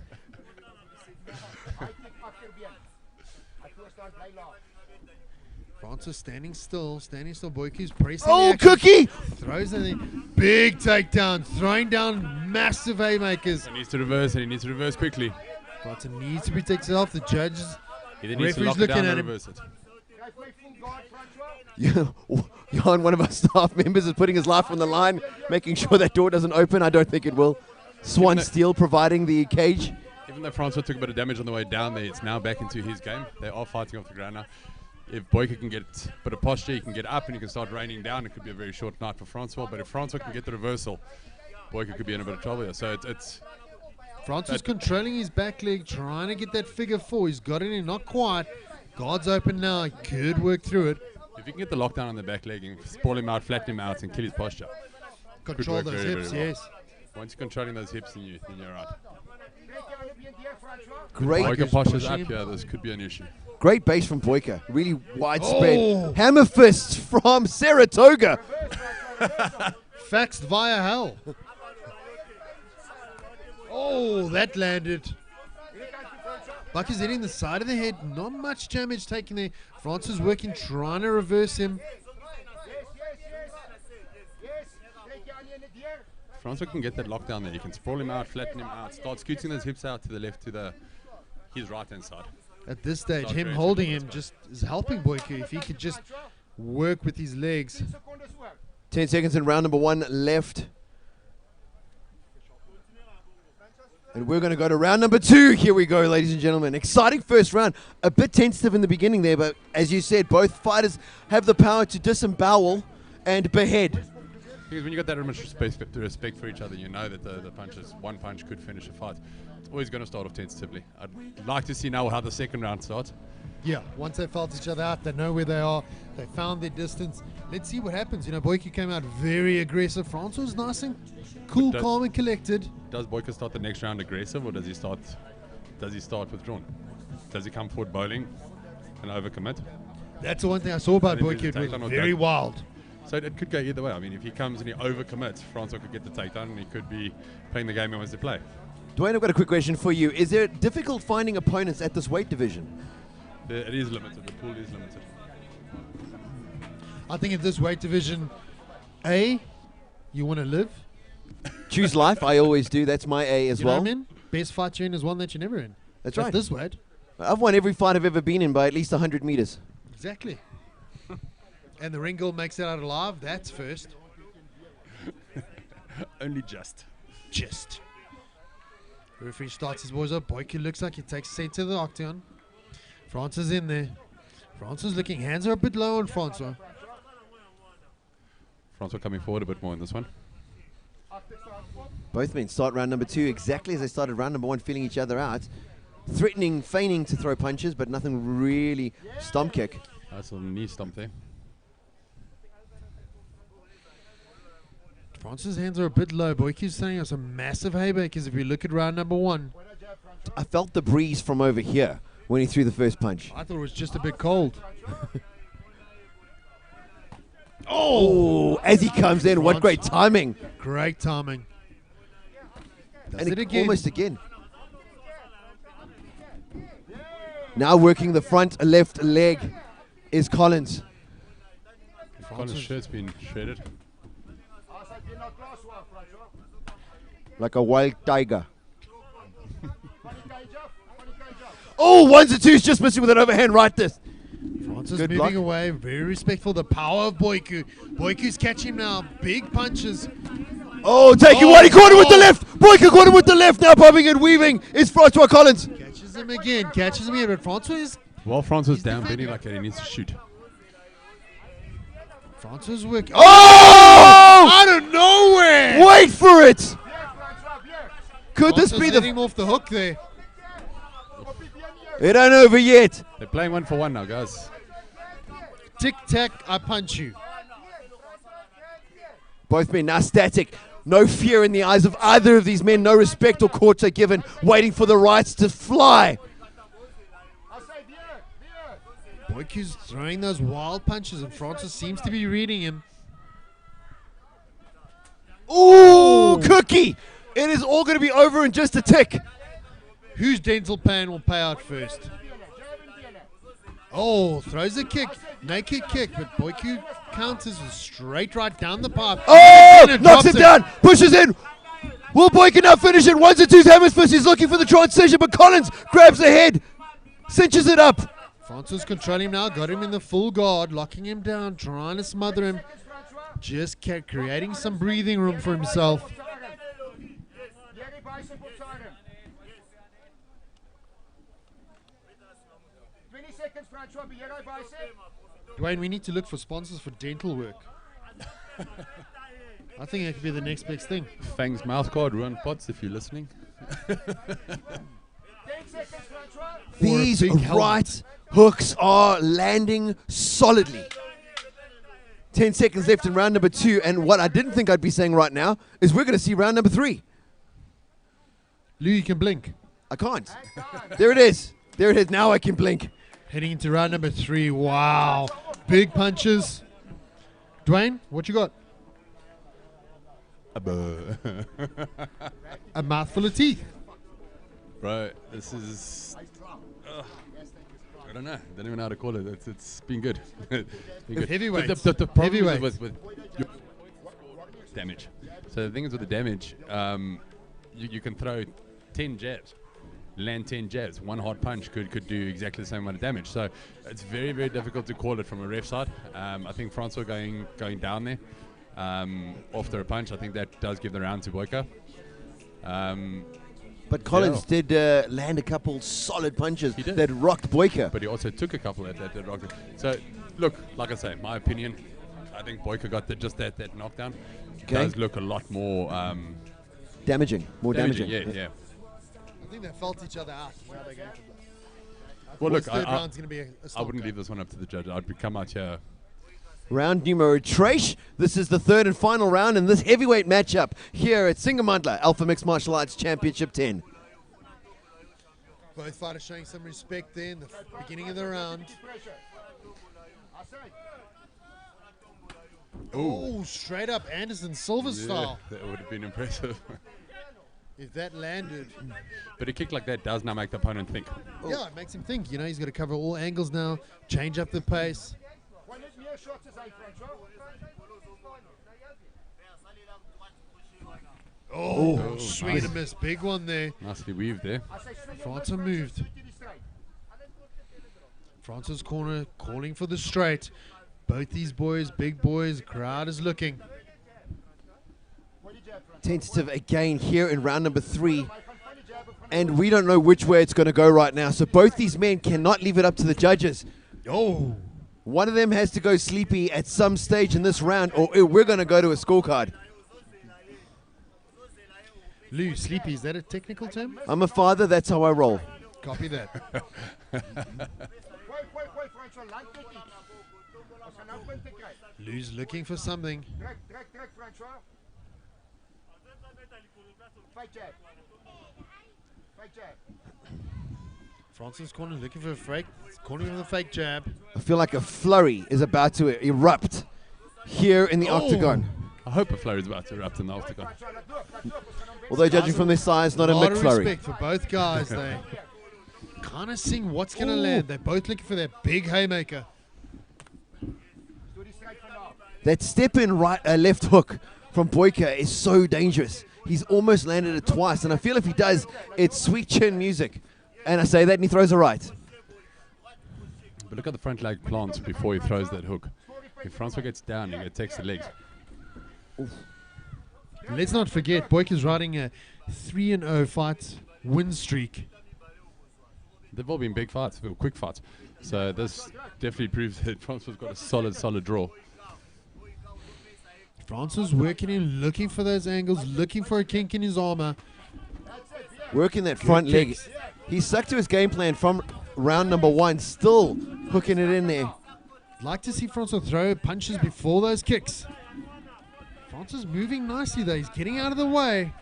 Francis standing still. Boyku's pressing. Oh, the action. Cookie! Throws it in. Big takedown. Throwing down massive haymakers. He needs to reverse, and he needs to reverse quickly. Francis needs to protect himself. The judges. He then needs to Referee's lock it looking down at and him. reverse it. Jan, one of our staff members, is putting his life on the line, making sure that door doesn't open. I don't think it will. Swan Steel providing the cage. Even though Francois took a bit of damage on the way down there, it's now back into his game. They are fighting off the ground now. If Boyka can get a bit of posture, he can get up and he can start raining down. It could be a very short night for Francois. But if Francois can get the reversal, Boyka could be in a bit of trouble here. So it's Francis controlling his back leg, trying to get that figure four. He's got it in, not quite. Guard's open now. He could work through it. if you can get the lockdown on the back leg and sprawl him out, flatten him out, and kill his posture. Control work those very, hips, very well. yes. Once you're controlling those hips, then you're right. Great. Boyka posture's pushing up here. This could be an issue. Great base from Boyka. Really widespread. Hammer fists from Saratoga. Faxed via hell. Oh, that landed. Buck is hitting the side of the head. Not much damage taken there. Francis working, trying to reverse him. Francois can get that lockdown there. You can sprawl him out, flatten him out, start scooting those hips out to the left, to his right-hand side. At this stage, Start him very holding simple, him that's just is helping Boyku. If he could just work with his legs. 10 seconds in round number one left. And we're going to go to round number two. Here we go, ladies and gentlemen. Exciting first round. A bit tentative in the beginning there, but as you said, both fighters have the power to disembowel and behead. Because when you got that much respect for each other, you know that the punches, one punch could finish a fight. It's always going to start off tentatively. I'd like to see now how the second round starts. Yeah, once they felt each other out, they know where they are. They found their distance. Let's see what happens. You know, Boyku came out very aggressive. Francois was nice and cool, calm, and collected. Does Boyka start the next round aggressive, or does he start withdrawn? Does he come forward bowling and overcommit? That's the one thing I saw about And then Boyku. there's a It was takedown or very don't. wild. So it could go either way. I mean, if he comes and he overcommits, Francois could get the takedown and he could be playing the game he wants to play. Dwayne, I've got a quick question for you. Is it difficult finding opponents at this weight division? It is limited. The pool is limited. I think in this weight division, A, you want to live. Choose life. I always do. That's my A as You know well. what I mean? Best fight you're in is one that you're never in. That's At right. this weight. I've won every fight I've ever been in by at least 100 meters. Exactly. And the ring girl makes it out alive. That's first. Only just. Just. The referee starts his boys up. Boyku looks like he takes center of the octagon. Francis in there. Francis looking, hands are a bit low on Francois. Francois coming forward a bit more in this one. Both men start round number two exactly as they started round number one, feeling each other out. Threatening, feigning to throw punches, but nothing really stomp kick. That's a knee stomp there. Francis' hands are a bit low. Boyku's saying us some massive haybakers if we look at round number one. I felt the breeze from over here when he threw the first punch. I thought it was just a bit cold. Oh, as he comes in, what great timing. Great timing. Does And it again. almost again. Now working the front left leg is Collins. Collins' shirt's been shredded. Like a wild tiger. Oh, ones and twos just missing with an overhand right this. Francis Good moving block. away, very respectful. The power of Boyku. Boyku's catching him now. Big punches. Oh, taking one. He caught him with the left. Boyka caught him with the left. Now bobbing and weaving is Francois Collins. Catches him again. Catches him again. But Francois is... Well, Francois down, bending like that. He needs to shoot. Francois working. Oh! Out of nowhere! Wait for it. Could this Francois be letting the... him off the hook there. It ain't over yet. They're playing 1-for-1 now, guys. Tic-tac, I punch you. Both men now static. No fear in the eyes of either of these men. No respect or quarter given. Waiting for the rights to fly. Boyku's throwing those wild punches, and Francis seems to be reading him. Ooh, cookie. It is all going to be over in just a tick. Whose dental pain will pay out first? Oh, throws a kick. Naked kick, but Boyku counters with straight right down the pipe. Oh, And knocks drops it down. Pushes in. Will Boyka now finish it? Ones and twos, hammers fist. He's looking for the transition, but Collins grabs the head. Cinches it up. Francis controlling him now. Got him in the full guard. Locking him down. Trying to smother him. Just creating some breathing room for himself. Dwayne, we need to look for sponsors for dental work. I think that could be the next big thing. Fang's mouthguard, Ruan Potts, if you're listening. These big helmet. right hooks are landing solidly. 10 seconds left in round number 2, and what I didn't think I'd be saying right now is we're going to see round number 3. Lou, you can blink. I can't. There it is. There it is. Now I can blink. Heading into round number 3. Wow. Big punches. Dwayne, what you got? A mouthful of teeth. Bro, this is... I don't know. Don't even know how to call it. It's been good. Been good. Heavyweights. The problem Heavyweights. is with your damage. So the thing is with the damage, you can throw 10 jabs, land 10 jabs. One hard punch could do exactly the same amount of damage. So it's very, very difficult to call it from a ref side. I think Francois going down there after a punch, I think that does give the round to Boyka. But Collins did land a couple solid punches He did. that rocked Boyka. But he also took a couple that rocked it. So, look, like I say, my opinion, I think Boyka got that knockdown. Okay. Does look a lot more Damaging. More damaging. Yeah. I think they felt each other out. Now they're going to Well, look, third round's going to be a I stop wouldn't go. leave this one up to the judge. I'd come out here. Round numero 3. This is the third and final round in this heavyweight matchup here at Singamandla Alpha Mixed Martial Arts Championship 10. Both fighters showing some respect there in the beginning of the round. Oh, straight up Anderson Silva style. That would have been impressive. If that landed. But a kick like that does now make the opponent think. Yeah, it makes him think. You know, he's got to cover all angles now, change up the pace. Oh, swing and a miss. Big one there. Nicely weaved there. Francis moved. Francis corner calling for the straight. Both these boys, big boys, crowd is looking. Tentative again here in round number 3. And we don't know which way it's going to go right now. So both these men cannot leave it up to the judges. Oh. One of them has to go sleepy at some stage in this round, or we're going to go to a scorecard. Lou, sleepy, is that a technical term? I'm a father, that's how I roll. Copy that. Lou's looking for something. Francis corner looking for a fake. Corner with a fake jab. I feel like a flurry is about to erupt here in the octagon. I hope a flurry is about to erupt in the octagon. Although judging from their size, not a lot of McFlurry. respect for both guys. They kind of seeing what's going to land. They're both looking for that big haymaker. That step in left hook from Boyka is so dangerous. He's almost landed it twice, and I feel if he does, it's sweet chin music. And I say that, and he throws a right. But look at the front leg plant before he throws that hook. If Francois gets down, he takes the legs. Let's not forget, Boyk is riding a 3-0 fight win streak. They've all been big fights, quick fights. So this definitely proves that Francois got a solid draw. Francois working in, looking for those angles, looking for a kink in his armor. Working that front leg. He stuck to his game plan from round number 1, still hooking it in there. Like to see Francois throw punches before those kicks. Francois moving nicely though. He's getting out of the way.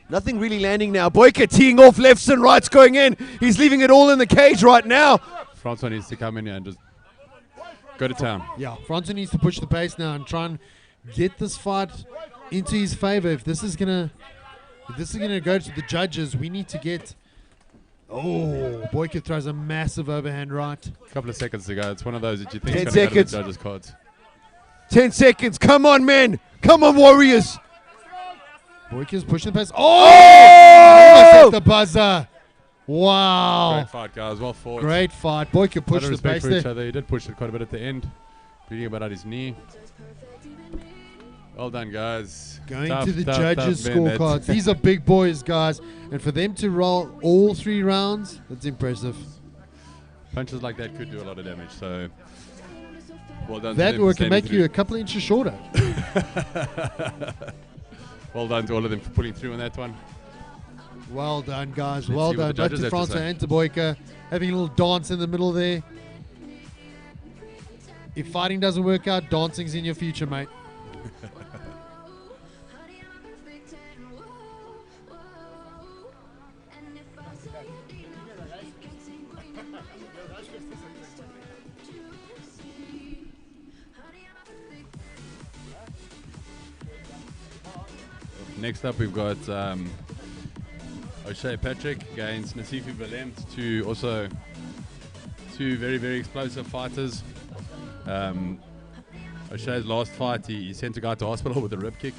Nothing really landing now. Boyka teeing off lefts and rights going in. He's leaving it all in the cage right now. Francois needs to come in here and just go to town. Yeah, Francois needs to push the pace now and try and get this fight into his favor. If this is gonna go to the judges, we need to get. Oh, Boyka throws a massive overhand right. A couple of seconds to go. It's one of those that you think 10 is going to go to seconds. the judges' cards. 10 seconds. Come on, men. Come on, Warriors. Boyka's pushing the pace. Oh! Almost at the buzzer. Wow. Great fight, guys. Well fought. Great fight. Boyka pushed the respect pace for there. each other. He did push it quite a bit at the end. Bleeding about at his knee. Well done, guys. Going Tough, to the tough, judges' tough, man. scorecards. These are big boys, guys. And for them to roll all 3 rounds, that's impressive. Punches like that could do a lot of damage. So, well done. That to them or for it can standing make you through. a couple of inches shorter. Well done to all of them for pulling through on that one. Well done, guys. Let's Well see what done. the Both judges to have to Francois say. and to Boyka. Having a little dance in the middle there. If fighting doesn't work out, dancing's in your future, mate. Next up, we've got O'Shea Patrick against Nasifi Valem, two very explosive fighters. O'Shea's last fight, he sent a guy to hospital with a rib kick,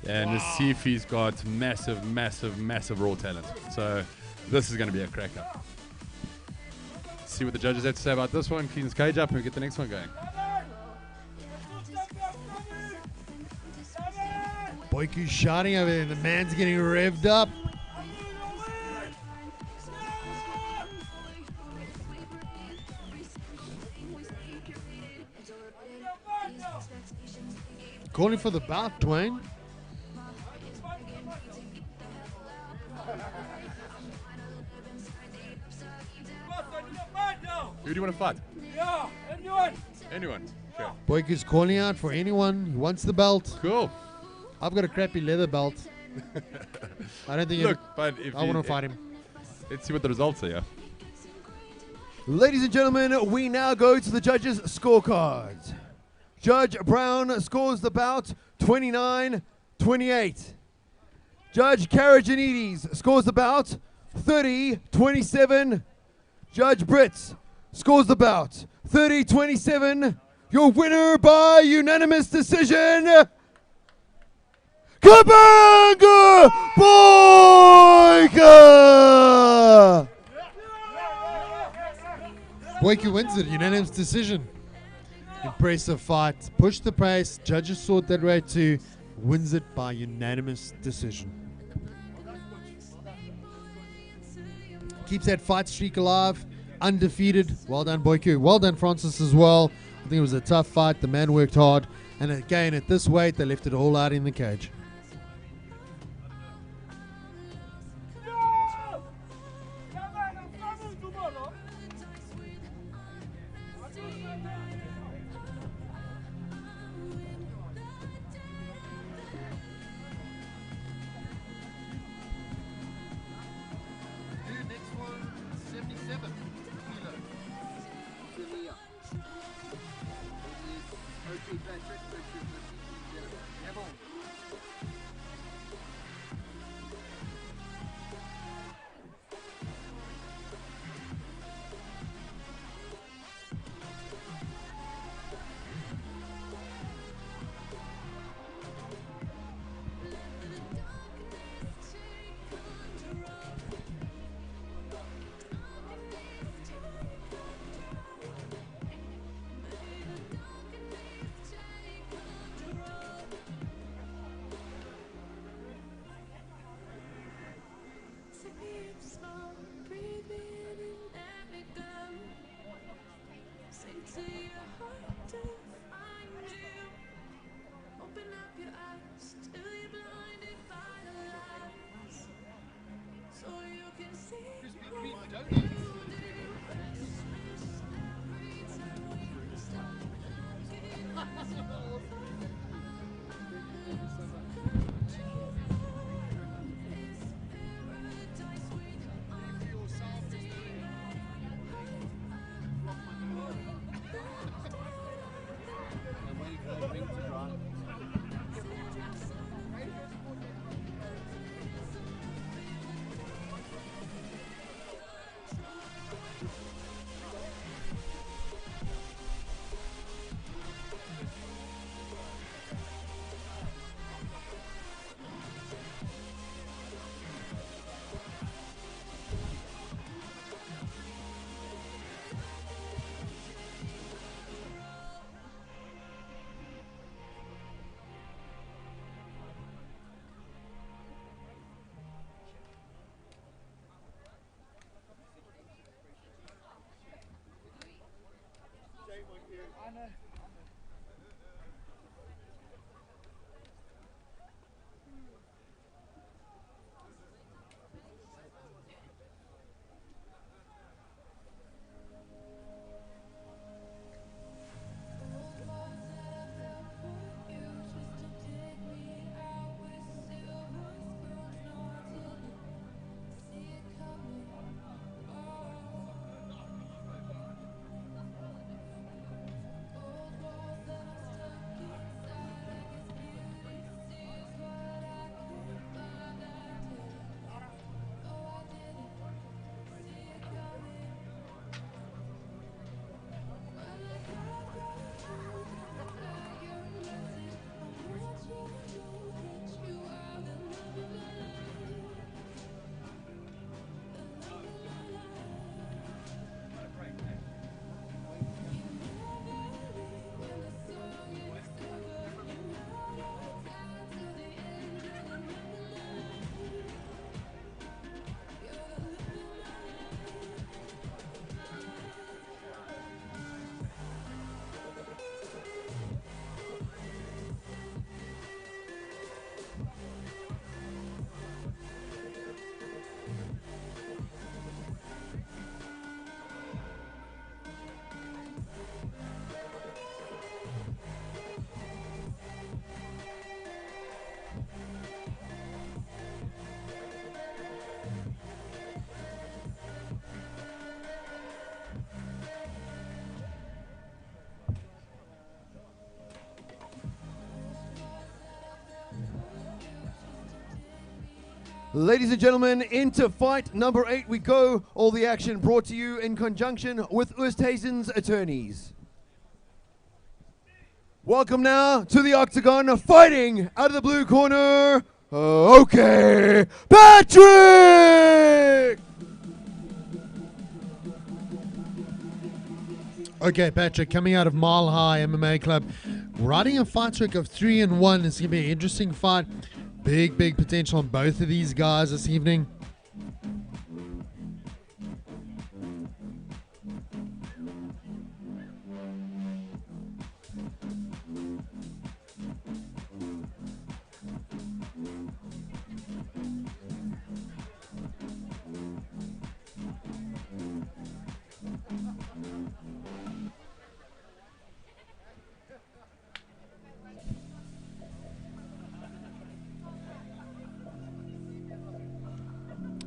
and Nasifi's got massive raw talent. So this is going to be a cracker. See what the judges have to say about this one. Clean his cage up and we get the next one going. Boyku's shouting over there. The man's getting revved up. Calling for the bout, Dwayne. Who do you want to fight? Yeah, anyone. Anyone. Sure. Boyku's calling out for anyone who wants the belt. Cool. I've got a crappy leather belt. I don't think Look, but if I want to fight him. Let's see what the results are. Yeah. Ladies and gentlemen, we now go to the judges' scorecards. Judge Brown scores the bout 29-28. Judge Karajanides scores the bout 30-27. Judge Brits scores the bout 30-27. Your winner by unanimous decision, Kabanga Boyka! Boyka wins it, unanimous decision. Impressive fight. Push the pace. Judges sort that way too. Wins it by unanimous decision. Keeps that fight streak alive. Undefeated. Well done, Boyka. Well done, Francis, as well. I think it was a tough fight. The man worked hard. And again, at this weight, they left it all out in the cage. Ladies and gentlemen, into fight number 8 we go. All the action brought to you in conjunction with Oosthuizen's attorneys. Welcome now to the octagon, fighting out of the blue corner, okay, Patrick! Okay, Patrick, coming out of Mile High MMA Club, riding a fight streak of 3-1. It's going to be an interesting fight. Big potential on both of these guys this evening.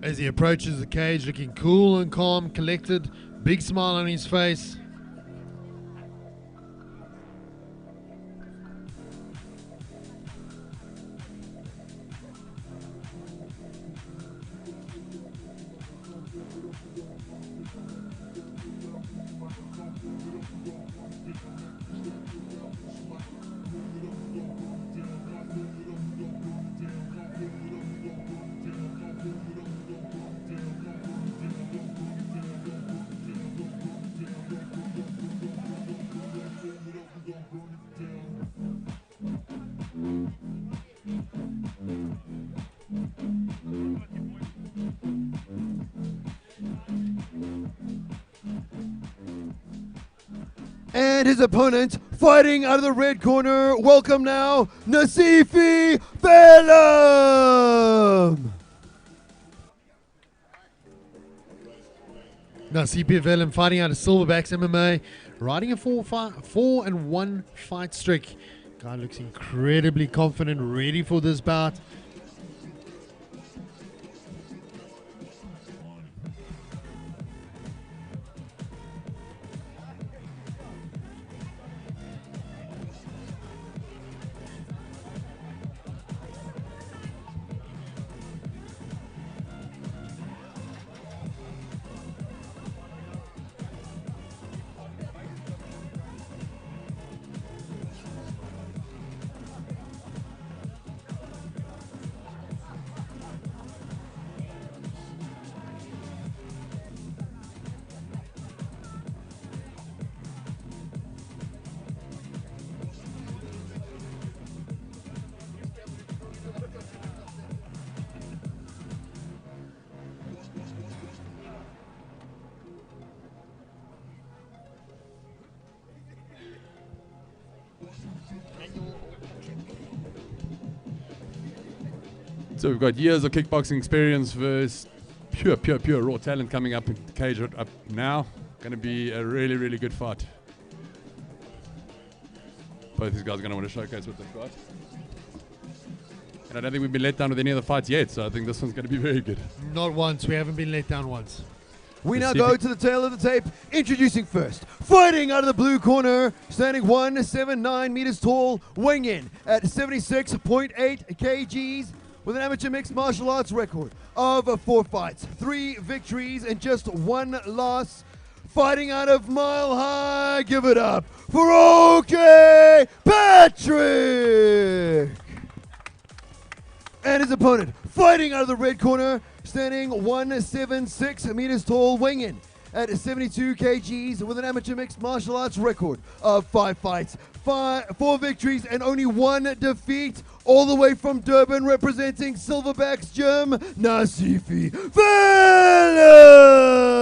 As he approaches the cage, looking cool and calm, collected, big smile on his face. And his opponent, fighting out of the red corner, welcome now, Nasifi Velam! Nasipi Velam fighting out of Silverbacks MMA, riding a 4-1 fight streak. Guy looks incredibly confident, ready for this bout. So we've got years of kickboxing experience versus pure raw talent coming up in the cage up now. Going to be a really good fight. Both these guys are going to want to showcase what they've got. And I don't think we've been let down with any of the fights yet, so I think this one's going to be very good. Not once. We haven't been let down once. We now go to the tail of the tape, introducing first, fighting out of the blue corner, standing 179 meters tall, weighing in at 76.8 kgs, with an amateur mixed martial arts record of 4 fights, 3 victories, and just 1 loss. Fighting out of Mile High, give it up for OK Patrick! And his opponent, fighting out of the red corner, standing 176 meters tall, weighing in at 72 kgs, with an amateur mixed martial arts record of 5 fights, 4 victories, and only 1 defeat. All the way from Durban, representing Silverbacks Gym, Nasifi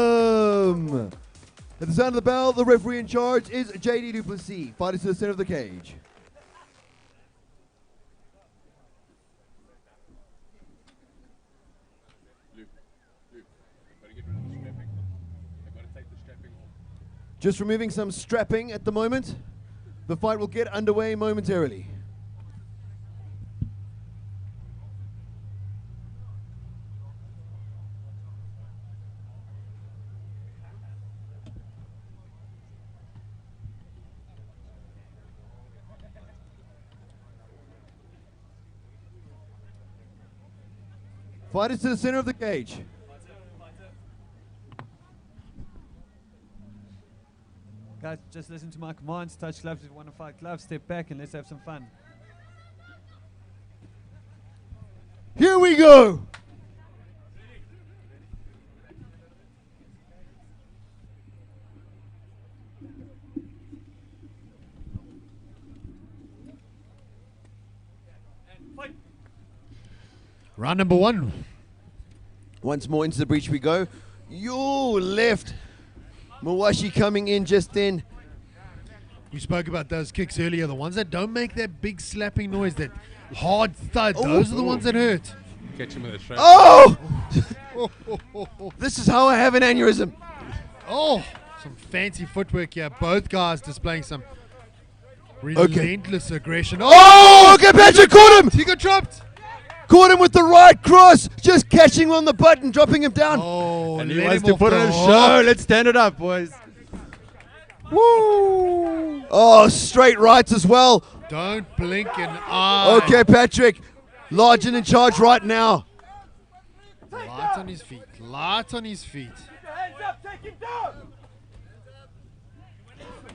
Velam! At the sound of the bell, the referee in charge is JD Duplessis. Fighters to the center of the cage. Just removing some strapping at the moment. The fight will get underway momentarily. Fighters to the center of the cage. Guys, just listen to my commands. Touch gloves if you want to fight gloves. Step back and let's have some fun. Here we go. Round number 1. Once more into the breach we go. Yo, left. Mawashi coming in just then. We spoke about those kicks earlier. The ones that don't make that big slapping noise, that hard thud, those are the ones that hurt. Catch him with a strap. Oh! This is how I have an aneurysm. Oh, some fancy footwork here. Both guys displaying some relentless aggression. Oh, okay, Patrick caught him. He got dropped. Caught him with the right cross. Just catching him on the butt and dropping him down. Oh, And he let wants him to off put the on a hook. show. Let's stand it up, boys. Woo! Oh, straight rights as well. Don't blink an eye. Okay, Patrick. Large and in charge right now. Light on his feet. Light on his feet.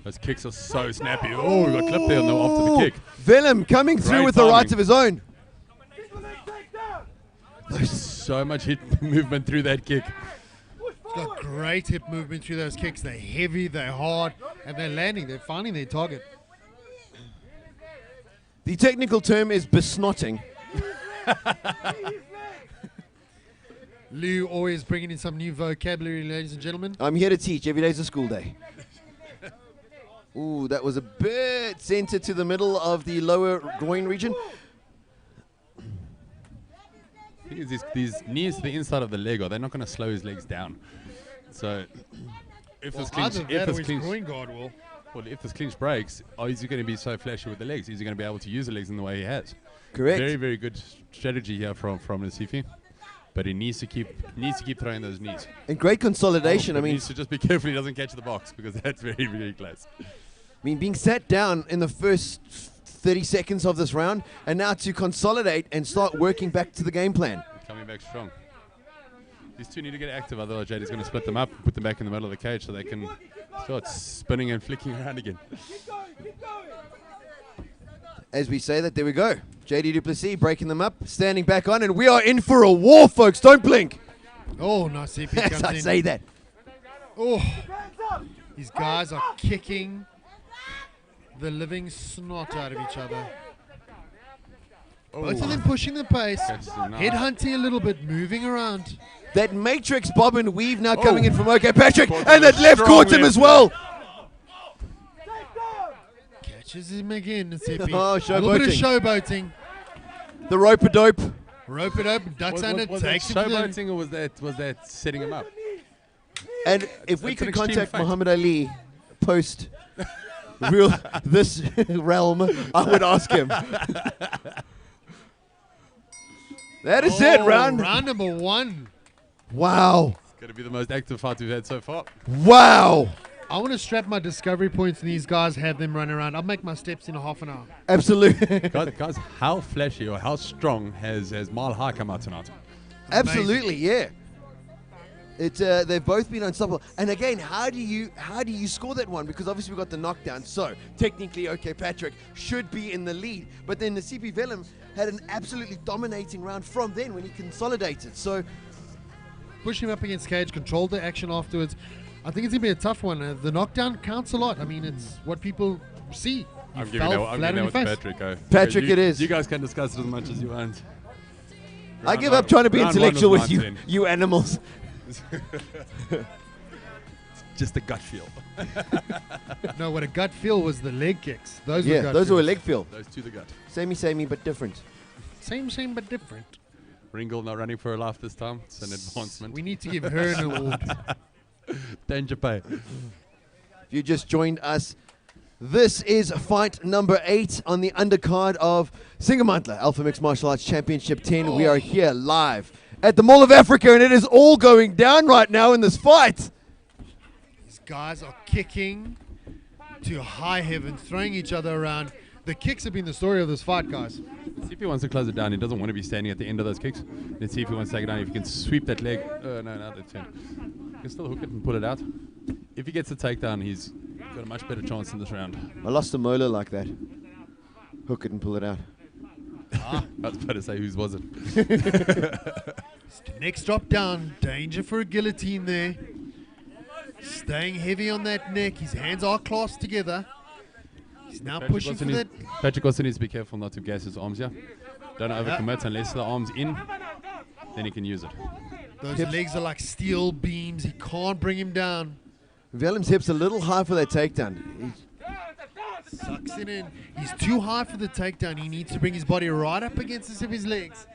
Those kicks are so snappy. Oh, we got clipped there after the kick. Venom coming through Great with the timing. rights of his own. There's so much hit movement through that kick. He's got great hip movement through those kicks. They're heavy, they're hard, and they're landing. They're finding their target. The technical term is besnotting. Lou always bringing in some new vocabulary, ladies and gentlemen. I'm here to teach. Every day's a school day. Ooh, that was a bit centered to the middle of the lower groin region. The thing is, these knees to the inside of the leg, they're not going to slow his legs down. So if this clinch, either that or his groin guard will. Well, if this clinch breaks, is he going to be so flashy with the legs? Is he going to be able to use the legs in the way he has? Correct. Very, very good strategy here from Nasifi. But he needs to keep throwing those knees. And great consolidation. But I mean, he needs to just be careful he doesn't catch the box, because that's very, very close. I mean, being sat down in the first 30 seconds of this round, and now to consolidate and start working back to the game plan. Coming back strong. These two need to get active, otherwise JD's going to split them up, put them back in the middle of the cage so they can start spinning and flicking around again. As we say that, there we go. JD Duplessis breaking them up, standing back on, and we are in for a war, folks. Don't blink. Oh, Nasipi As comes I in. say that. Oh, these guys are kicking the living snot out of each other. Both of them pushing the pace, headhunting a little bit, moving around. That matrix bob and weave now coming in from OK Patrick, and that left strong caught him left as well. Catches him again, Nasipi. Oh, a little bit of showboating. showboating. The rope-a-dope. Rope it up, ducks under, Was that takes him to the... showboating, or was that setting him up? And if we It's an could extreme contact fight. Muhammad Ali post this realm, I would ask him. That is it, round number 1. Wow. It's going to be the most active fight we've had so far. Wow. I want to strap my discovery points and these guys have them run around. I'll make my steps in a half an hour. Absolutely. guys, how flashy or how strong has Mile High come out tonight? Absolutely, yeah. It's they've both been unstoppable. And again, how do you score that one? Because obviously we got the knockdown. So technically, OK Patrick should be in the lead. But then the CP Vellum had an absolutely dominating round from then when he consolidated. So Push him up against cage, controlled the action afterwards. I think it's going to be a tough one. The knockdown counts a lot. I mean, it's what people see. I'm giving that one to Patrick. Patrick, it is. You guys can discuss it as much as you want. I give up trying to be Round intellectual one with was you, 19. you animals. Just a gut feel. No, what a gut feel was the leg kicks. Those were Yeah, gut those were a feels. leg feel. Those two the gut. Samey, but different. Same, but different. Ringle not running for her life this time. It's an advancement. We need to give her an award. Danger pay. If you just joined us, this is fight number 8 on the undercard of Singamandla Alpha Mixed Martial Arts Championship 10. We are here live at the Mall of Africa, and it is all going down right now in this fight. These guys are kicking to high heaven, throwing each other around. The The kicks have been the story of this fight, guys. See if he wants to close it down. He doesn't want to be standing at the end of those kicks. Let's see if he wants to take it down. If he can sweep that leg. No, that's him. He can still hook it and pull it out. If he gets the takedown, he's got a much better chance in this round. I lost a molar like that. Hook it and pull it out. I was about to say, whose was it? Next drop down. Danger for a guillotine there. Staying heavy on that neck. His hands are clasped together. He's now pushing for that. Patrick also needs to be careful not to gas his arms here. Don't overcommit unless the arm's in. Then he can use it. Those legs are like steel beams. He can't bring him down. Willem's hip's a little high for that takedown. Sucks it in. He's too high for the takedown. He needs to bring his body right up against the tip of his legs.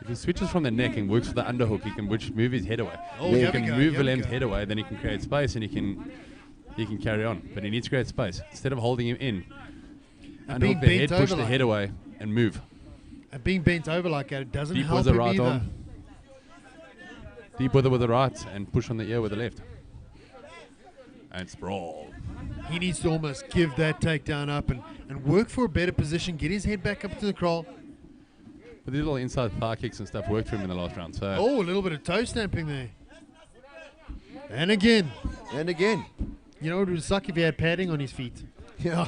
If he switches from the neck and works for the underhook, he can move his head away. Oh, He here can we go, move here we Willem's go. head away, then he can create space and he can carry on. But he needs to create space. Instead of holding him in, being underhook the head, bent push over the like head away and move. And being bent over like that, it doesn't Deep help with the him right either. arm. Deep with the right and push on the ear with the left. And sprawl. He needs to almost give that takedown up and work for a better position, get his head back up to the crawl. But these little inside thigh kicks and stuff worked for him in the last round. So Oh, a little bit of toe stamping there. And again. And again. You know, it would suck if he had padding on his feet. Yeah.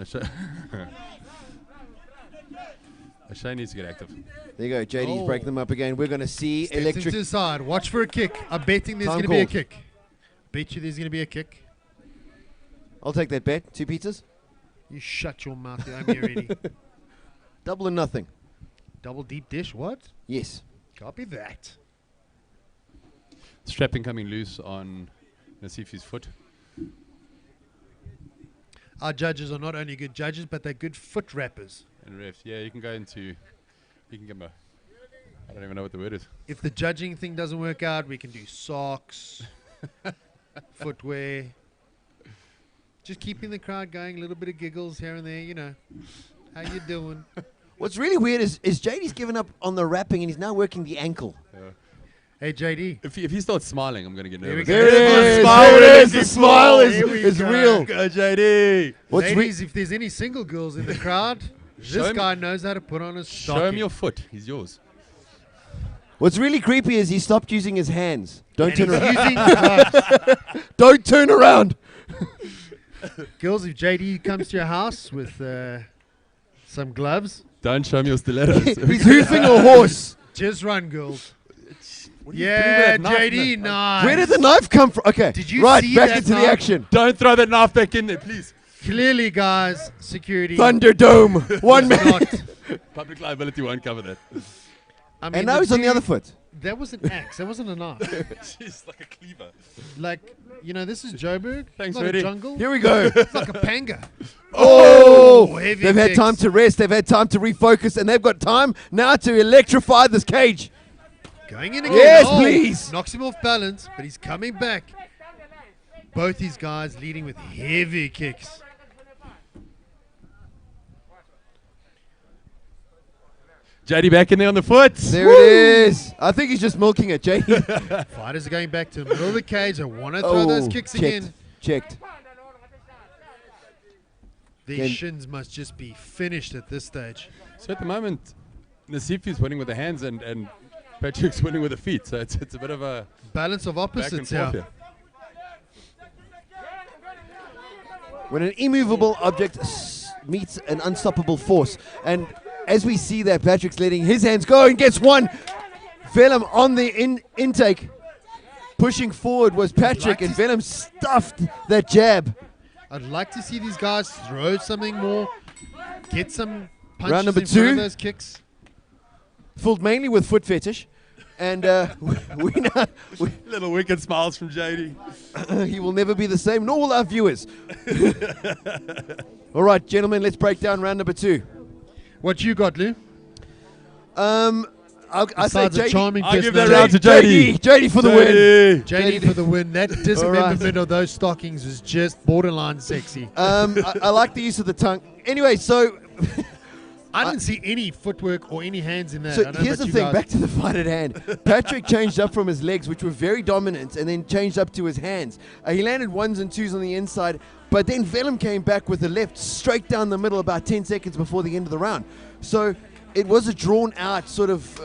O'Shea needs to get active. There you go. JD's breaking them up again. We're going to see Steps electric. into the side. Watch for a kick. I'm betting there's Time going to be a called. kick. Bet you there's going to be a kick. I'll take that bet. 2 pizzas. You shut your mouth. I'm here already. Double and nothing. Double deep dish. What? Yes. Copy that. Strapping coming loose on Nasifi's foot. Our judges are not only good judges, but they're good foot wrappers. And refs, yeah, you can go into, you can give him a, I don't even know what the word is. If the judging thing doesn't work out, we can do socks, footwear. Just keeping the crowd going, a little bit of giggles here and there, you know. How you doing? What's really weird is JD's given up on the wrapping and he's now working the ankle. Hey, JD. If he starts smiling, I'm going to get There we nervous. go. There it is. Smile. There it is. The smile Here we is go. real. Go, JD. Ladies, if there's any single girls in the crowd, Show this him- guy knows how to put on a stocking. Show him your foot. He's yours. What's really creepy is he stopped using his hands. Don't And turn he's around. using gloves. Don't turn around. Girls, if JD comes to your house with some gloves, Don't show me your stilettos. He's hoofing a horse. just run, girls. What are you doing Yeah, with that knife, JD, man? nice. Where did the knife come from? Okay. Did you right, see back that into the knife? action. Don't throw that knife back in there, please. Clearly, guys, security. Thunderdome. One man. not. Public liability won't cover that. I mean, And now he's on the other foot. That was an axe. That wasn't a knife. She's like a cleaver. Like, you know, this is Joburg. Thanks, not a Reddy. jungle. Here we go. It's like a panga. Oh, heavy they've had kicks. time to rest. They've had time to refocus, and they've got time now to electrify this cage. Going in again. Yes, please. Knocks him off balance, but he's coming back. Both these guys leading with heavy kicks. JD back in there on the foot. There it is. I think he's just milking it, JD. Fighters are going back to the middle of the cage. They want to throw those kicks checked. again. Checked. These Can- shins must just be finished at this stage. So at the moment, Nasifi's winning with the hands and Patrick's winning with the feet. So it's a bit of a Balance of back and opposites forth here. here. When an immovable object meets an unstoppable force, and as we see that, Patrick's letting his hands go and gets one. Vellum on the intake. Pushing forward was Patrick, and Vellum stuffed that jab. I'd like to see these guys throw something more, get some punches Round number in front of 2. those kicks. Filled mainly with foot fetish. And we now, Little wicked smiles from JD. he will never be the same, nor will our viewers. All right, gentlemen, let's break down round number 2. What you got, Lou? I say Besides a JD. charming I'll give that personality. round to JD. JD for the win. JD for the win. That dismemberment right. of those stockings was just borderline sexy. I like the use of the tongue. Anyway, so I didn't see any footwork or any hands in that. So I don't know here's about the you thing, guys. back to the fight at hand. Patrick changed up from his legs, which were very dominant, and then changed up to his hands. He landed 1s and 2s on the inside, but then Vellum came back with the left straight down the middle about 10 seconds before the end of the round. So it was a drawn out sort of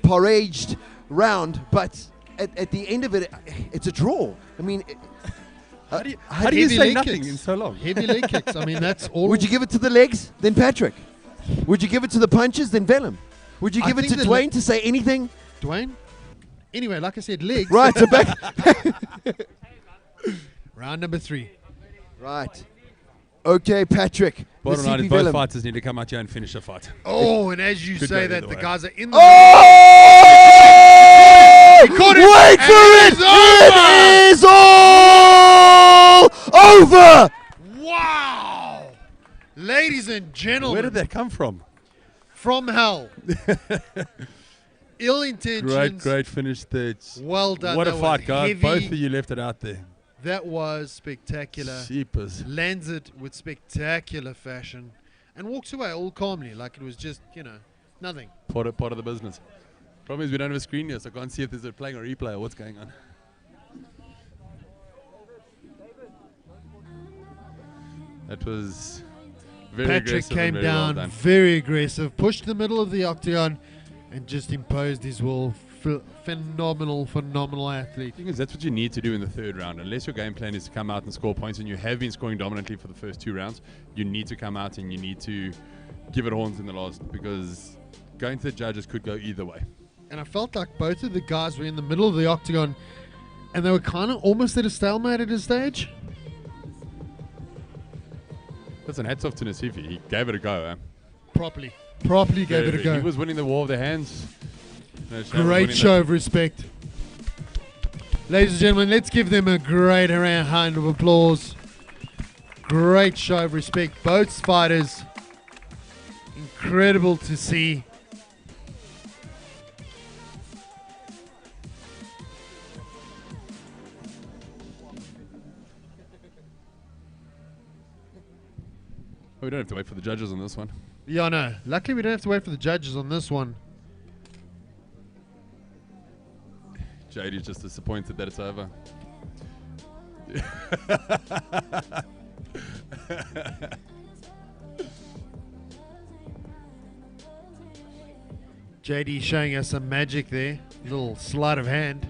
paraged round, but at the end of it, it's a draw. I mean, How do you Heavy say leg nothing kicks. in so long? Heavy leg kicks. I mean, that's all. would you give it to the legs? Then Patrick. Would you give it to the punches? Then Vellum. Would you I give it think to the Dwayne to say anything? Dwayne? Anyway, like I said, legs. Right, so back. Round number 3. Right. Okay, Patrick. Bottom line the is CP both Vellum. fighters need to come out here and finish the fight. Oh, and as you Could say go that, either the way. guys are in the Oh! caught it, Wait and for it it! is It is all over! Wow! Ladies and gentlemen. Where did that come from? From hell. Ill intentions. Great finish there. Well done. What a That was fight, guys. heavy. Both of you left it out there. That was spectacular. Jeepers. Lands it with spectacular fashion and walks away all calmly like it was just, nothing. Part of the business. Problem is we don't have a screen here, so I can't see if there's a playing a replay or what's going on. That was very Patrick aggressive came and very down well done. very aggressive, pushed the middle of the octagon and just imposed his will. Phenomenal athlete. The thing is, that's what you need to do in the third round. Unless your game plan is to come out and score points, and you have been scoring dominantly for the first 2 rounds, you need to come out and you need to give it horns in the last, because going to the judges could go either way. And I felt like both of the guys were in the middle of the octagon and they were kind of almost at a stalemate at a stage. Listen, hats off to Nasifi. He gave it a go. Properly gave it a go. He was winning the war of the hands. Great show of respect. Ladies and gentlemen, let's give them a great round of applause. Great show of respect. Both fighters. Incredible to see. We don't have to wait for the judges on this one. Yeah, no. Luckily, we don't have to wait for the judges on this one. JD's just disappointed that it's over. JD showing us some magic there. Little sleight of hand.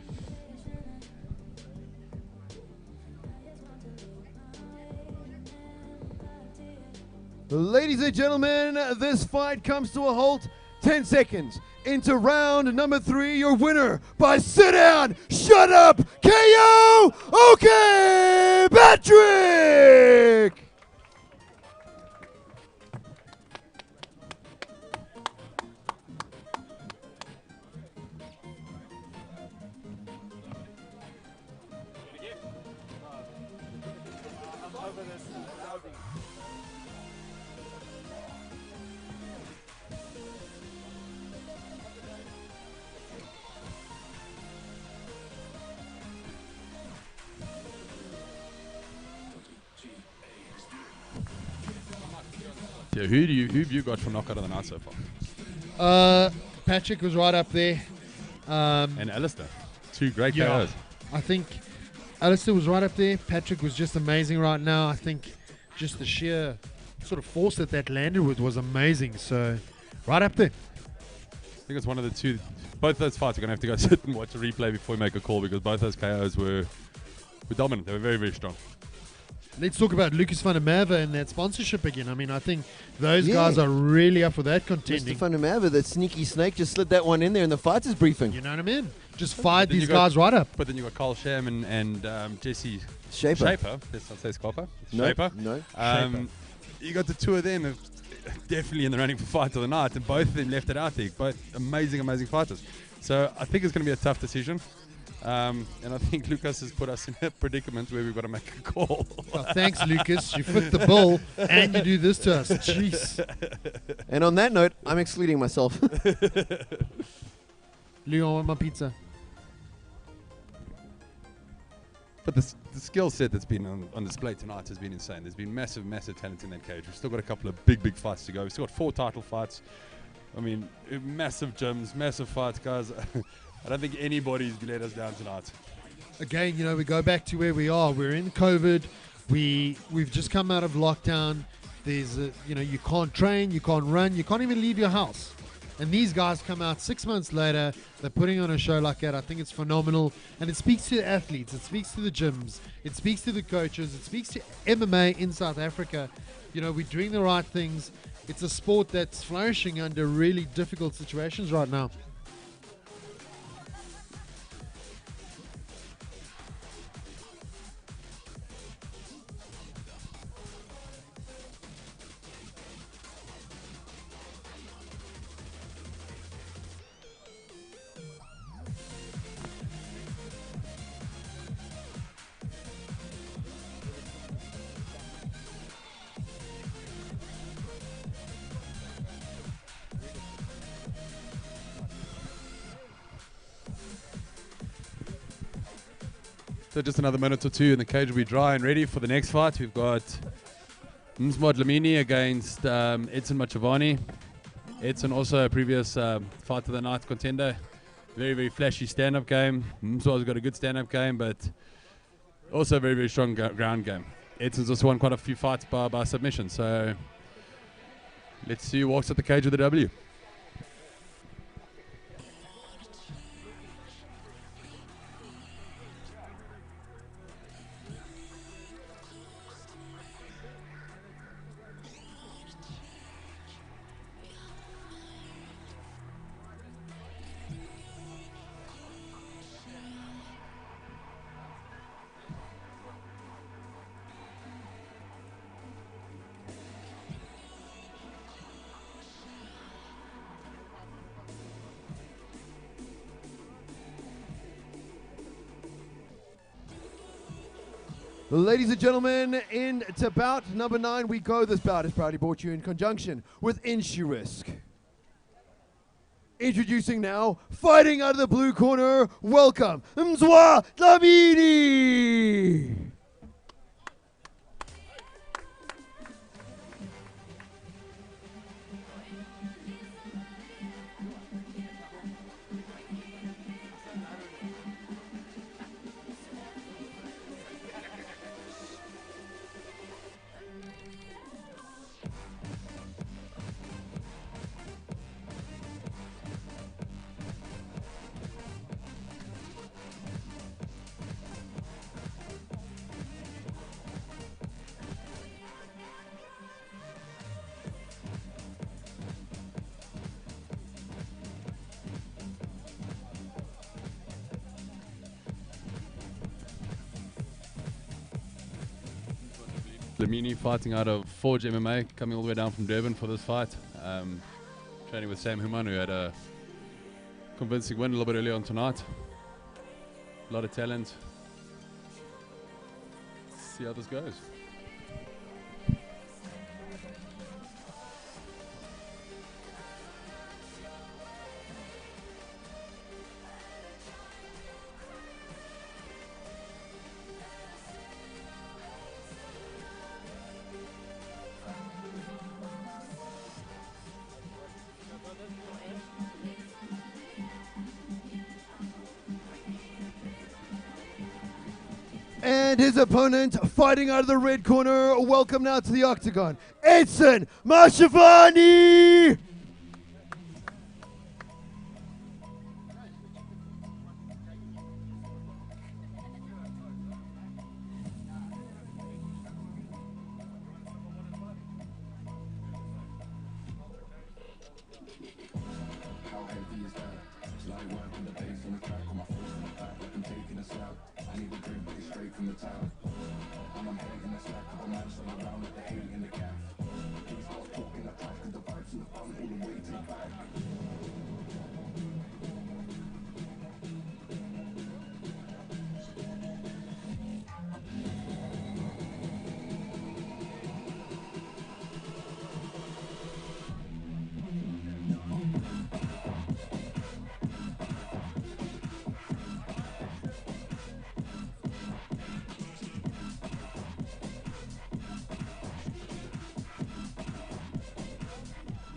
Ladies and gentlemen, this fight comes to a halt. 10 seconds into round number 3. Your winner by sit down, shut up, KO. Okay, Patrick. Yeah, who have you got for knockout of the night so far? Patrick was right up there. And Alistair. 2 great Yeah, KOs. I think Alistair was right up there. Patrick was just amazing right now. I think just the sheer sort of force that landed with was amazing. So, right up there. I think it's one of the two. Both those fights are going to have to go sit and watch a replay before we make a call, because both those KOs were dominant. They were very, very strong. Let's talk about Lucas van der Merwe and that sponsorship again. I mean, I think those guys are really up for that contending. Mr. Van der Merwe, the sneaky snake, just slid that one in there in the fighters briefing. You know what I mean? Just fired Then these you got- guys right up. But then you got Carl Sham and Jesse Shaper. Let's not say Scarpa. No, Shaper. no. You got the 2 of them definitely in the running for fight of the night, and both of them left it out there. Both amazing fighters. So I think it's going to be a tough decision. And I think Lucas has put us in a predicament where we've got to make a call. Well, thanks, Lucas. You fit the bill and you do this to us. Jeez. And on that note, I'm excluding myself. Leon, want my pizza? But the skill set that's been on display tonight has been insane. There's been massive talent in that cage. We've still got a couple of big fights to go. We've still got 4 title fights. I mean, massive gyms, massive fights, guys. I don't think anybody's let us down tonight. Again, you know, we go back to where we are. We're in COVID. We've just come out of lockdown. There's you know, you can't train, you can't run, you can't even leave your house. And these guys come out 6 months later, they're putting on a show like that. I think it's phenomenal. And it speaks to the athletes, it speaks to the gyms, it speaks to the coaches, it speaks to MMA in South Africa. You know, we're doing the right things. It's a sport that's flourishing under really difficult situations right now. So just another minute or two and the cage will be dry and ready for the next fight. We've got Singamandla Lamini against Edson Machavani. Edson also a previous fight of the night contender. Very flashy stand-up game. Mzwa's got a good stand-up game, but also a very strong ground game. Edson's also won quite a few fights by submission. So let's see who walks at the cage with the W. Ladies and gentlemen, into bout number 9 we go. This bout is proudly brought to you in conjunction with Insurisk. Introducing now, fighting out of the blue corner, welcome, Mzwa Lamini! Lamini fighting out of Forge MMA, coming all the way down from Durban for this fight. Training with Sam Human, who had a convincing win a little bit earlier on tonight. A lot of talent. Let's see how this goes. And his opponent fighting out of the red corner. Welcome now to the octagon, Edson Machavani!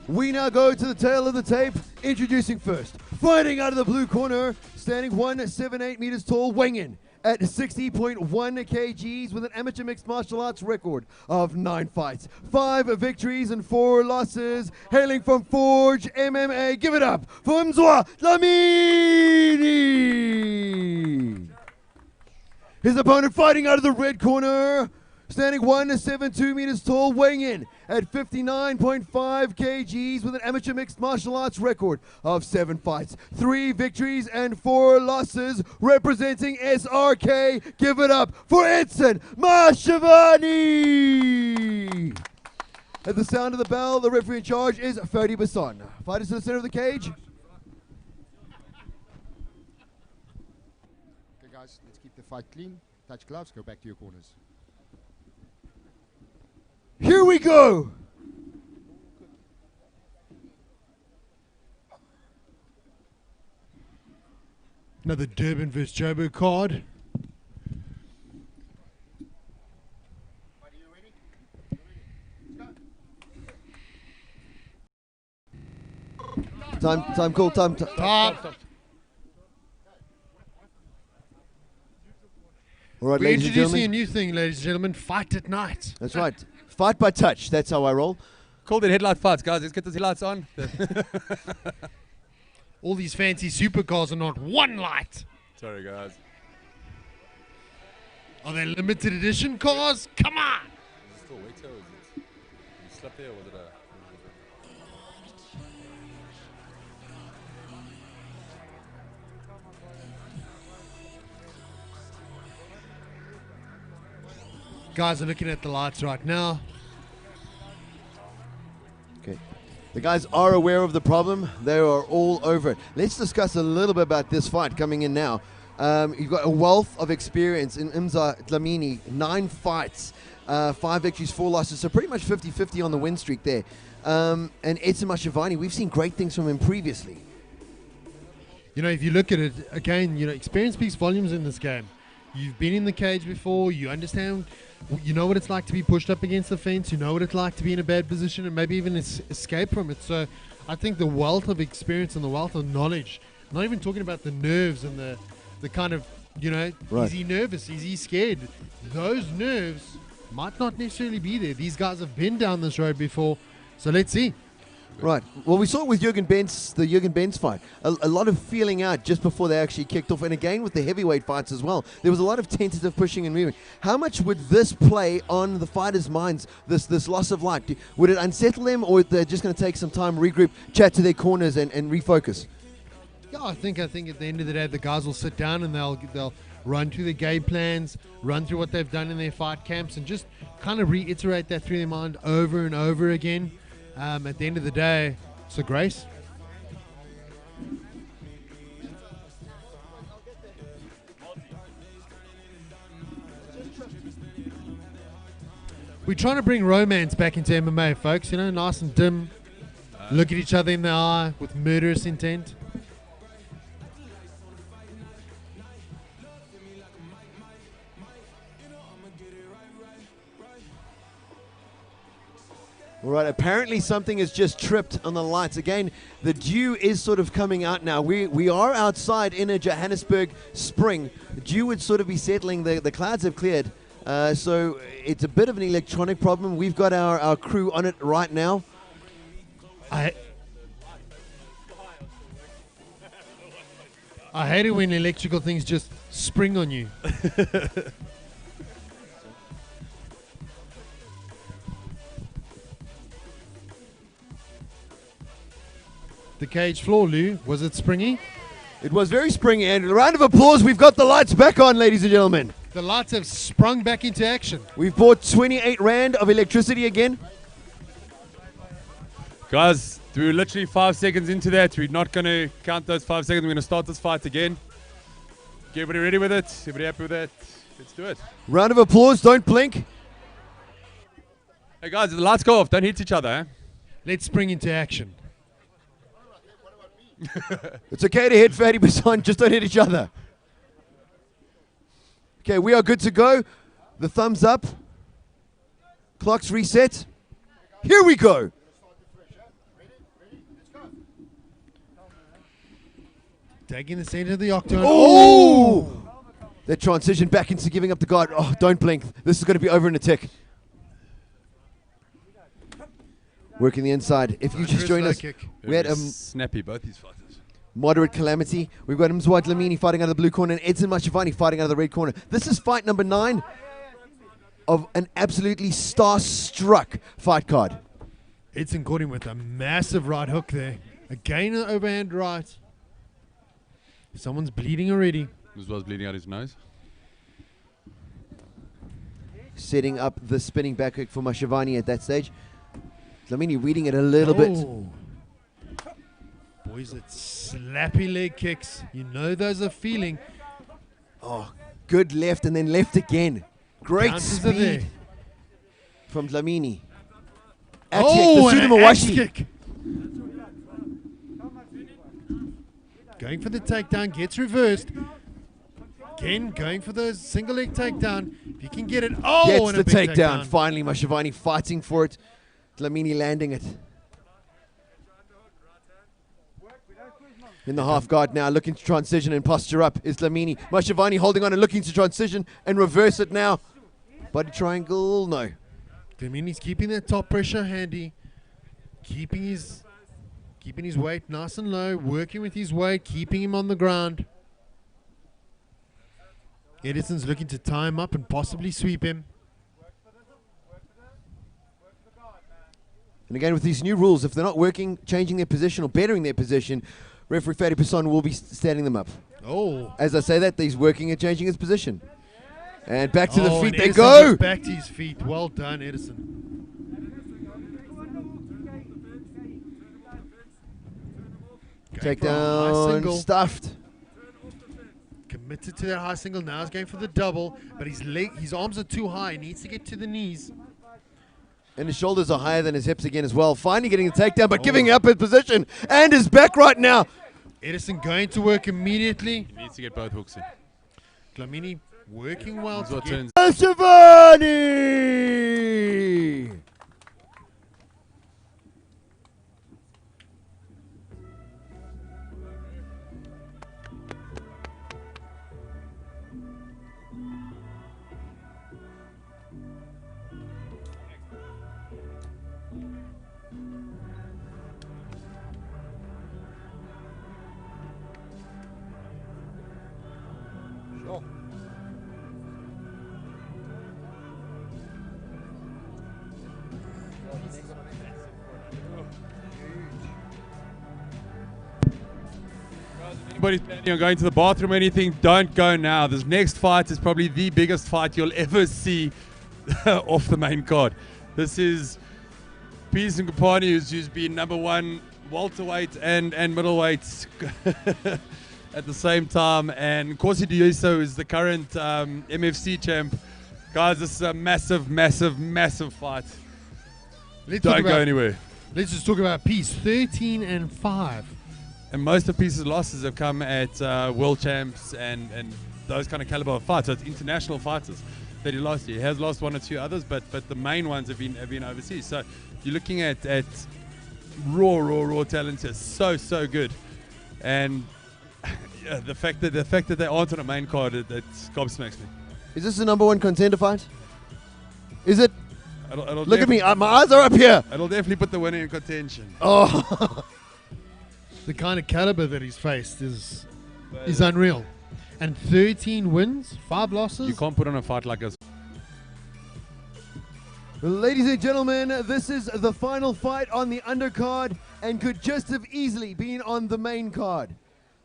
We now go to the tail of the tape. Introducing first, fighting out of the blue corner, standing 178 meters tall, weighing in at 60.1 kgs with an amateur mixed martial arts record of 9 fights, 5 victories and 4 losses, hailing from Forge MMA. Give it up for Mzwa Dlamini. His opponent fighting out of the red corner, standing 172 meters tall, weighing in at 59.5 kgs with an amateur mixed martial arts record of 7 fights, 3 victories and 4 losses, representing SRK. Give it up for Edson Mashavani. At the sound of the bell, the referee in charge is Ferdi Basson. Fighters to the center of the cage. Okay guys, let's keep the fight clean. Touch gloves, go back to your corners. Here we go. Another Durban vs. Joburg card. Time call, time. Stop. All right, We're ladies and introducing gentlemen. a new thing, ladies and gentlemen. Fight at night. That's right. Fight by touch. That's how I roll. Called it headlight fights, guys. Let's get those headlights on. All these fancy supercars are not one light. Sorry, guys. Are they limited edition cars? Come on. Is it still Waiter or is it? You slept there or was it a? Guys are looking at the lights right now. Okay. The guys are aware of the problem. They are all over it. Let's discuss a little bit about this fight coming in now. You've got a wealth of experience in Mzwa Dlamini, 9 fights, 5 victories, 4 losses, so pretty much 50-50 on the win streak there. And Edson Mashavani, we've seen great things from him previously. You know, if you look at it, again, you know, experience speaks volumes in this game. You've been in the cage before, you understand, you know what it's like to be pushed up against the fence, you know what it's like to be in a bad position and maybe even escape from it. So I think the wealth of experience and the wealth of knowledge, not even talking about the nerves and the kind of, you know, Right. is he nervous, is he scared? Those nerves might not necessarily be there. These guys have been down this road before, so let's see. Right. Well, we saw it with the Jürgen Benz fight. A lot of feeling out just before they actually kicked off. And again, with the heavyweight fights as well, there was a lot of tentative pushing and moving. How much would this play on the fighters' minds, this loss of light? Would it unsettle them, or they're just going to take some time, regroup, chat to their corners and refocus? Yeah, I think at the end of the day, the guys will sit down and they'll run through the game plans, run through what they've done in their fight camps, and just kind of reiterate that through their mind over and over again. At the end of the day, it's a grace. We're trying to bring romance back into MMA, folks. You know, nice and dim. Look at each other in the eye with murderous intent. All right, apparently something has just tripped on the lights. Again, the dew is sort of coming out now. We are outside in a Johannesburg spring. The dew would sort of be settling. The clouds have cleared. So it's a bit of an electronic problem. We've got our crew on it right now. I hate it when electrical things just spring on you. The cage floor, Lou, was it springy? It was very springy, and a round of applause. We've got the lights back on, ladies and gentlemen. The lights have sprung back into action. We've bought 28 Rand of electricity again. Guys, we're literally 5 seconds into that. We're not going to count those 5 seconds. We're going to start this fight again. Get everybody ready with it. Everybody happy with that? Let's do it. Round of applause. Don't blink. Hey, guys, the lights go off. Don't hit each other, eh? Let's spring into action. It's okay to hit 30%, just don't hit each other. Okay, we are good to go. The thumbs up. Clock's reset. Here we go. Taking the center of the octagon. Oh! That transition back into giving up the guard. Oh, don't blink. This is going to be over in a tick. Working the inside. If you just joined us, we had snappy, both these fighters. Moderate calamity. We've got Mzwad Dlamini fighting out of the blue corner and Edson Machavani fighting out of the red corner. This is fight number 9 of an absolutely star-struck fight card. Edson caught him with a massive right hook there. Again, an overhand right. Someone's bleeding already. Was bleeding out his nose. Setting up the spinning back kick for Machavani at that stage. Dlamini reading it a little bit. Boys, it's slappy leg kicks. You know those are feeling. Oh, good left and then left again. Great Bounces are there. speed from Dlamini. Oh, the and an axe Sudimawashi. kick. Going for the takedown, gets reversed. Again, going for the single leg takedown. If you can get it, oh, Gets and the a big takedown. Finally, Machavani fighting for it. Dlamini landing it. In the half guard now, looking to transition and posture up is Dlamini. Machavani holding on and looking to transition and reverse it now. Body triangle, no. Dlamini's keeping that top pressure handy. Keeping his weight nice and low. Working with his weight, keeping him on the ground. Edison's looking to tie him up and possibly sweep him. And again, with these new rules, if they're not working, changing their position or bettering their position, referee Fadi Passon will be standing them up. Oh. As I say that, he's working and changing his position. And back to the feet and they Edison go. gets back to his feet. Well done, Edison. Takedown stuffed. Committed to that high single. Now he's going for the double, but his arms are too high. He needs to get to the knees. And his shoulders are higher than his hips again as well. Finally getting the takedown, but giving up his position. And his back right now. Edison going to work immediately. He needs to get both hooks in. Dlamini working well. That's what turns. Machavani! Anybody's planning on going to the bathroom or anything, don't go now. This next fight is probably the biggest fight you'll ever see off the main card. This is Peter Singamandla, who's been #1 welterweight and middleweight at the same time, and Nkosi Diyiso is the current MFC champ. Guys, this is a massive, massive, massive fight. Don't go anywhere. Let's just talk about Peace. 13-5. And most of Peace's losses have come at world champs and those kind of caliber of fights. So it's international fighters that he lost. He has lost 1 or 2 others, but the main ones have been overseas. So you're looking at raw talent here. So good. And yeah, the fact that they aren't on a main card, it gobsmacks me. Is this the #1 contender fight? Is it? It'll Look at me, my eyes are up here. It'll definitely put the winner in contention. Oh. The kind of caliber that he's faced is unreal. And 13 wins, 5 losses. You can't put on a fight like this. Ladies and gentlemen, this is the final fight on the undercard and could just have easily been on the main card.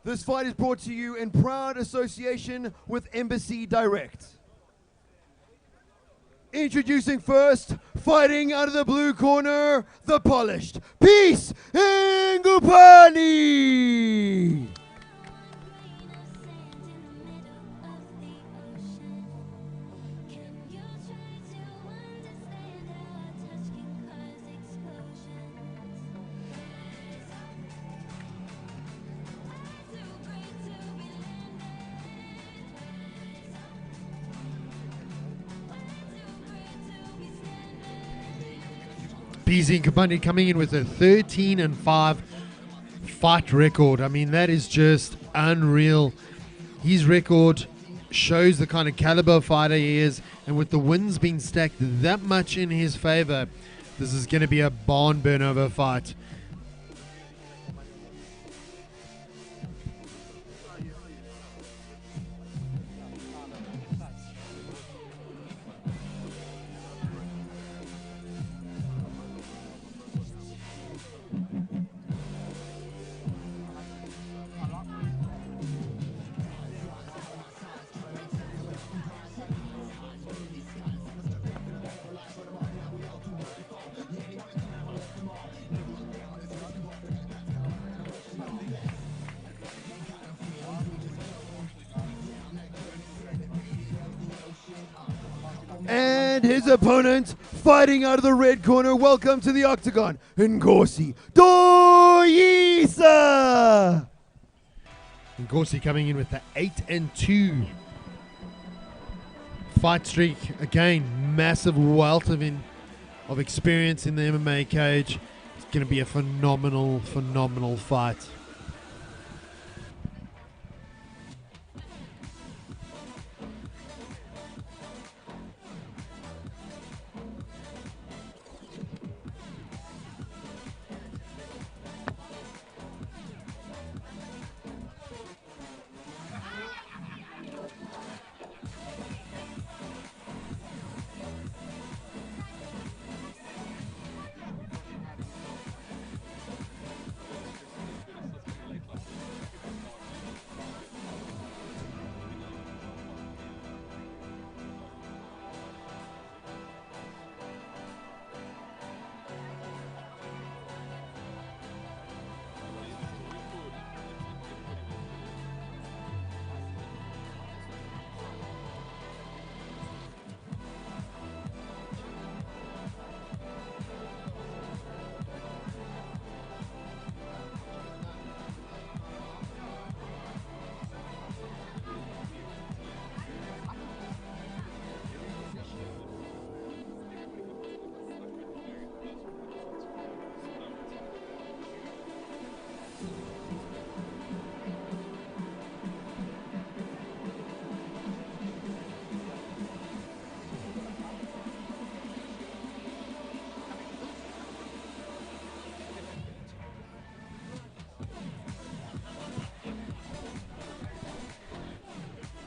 This fight is brought to you in proud association with Embassy Direct. Introducing first, fighting out of the blue corner, the polished Peace Ngupani. PZ Ngubani coming in with a 13-5 fight record. I mean, that is just unreal. His record shows the kind of caliber fighter he is, and with the wins being stacked that much in his favor, this is going to be a barn burner of a fight. And his opponent, fighting out of the red corner, welcome to the octagon, Nkosi Doyisa. Nkosi coming in with the 8-2 fight streak. Again, massive wealth of experience in the MMA cage. It's going to be a phenomenal fight.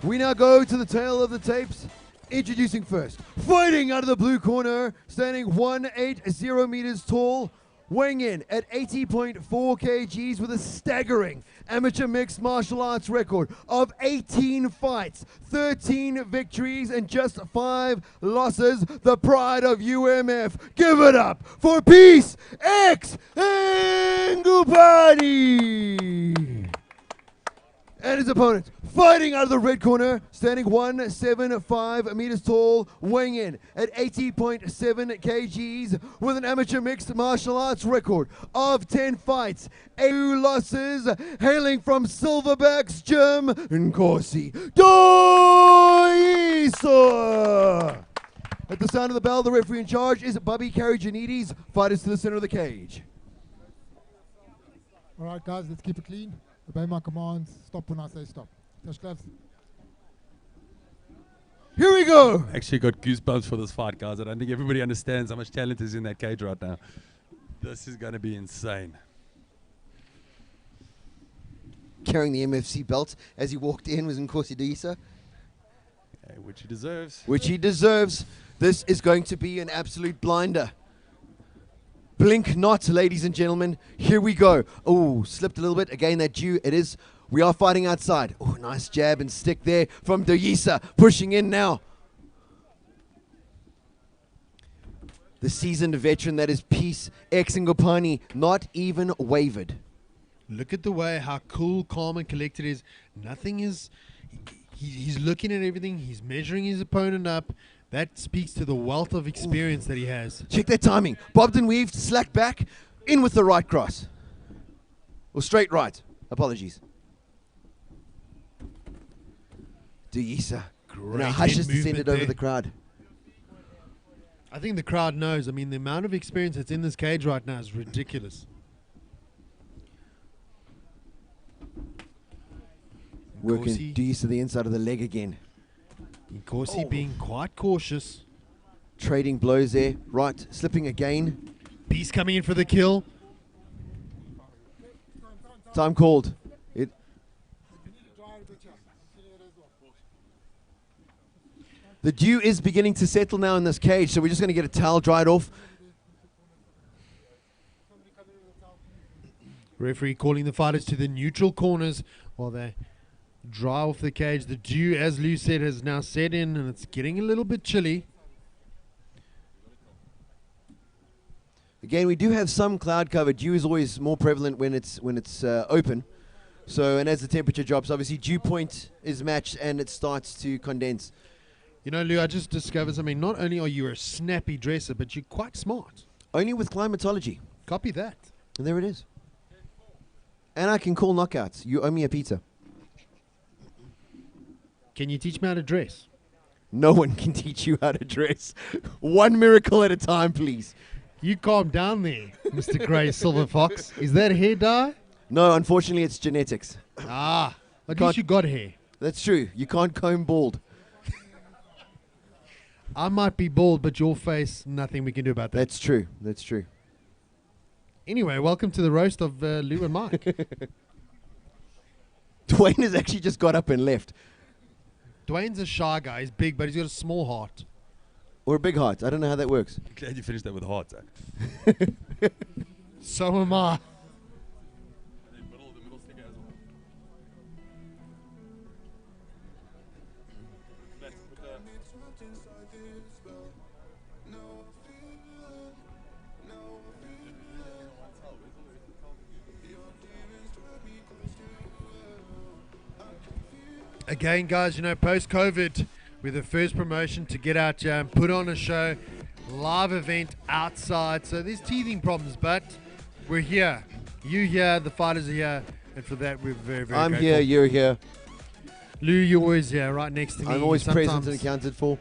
We now go to the tail of the tapes. Introducing first, fighting out of the blue corner, standing 180 meters tall, weighing in at 80.4 kgs with a staggering amateur mixed martial arts record of 18 fights, 13 victories, and just 5 losses. The pride of UMF. Give it up for Peace X Ngubani. And his opponent, fighting out of the red corner, standing 175 meters tall, weighing in at 80.7 kgs with an amateur mixed martial arts record of 10 fights, 8 losses, hailing from Silverback's gym, Nkosi Doyisa. At the sound of the bell, the referee in charge is Bobby Karajanides. Fighters to the center of the cage. All right, guys, let's keep it clean. Obey my commands. Stop when I say stop. Touch gloves. Here we go. Actually got goosebumps for this fight, guys. I don't think everybody understands how much talent is in that cage right now. This is going to be insane. Carrying the MFC belt as he walked in was Nkosi Doyisa. Which he deserves. Which he deserves. This is going to be an absolute blinder. Blink not, ladies and gentlemen. Here we go. Oh, slipped a little bit. Again, that due. It is. We are fighting outside. Oh, nice jab and stick there from Doyisa. Pushing in now. The seasoned veteran that is Peace X Ngubani, not even wavered. Look at the way how cool, calm, and collected is. Nothing is. He's looking at everything. He's measuring his opponent up. That speaks to the wealth of experience that he has. Check that timing. Bobbed and weaved, slack back, in with the right cross. Or straight right. Apologies. Doyisa. Great Now hush has movement descended over there. the crowd. I think the crowd knows. I mean, the amount of experience that's in this cage right now is ridiculous. Working Nkosi. Dees to the inside of the leg again. Nkosi being quite cautious. Trading blows there. Right, slipping again. Peace coming in for the kill. Time called. The dew is beginning to settle now in this cage, so we're just going to get a towel dried off. Referee calling the fighters to the neutral corners while they dry off the cage. The dew, as Lou said, has now set in and it's getting a little bit chilly. Again, we do have some cloud cover. Dew is always more prevalent when it's open. So, and as the temperature drops, obviously dew point is matched and it starts to condense. You know, Lou, I just discovered something. Not only are you a snappy dresser, but you're quite smart. Only with climatology. Copy that. And there it is. And I can call knockouts. You owe me a pizza. Can you teach me how to dress? No one can teach you how to dress. One miracle at a time, please. You calm down there, Mr. Grey Silver Fox. Is that hair dye? No, unfortunately, it's genetics. Ah, at least you got hair. That's true. You can't comb bald. I might be bald, but your face, nothing we can do about that. That's true. That's true. Anyway, welcome to the roast of Lou and Mike. Dwayne has actually just got up and left. Dwayne's a shy guy. He's big, but he's got a small heart. Or a big heart. I don't know how that works. Glad you finished that with heart, Zach. So am I. Again, guys, you know, post-COVID, we're the first promotion to get out here and put on a show, live event outside. So there's teething problems, but we're here. You here, the fighters are here, and for that we're very, very I'm grateful. here, you're here. Lou, you're always here, right next to me. I'm always Sometimes- present and accounted for.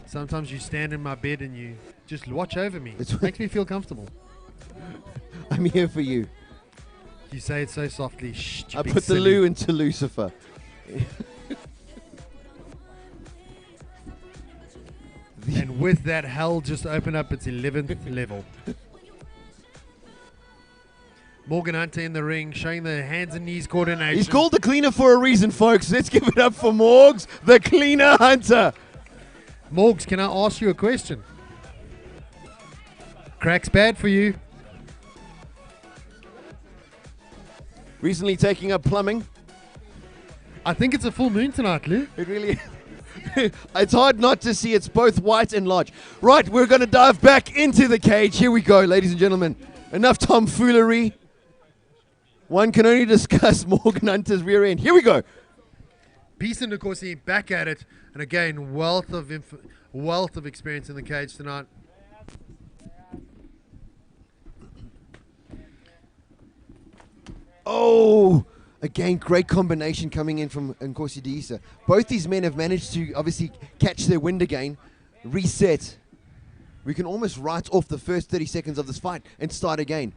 Sometimes you stand in my bed and you just watch over me. It's It makes me feel comfortable. I'm here for you. You say it so softly. Shh, I put the Lou into Lucifer. And with that, hell just opened up its 11th level. Morgan Hunter in the ring, showing the hands and knees coordination. He's called the cleaner for a reason, folks. Let's give it up for Morgs, the cleaner hunter. Morgs, can I ask you a question? Crack's bad for you. Recently taking up plumbing. I think it's a full moon tonight, Lou. It really is. It's hard not to see. It's both white and large. Right, we're going to dive back into the cage. Here we go, ladies and gentlemen. Enough tomfoolery. One can only discuss Morgan Hunter's rear end. Here we go. Peace and Nkosi back at it. And again, wealth of experience in the cage tonight. Oh, again, great combination coming in from Nkosi Diisa. Both these men have managed to obviously catch their wind again, reset. We can almost write off the first 30 seconds of this fight and start again.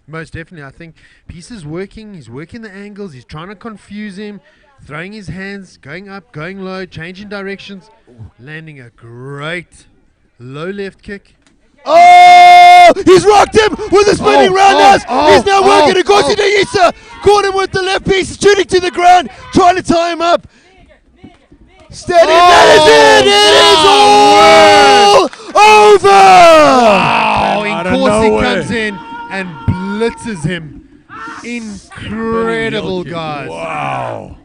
Most definitely. I think Peace is working. He's working the angles. He's trying to confuse him, throwing his hands, going up, going low, changing directions, landing a great low left kick. Oh! He's rocked him with a spinning roundhouse. He's now working Nkosi Diisa. Caught him with the left piece, shooting to the ground, trying to tie him up. Steady. That is it. It is all over. Wow! Nkosi comes in and blitzes him. Incredible, guys. Wow.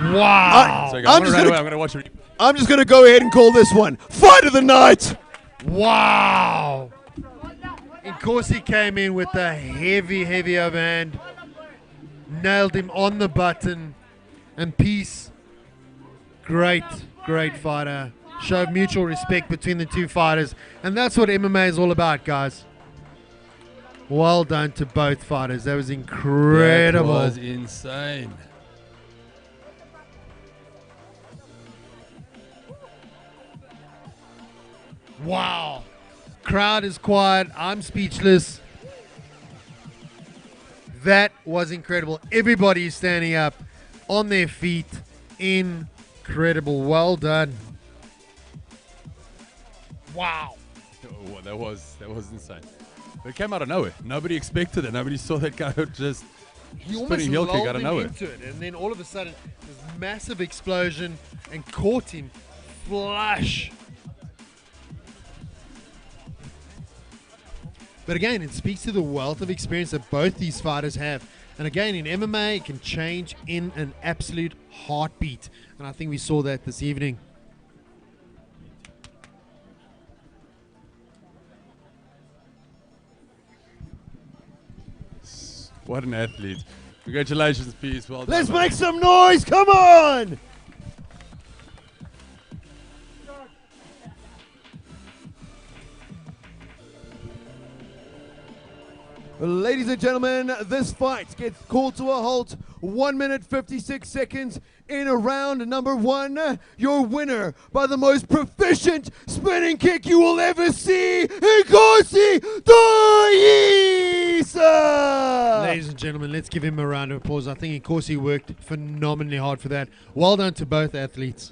Wow. I'm just gonna go ahead and call this one fight of the night. Wow. Nkosi came in with a heavy overhand, nailed him on the button, and Peace, great fighter, showed mutual respect between the two fighters, and that's what MMA is all about, guys. Well done to both fighters. That was incredible. That was insane. Wow. Crowd is quiet. I'm speechless. That was incredible. Everybody is standing up on their feet. Incredible. Well done. Wow. Oh, that was insane. It came out of nowhere. Nobody expected it. Nobody saw that guy just He almost spinning heel kick lulled out of him nowhere. into it, and then all of a sudden, this massive explosion and caught him flush. But again, it speaks to the wealth of experience that both these fighters have. And again, in MMA, it can change in an absolute heartbeat. And I think we saw that this evening. What an athlete. Congratulations, Peace. Well done. Let's make some noise. Come on. Ladies and gentlemen, this fight gets called to a halt. 1 minute 56 seconds in round number 1. Your winner by the most proficient spinning kick you will ever see, Nkosi Doyisa! Ladies and gentlemen, let's give him a round of applause. I think Nkosi worked phenomenally hard for that. Well done to both athletes.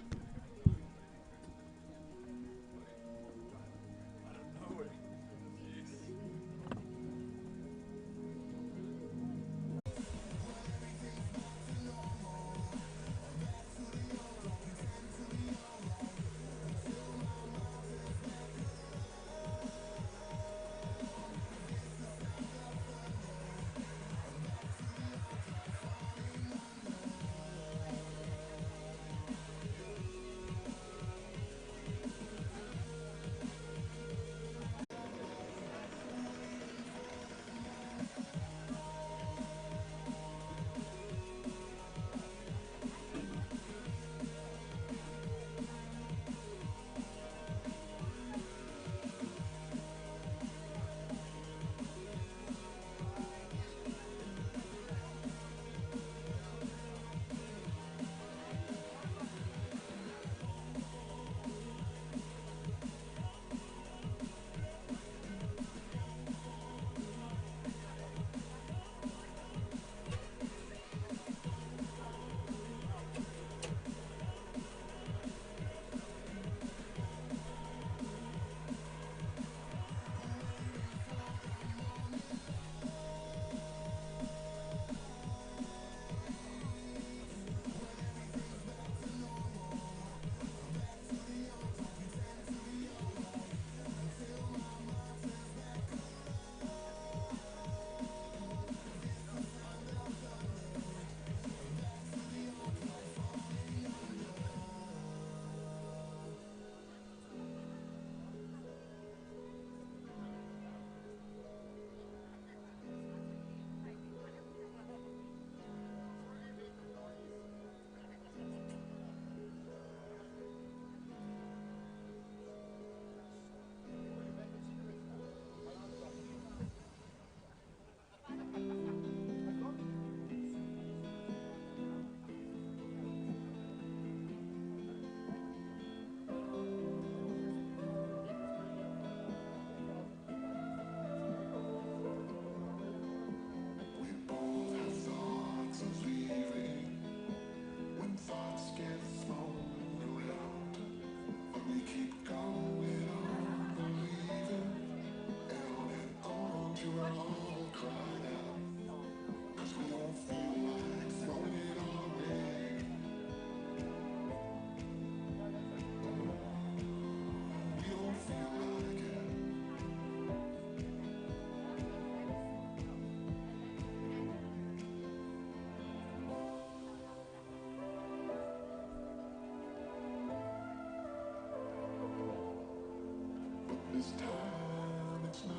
This time it's not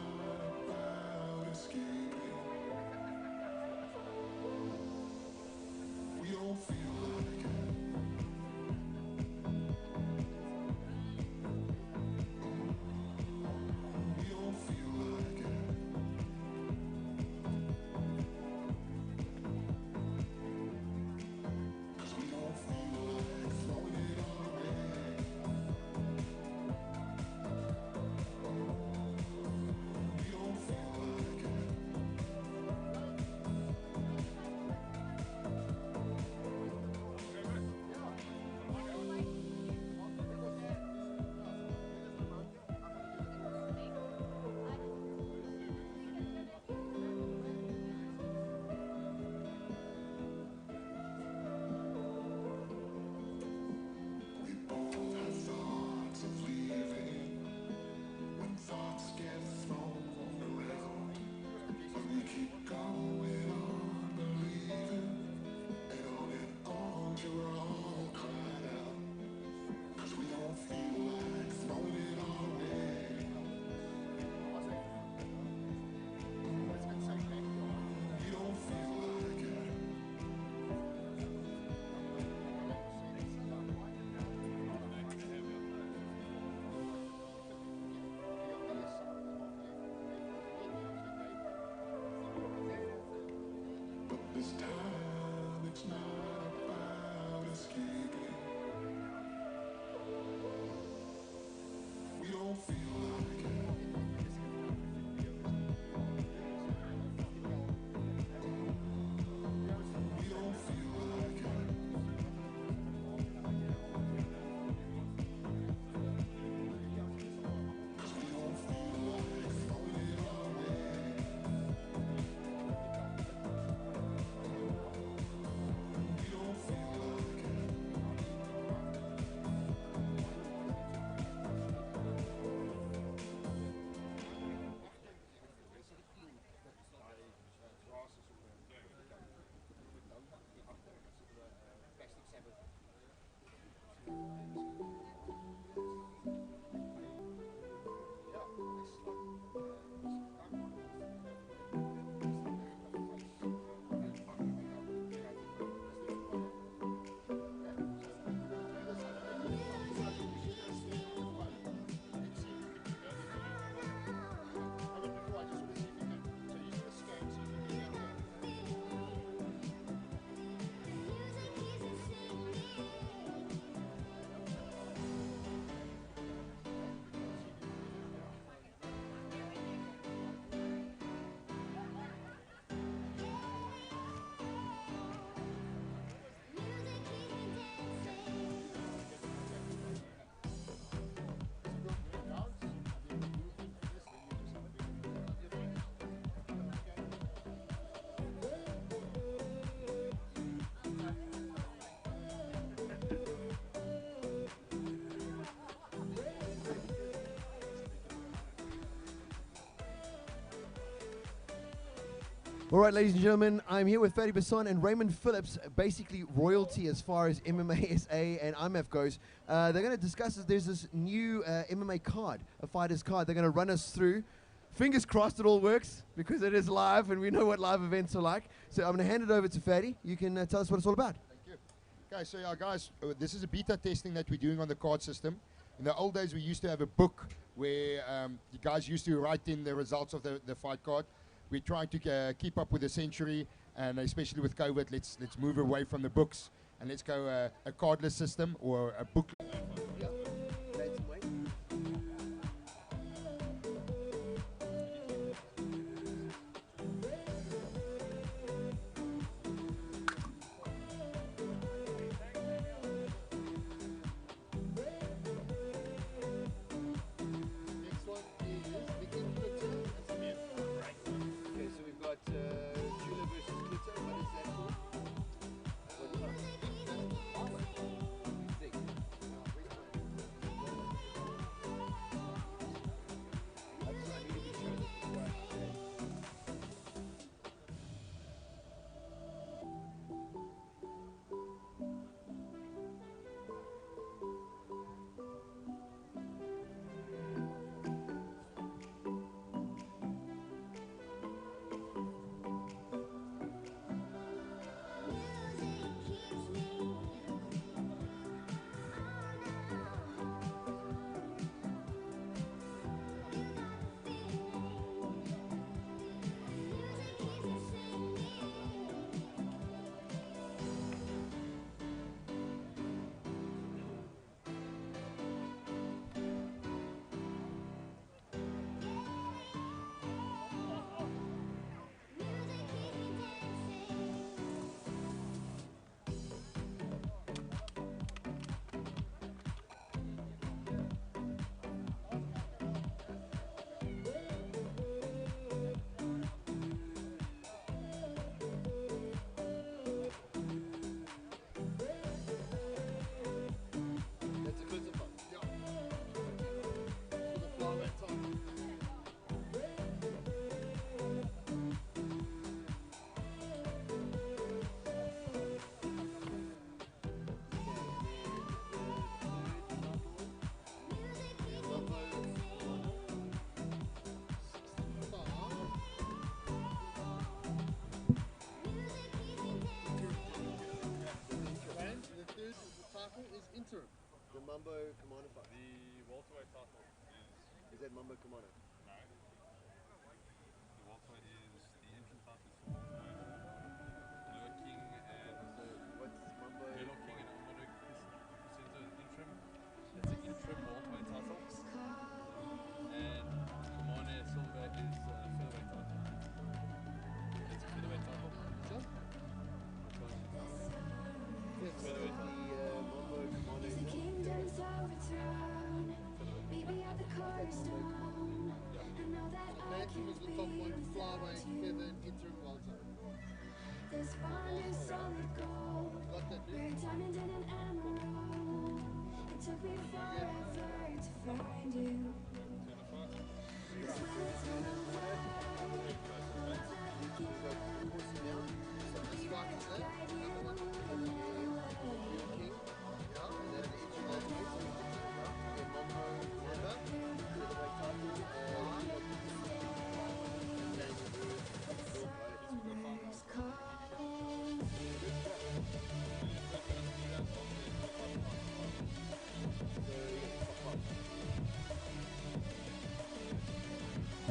about escaping. We don't feel like it. We don't feel like it. 'Cause we don't feel like throwing it all away. We don't feel like it. All right, ladies and gentlemen, I'm here with Fatty Basson and Raymond Phillips, basically royalty as far as MMA SA and IMF goes. They're going to discuss this. There's this new MMA card, a fighter's card. They're going to run us through. Fingers crossed it all works, because it is live and we know what live events are like. So I'm going to hand it over to Fatty. You can tell us what it's all about. Thank you. Okay, so yeah, guys, this is a beta testing that we're doing on the card system. In the old days, we used to have a book where the guys used to write in the results of the fight card. We're trying to keep up with the century, and especially with COVID, let's move away from the books and let's go a cardless system or a book. The Mambo Kimono fight. The welterweight title Is that Mambo Kimono? no. The welterweight is the interim title for Lure King and So what's Mambo? Lure King and Amado Center interim. That's an interim welterweight title. And Kimono Silver is featherweight title. It's a featherweight title. Sure. Yes. Featherweight title.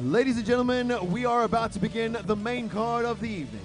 Ladies and gentlemen, we are about to begin the main card of the evening.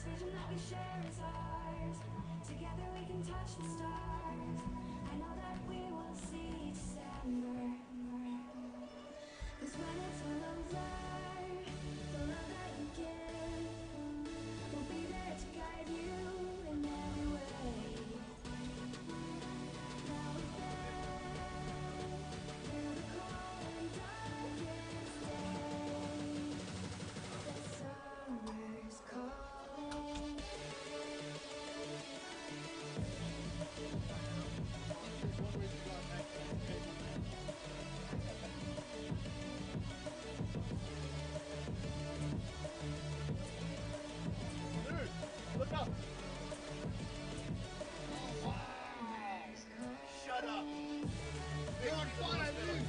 Vision that we share is ours. Together we can touch the stars. I know that we will see December. 'Cause when it's all over, the love that you give will be there to guide you in every way. Now we've been through the cold and darkest days. The summer's calling. Look up. Shut up. You're on fire, dude.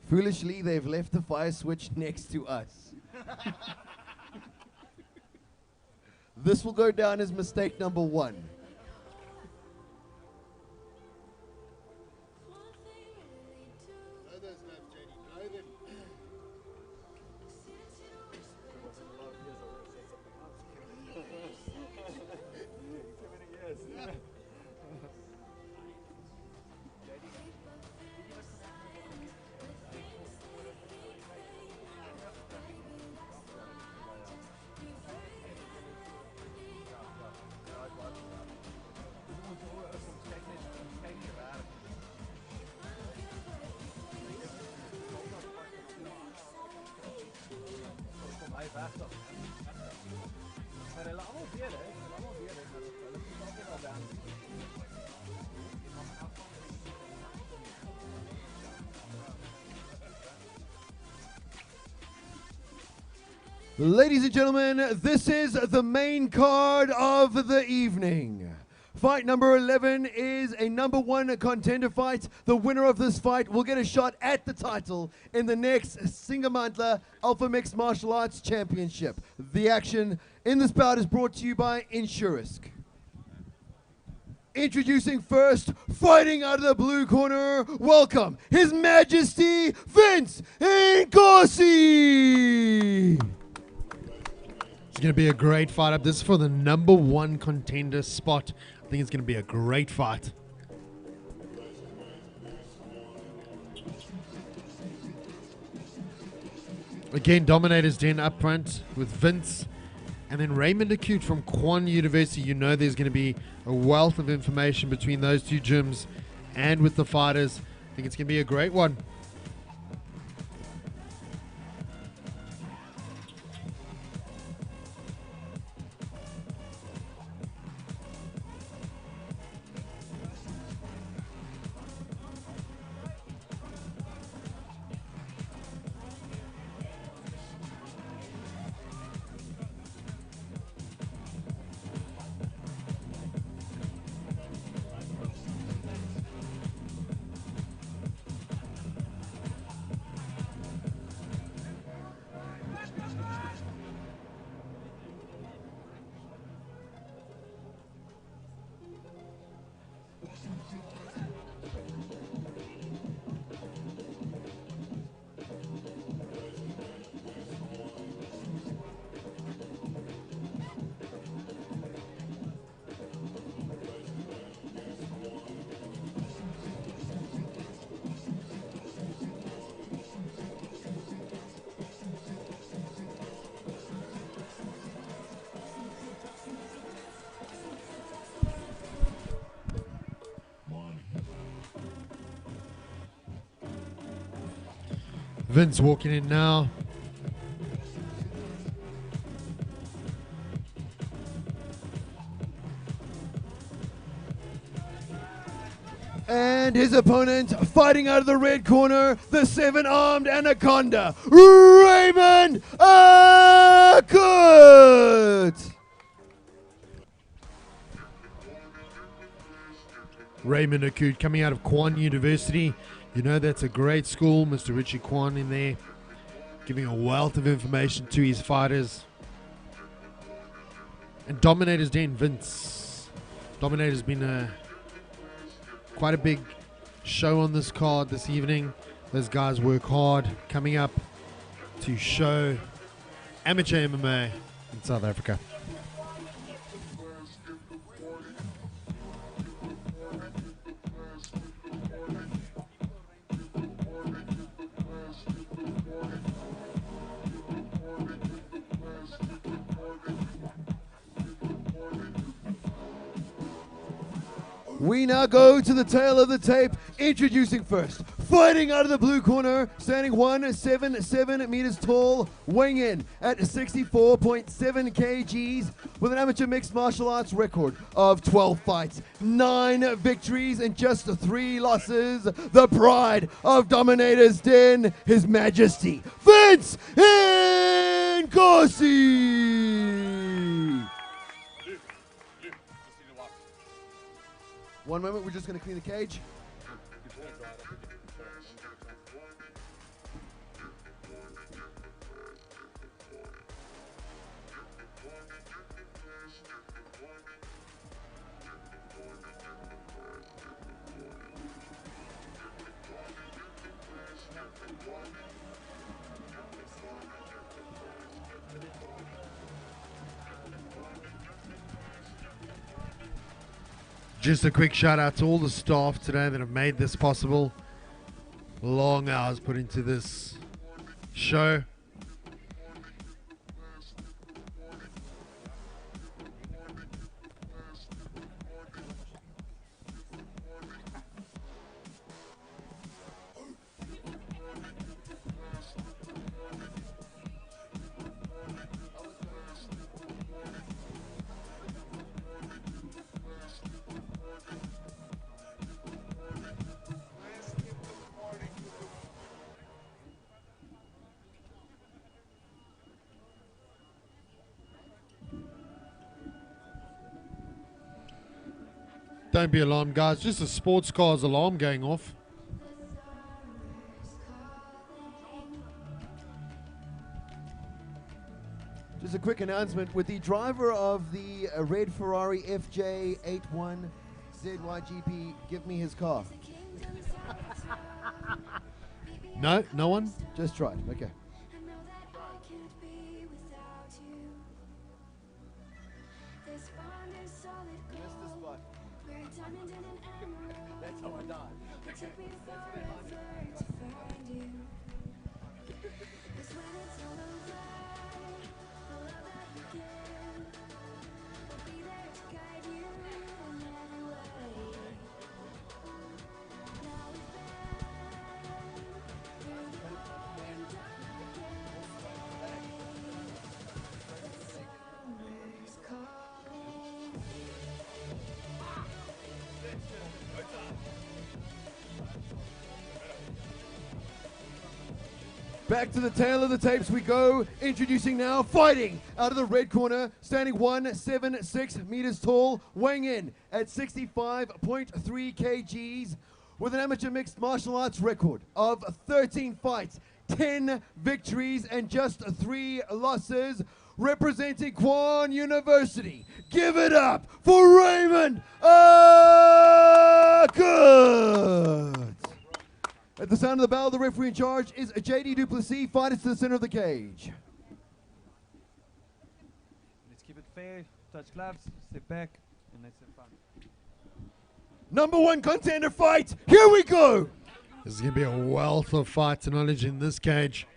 Foolishly, they've left the fire switch next to us. This will go down as mistake number 1. Ladies and gentlemen, this is the main card of the evening. Fight number 11 is a number 1 contender fight. The winner of this fight will get a shot at the title in the next Singamandla Alpha Mixed Martial Arts Championship. The action in this bout is brought to you by Insurisk. Introducing first, fighting out of the blue corner, welcome His Majesty Vince Nkosi! It's going to be a great fight up. This is for the number 1 contender spot. I think it's going to be a great fight. Again, Dominator's Den up front with Vince. And then Raymond Acute from Kwan University. You know there's going to be a wealth of information between those two gyms and with the fighters. I think it's going to be a great one. Vince walking in now. And his opponent, fighting out of the red corner, the seven-armed anaconda, Raymond Akut. Raymond Akut coming out of Kwan University. You know that's a great school. Mr. Richie Kwan in there, giving a wealth of information to his fighters. And Dominator's Den, Vince. Dominator's been quite a big show on this card this evening. Those guys work hard coming up to show amateur MMA in South Africa. We now go to the tail of the tape. Introducing first, fighting out of the blue corner, standing 177 meters tall, weighing in at 64.7 kgs, with an amateur mixed martial arts record of 12 fights, 9 victories, and just 3 losses. The pride of Dominator's Den, His Majesty Vince Nkosi. One moment, we're just going to clean the cage. Just a quick shout out to all the staff today that have made this possible. Long hours put into this show. Don't be alarmed, guys. Just a sports car's alarm going off. Just a quick announcement. With the driver of the red Ferrari FJ81 ZYGP, give me his car. No, no one? Just try it. Okay. That's how I died. Back to the tail of the tapes we go. Introducing now, fighting out of the red corner, standing 176 meters tall, weighing in at 65.3 kgs, with an amateur mixed martial arts record of 13 fights, 10 victories, and just 3 losses. Representing Kwan University, give it up for Raymond Akut. At the sound of the bell, the referee in charge is JD Duplessis. Fighters to the center of the cage. Let's keep it fair. Touch gloves, step back, and let's have fun. Number 1 contender fight. Here we go. There's going to be a wealth of fights knowledge in this cage.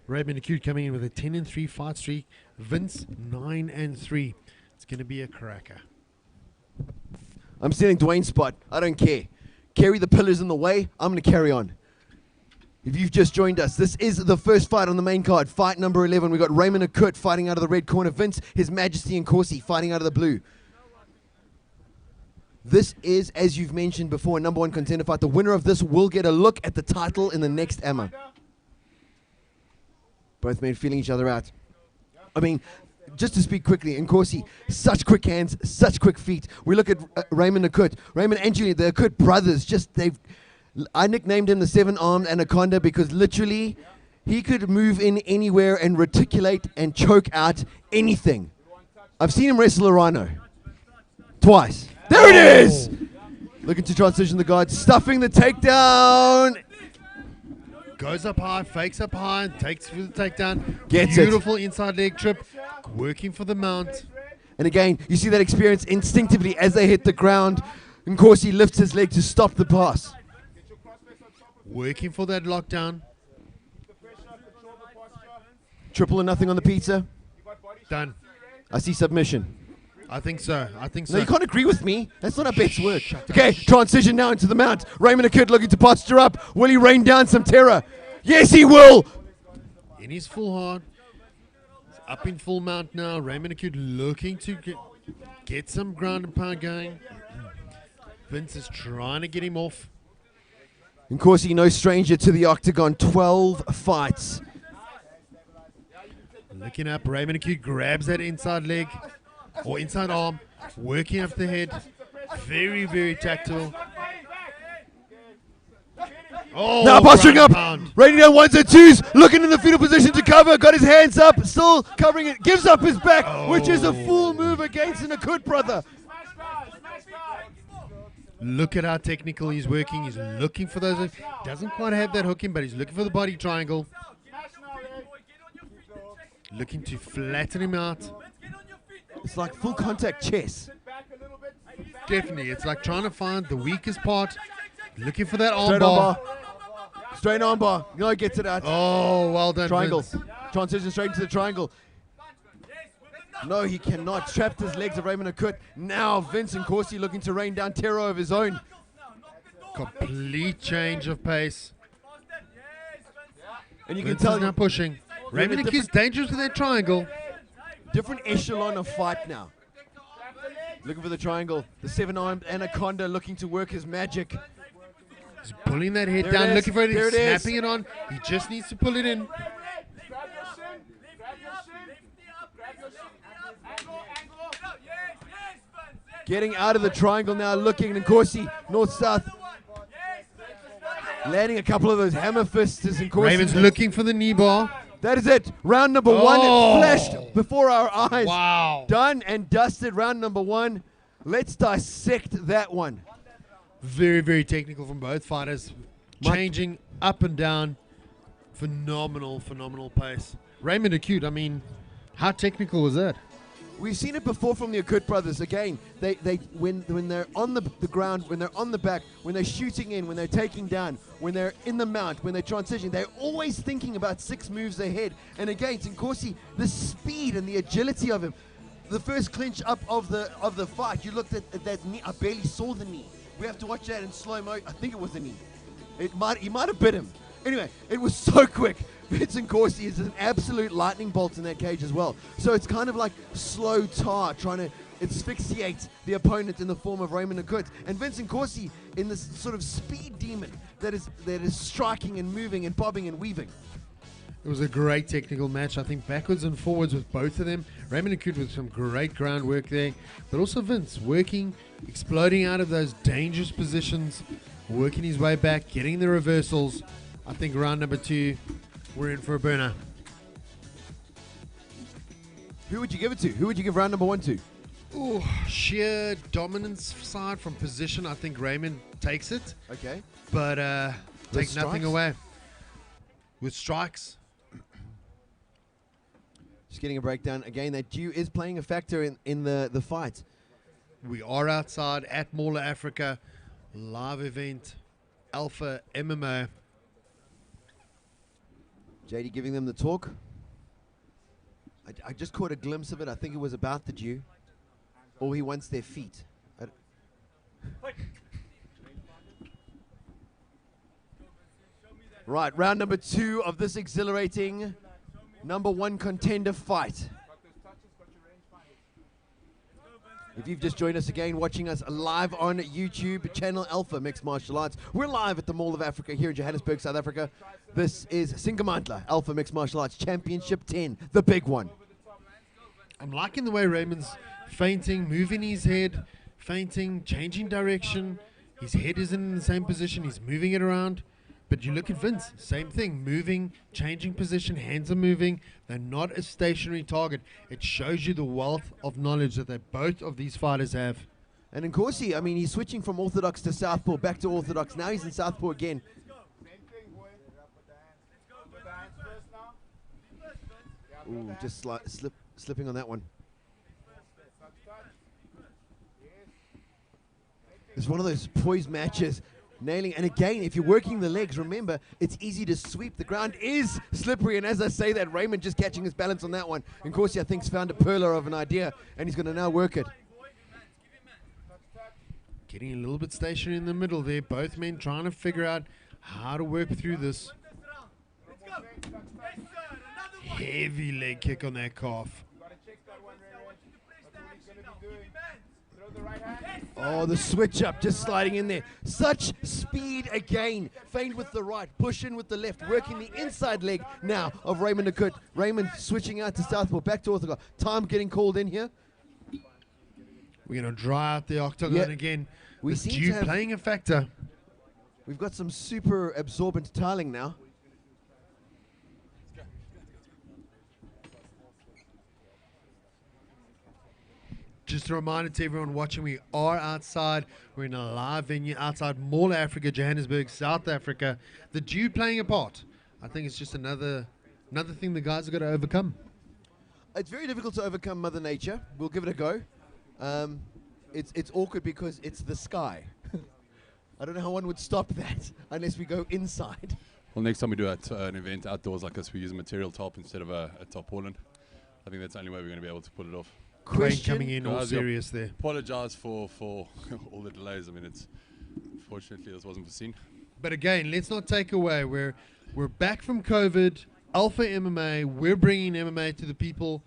Raymond Akut coming in with a 10-3 fight streak. Vince 9-3. It's going to be a cracker. I'm stealing Dwayne's spot. I don't care. Carry the pillars in the way. I'm going to carry on. If you've just joined us, this is the first fight on the main card. Fight number 11. We've got Raymond Akut fighting out of the red corner. Vince, His Majesty Nkosi fighting out of the blue. This is, as you've mentioned before, a number one contender fight. The winner of this will get a look at the title in the next AMMA. Both men feeling each other out. I mean, just to speak quickly, Nkosi, such quick hands, such quick feet. We look at Raymond Akut. Raymond and Julian, the Akut brothers, I nicknamed him the seven-armed anaconda because literally he could move in anywhere and reticulate and choke out anything. I've seen him wrestle a rhino. Twice. There it is! Looking to transition the guard, stuffing the takedown. Goes up high, fakes up high, takes for the takedown. Gets it. Beautiful inside leg trip, working for the mount. And again, you see that experience instinctively as they hit the ground. Nkosi lifts his leg to stop the pass. Working for that lockdown. Triple or nothing on the pizza. Done. I see submission. I think so. No, you can't agree with me. That's not how bets work. Okay, transition now into the mount. Raymond Akut looking to posture up. Will he rain down some terror? Yes, he will. In his full hard. Up in full mount now. Raymond Akut looking to get some ground and pound going. Vince is trying to get him off. Nkosi, no stranger to the octagon. 12 fights. Looking up, Raymond Akut grabs that inside leg or inside arm, working up the head. Very, very tactile. Oh, now posturing up, pound. raining down ones and twos, looking in the fetal position to cover, got his hands up, still covering it, gives up his back, which is a full move against an Akut brother. Look at how technical he's working. He's looking for those. Doesn't quite have that hook in, but he's looking for the body triangle. Looking to flatten him out. It's like full contact chess. Definitely. It's like trying to find the weakest part. Looking for that arm Straight bar. Straight arm bar. No, gets it out. Oh, well done, Triangle. Vince. Transition straight into the triangle. No, he cannot. Trapped his legs of Raymond Akut. Now Vince Nkosi looking to rain down terror of his own. Complete change of pace. And you Vince can tell is now pushing. Raymond Akut's dangerous with that triangle. Different echelon of fight now. Looking for the triangle. The seven-armed anaconda looking to work his magic. He's pulling that head There down, it is. looking for it, There it is. snapping it on. He just needs to pull it in. Getting out of the triangle now, looking Nkosi, north-south. Landing a couple of those hammer fists as Nkosi. Raven's looking for the knee bar. That is it. Round number one. Oh. It flashed before our eyes. Wow. Done and dusted. Round number one. Let's dissect that one. Very, very technical from both fighters. Changing up and down. Phenomenal, phenomenal pace. Raymond Akut, I mean, how technical was that? We've seen it before from the Akut brothers. Again, they when they're on the ground, when they're on the back, when they're shooting in, when they're taking down, when they're in the mount, when they're transitioning, they're always thinking about 6 moves ahead. And again, Nkosi, the speed and the agility of him. The first clinch up of the fight, you looked at that knee. I barely saw the knee. We have to watch that in slow mo. I think it was the knee. He might have bit him. Anyway, it was so quick. Vince Nkosi is an absolute lightning bolt in that cage as well. So it's kind of like slow tar trying to asphyxiate the opponent in the form of Raymond Akut. And Vince Nkosi in this sort of speed demon that is striking and moving and bobbing and weaving. It was a great technical match. I think backwards and forwards with both of them. Raymond Akut with some great groundwork there. But also Vince working, exploding out of those dangerous positions, working his way back, getting the reversals. I think round number 2, we're in for a burner. Who would you give it to? Who would you give round number 1 to? Ooh, sheer dominance side from position. I think Raymond takes it. Okay. But take strikes? nothing away. With strikes. Just getting a breakdown. Again, that dew is playing a factor in the fight. We are outside at Mall of Africa. Live event. Alpha MMA. JD giving them the talk. I just caught a glimpse of it. I think it was about the dew. Or he wants their feet. Right, round number 2 of this exhilarating number 1 contender fight. If you've just joined us again, watching us live on YouTube, channel Alpha Mixed Martial Arts. We're live at the Mall of Africa here in Johannesburg, South Africa. This is Singamandla Alpha Mixed Martial Arts Championship 10, the big one. I'm liking the way Raymond's feinting, moving his head, feinting, changing direction. His head isn't in the same position. He's moving it around. But you look at Vince, same thing, moving, changing position, hands are moving. They're not a stationary target. It shows you the wealth of knowledge that both of these fighters have. And Nkosi, I mean, he's switching from orthodox to southpaw, back to orthodox. Now he's in southpaw again. Ooh, just slipping on that one. It's one of those poised matches. Nailing, and again, if you're working the legs, remember, it's easy to sweep. The ground is slippery, and as I say that, Raymond just catching his balance on that one. And Nkosi, I think, has found a perler of an idea, and he's going to now work it. Getting a little bit stationary in the middle there. Both men trying to figure out how to work through this. Heavy leg kick on that calf. Oh, the switch up, just sliding in there. Such speed again. Feint with the right, push in with the left, working the inside leg now of Raymond Nakut. Raymond switching out to southpaw, back to orthodox. Time getting called in here. We're going to dry out the octagon again. We The seem dew to have- playing a factor. We've got some super absorbent tiling now. Just a reminder to everyone watching, we are outside. We're in a live venue outside Mall Africa, Johannesburg, South Africa. The dew playing a part. I think it's just another thing the guys have got to overcome. It's very difficult to overcome Mother Nature. We'll give it a go. It's awkward because it's the sky. I don't know how one would stop that unless we go inside. Well, next time we do an event outdoors like this, we use a material top instead of a tarpaulin. I think that's the only way we're going to be able to pull it off. Crane coming in all Guys, serious there. Apologize for all the delays. I mean, fortunately this wasn't foreseen. But again, let's not take away. We're back from COVID. Alpha MMA. We're bringing MMA to the people.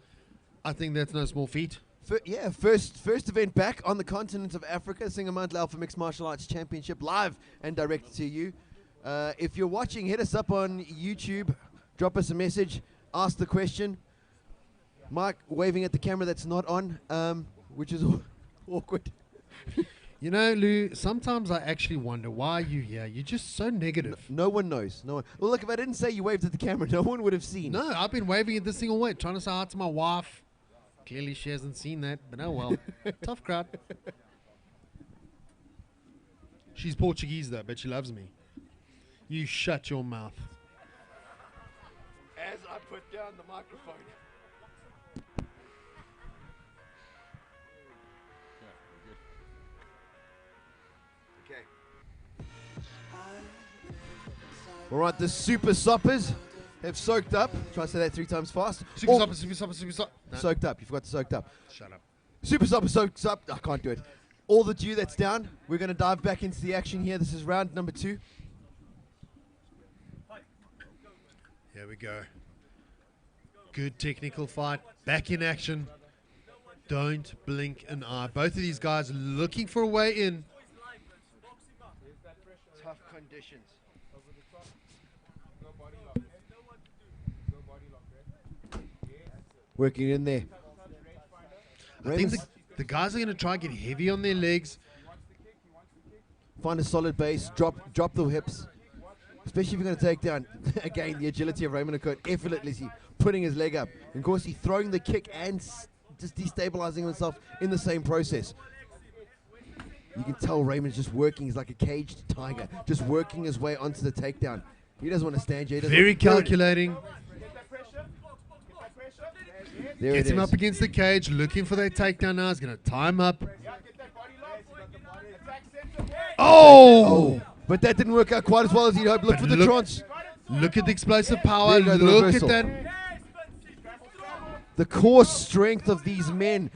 I think that's no small feat. First event back on the continent of Africa, Singamandla Alpha Mixed Martial Arts Championship, live and directed to you. If you're watching, hit us up on YouTube, drop us a message, ask the question. Mike waving at the camera that's not on, which is awkward. You know, Lou, sometimes I actually wonder, why are you here? You're just so negative. No one knows. No one. Well, look, if I didn't say you waved at the camera, no one would have seen. No, I've been waving at this thing all way, trying to say hi to my wife. Clearly she hasn't seen that, but oh well. Tough crowd. She's Portuguese though, but she loves me. You shut your mouth. As I put down the microphone. All right, the super soppers have soaked up. Try to say that 3 times fast. Super sopper, super sopper, super sopper. No. Soaked up. You forgot to soaked up. Shut up. Super sopper soaks up. I can't do it. All the dew that's down. We're going to dive back into the action here. This is round number 2. Here we go. Good technical fight. Back in action. Don't blink an eye. Both of these guys looking for a way in. Tough conditions. Working in there. I think the guys are going to try and get heavy on their legs. Find a solid base. Drop the hips. Especially if you're going to take down, again, the agility of Raymond Nakut, effortlessly putting his leg up. And of course, he's throwing the kick and just destabilizing himself in the same process. You can tell Raymond's just working. He's like a caged tiger, just working his way onto the takedown. He doesn't want to stand here. Very calculating. There Gets it him is. up against the cage, looking for that takedown now. He's going to tie him up. Oh! But that didn't work out quite as well as he'd hoped. Look for the trance. Look at the explosive power. There you go, the Look reversal. at that. The core strength of these men.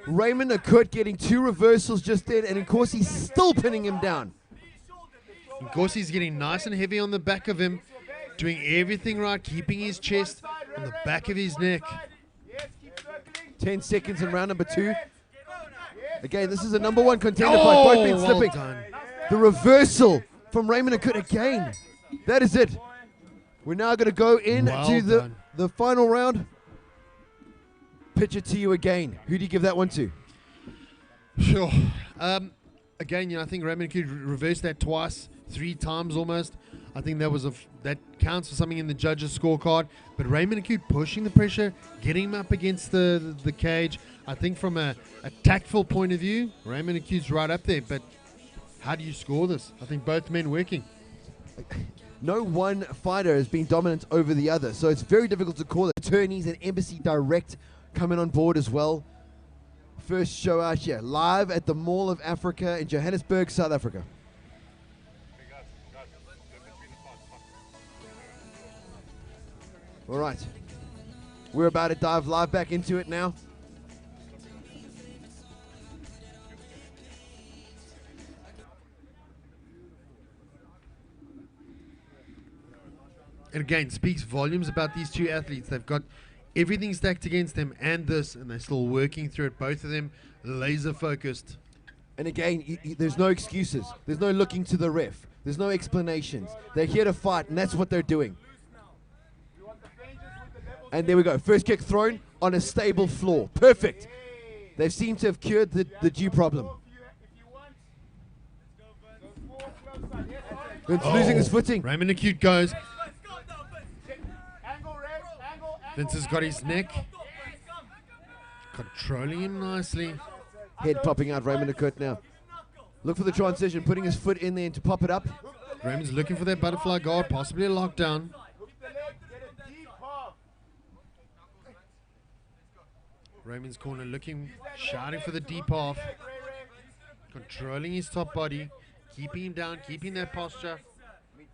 Raymond Nakut getting 2 reversals just then, and of course he's still pinning him down. Of course, he's getting nice and heavy on the back of him. doing everything right, keeping his chest on the back of his neck. 10 seconds in round number 2. Again, this is a number 1 contender fight. Both men well slipping. done. The reversal from Raymond Akut again. That is it. We're now going to go into Well the done. final round. Pitch it to you again. Who do you give that one to? Sure. Again, I think Raymond could reverse that twice, 3 times almost. I think that was that counts for something in the judges' scorecard. But Raymond Akut pushing the pressure, getting him up against the cage. I think from a tactful point of view, Raymond Akut's right up there. But how do you score this? I think both men working. No one fighter has been dominant over the other, so it's very difficult to call it. Attorneys and Embassy Direct coming on board as well. First show out here, live at the Mall of Africa in Johannesburg, South Africa. All right, we're about to dive live back into it now. And again, speaks volumes about these two athletes. They've got everything stacked against them and they're still working through it. Both of them laser focused. And again, there's no excuses. There's no looking to the ref. There's no explanations. They're here to fight, and that's what they're doing. And there we go. First kick thrown on a stable floor. Perfect. They seem to have cured the due problem. Vince losing his footing. Raymond Akut goes. Vince has got his neck. Controlling him nicely. Head popping out, Raymond Akut now. Look for the transition, putting his foot in there to pop it up. Raymond's looking for that butterfly guard, possibly a lockdown. Raymond's corner looking, shouting for the deep half. Controlling his top body, keeping him down, keeping that posture.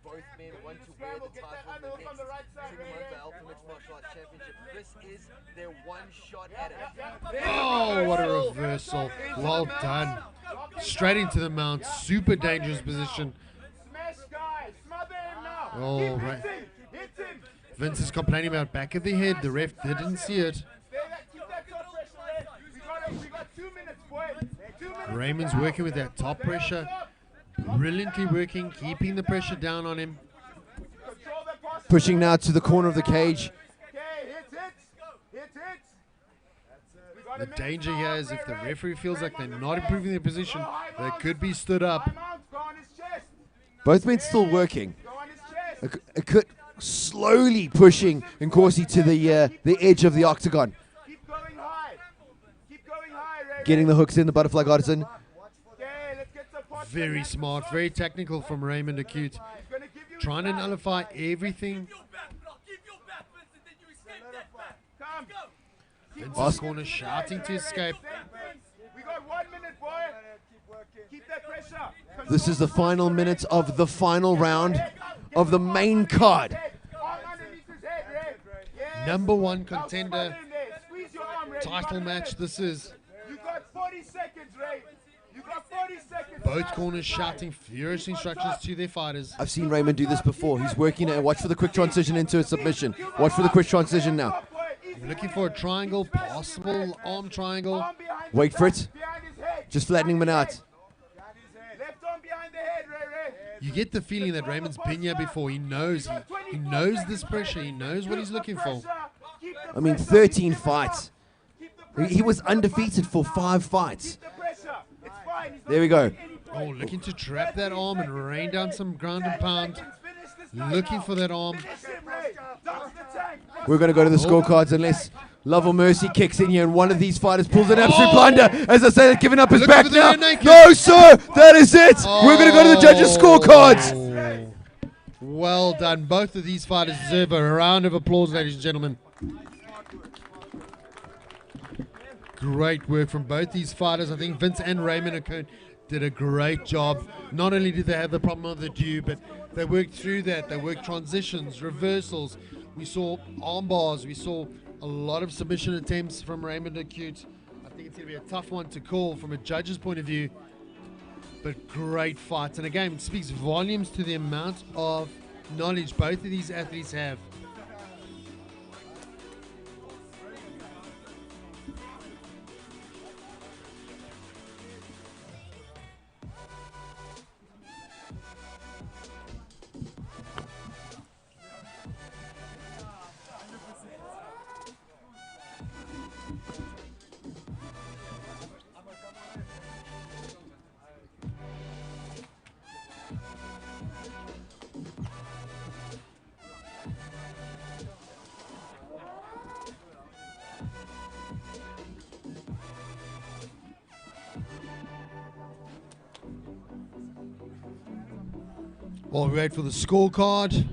Both men want to wear the title of the next Singamandla AMMA Championship. This is their one shot at it. Oh, what a reversal. Well done. Straight into the mount. Super dangerous position. Oh, right. Vince is complaining about back of the head. The ref didn't see it. Raymond's working with that top pressure. Brilliantly working, keeping the pressure down on him. Pushing now to the corner of the cage. The danger here is if the referee feels like they're not improving their position, they could be stood up. Both men still working. Akut slowly pushing Nkosi to the edge of the octagon. Getting the hooks in, the butterfly guard is in. Very smart, very technical from Raymond Akut. Trying to nullify everything. Vince's corner shouting to escape. This is the final minutes of the final round of the main card. Number 1 contender title match this is. Both corners shouting furious instructions to their fighters. I've seen Raymond do this before. He's working it. Watch for the quick transition into a submission. Watch for the quick transition now. Looking for a triangle, possible arm triangle. Wait for it. Just flattening him out. You get the feeling that Raymond's been here before. He knows this pressure. He knows what he's looking for. I mean, 13 fights. He was undefeated for 5 fights. There we go. Oh, looking to trap that arm and rain down some ground and pound. Looking for that arm. We're going to go to the scorecards unless Love or Mercy kicks in here and one of these fighters pulls an absolute blinder. As I say, they're giving up his back now. No, sir, that is it. We're going to go to the judges' scorecards. Well done. Both of these fighters deserve a round of applause, ladies and gentlemen. Great work from both these fighters. I think Vince and Raymond Akut did a great job. Not only did they have the problem of the due, but they worked through that. They worked transitions, reversals. We saw arm bars. We saw a lot of submission attempts from Raymond Akut. I think it's going to be a tough one to call from a judge's point of view. But great fights. And again, it speaks volumes to the amount of knowledge both of these athletes have. While we wait for the scorecard.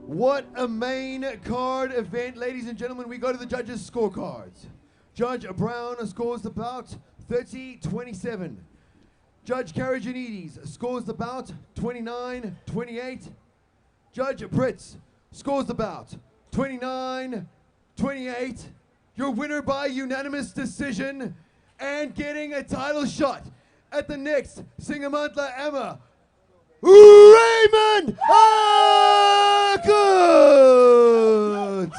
What a main card event, ladies and gentlemen. We go to the judges' scorecards. Judge Brown scores the bout 30-27. Judge Karajanides scores the bout 29-28. Judge Brits scores the bout 29-28. Your winner by unanimous decision and getting a title shot at the next Singamandla AMMA, Raymond Good.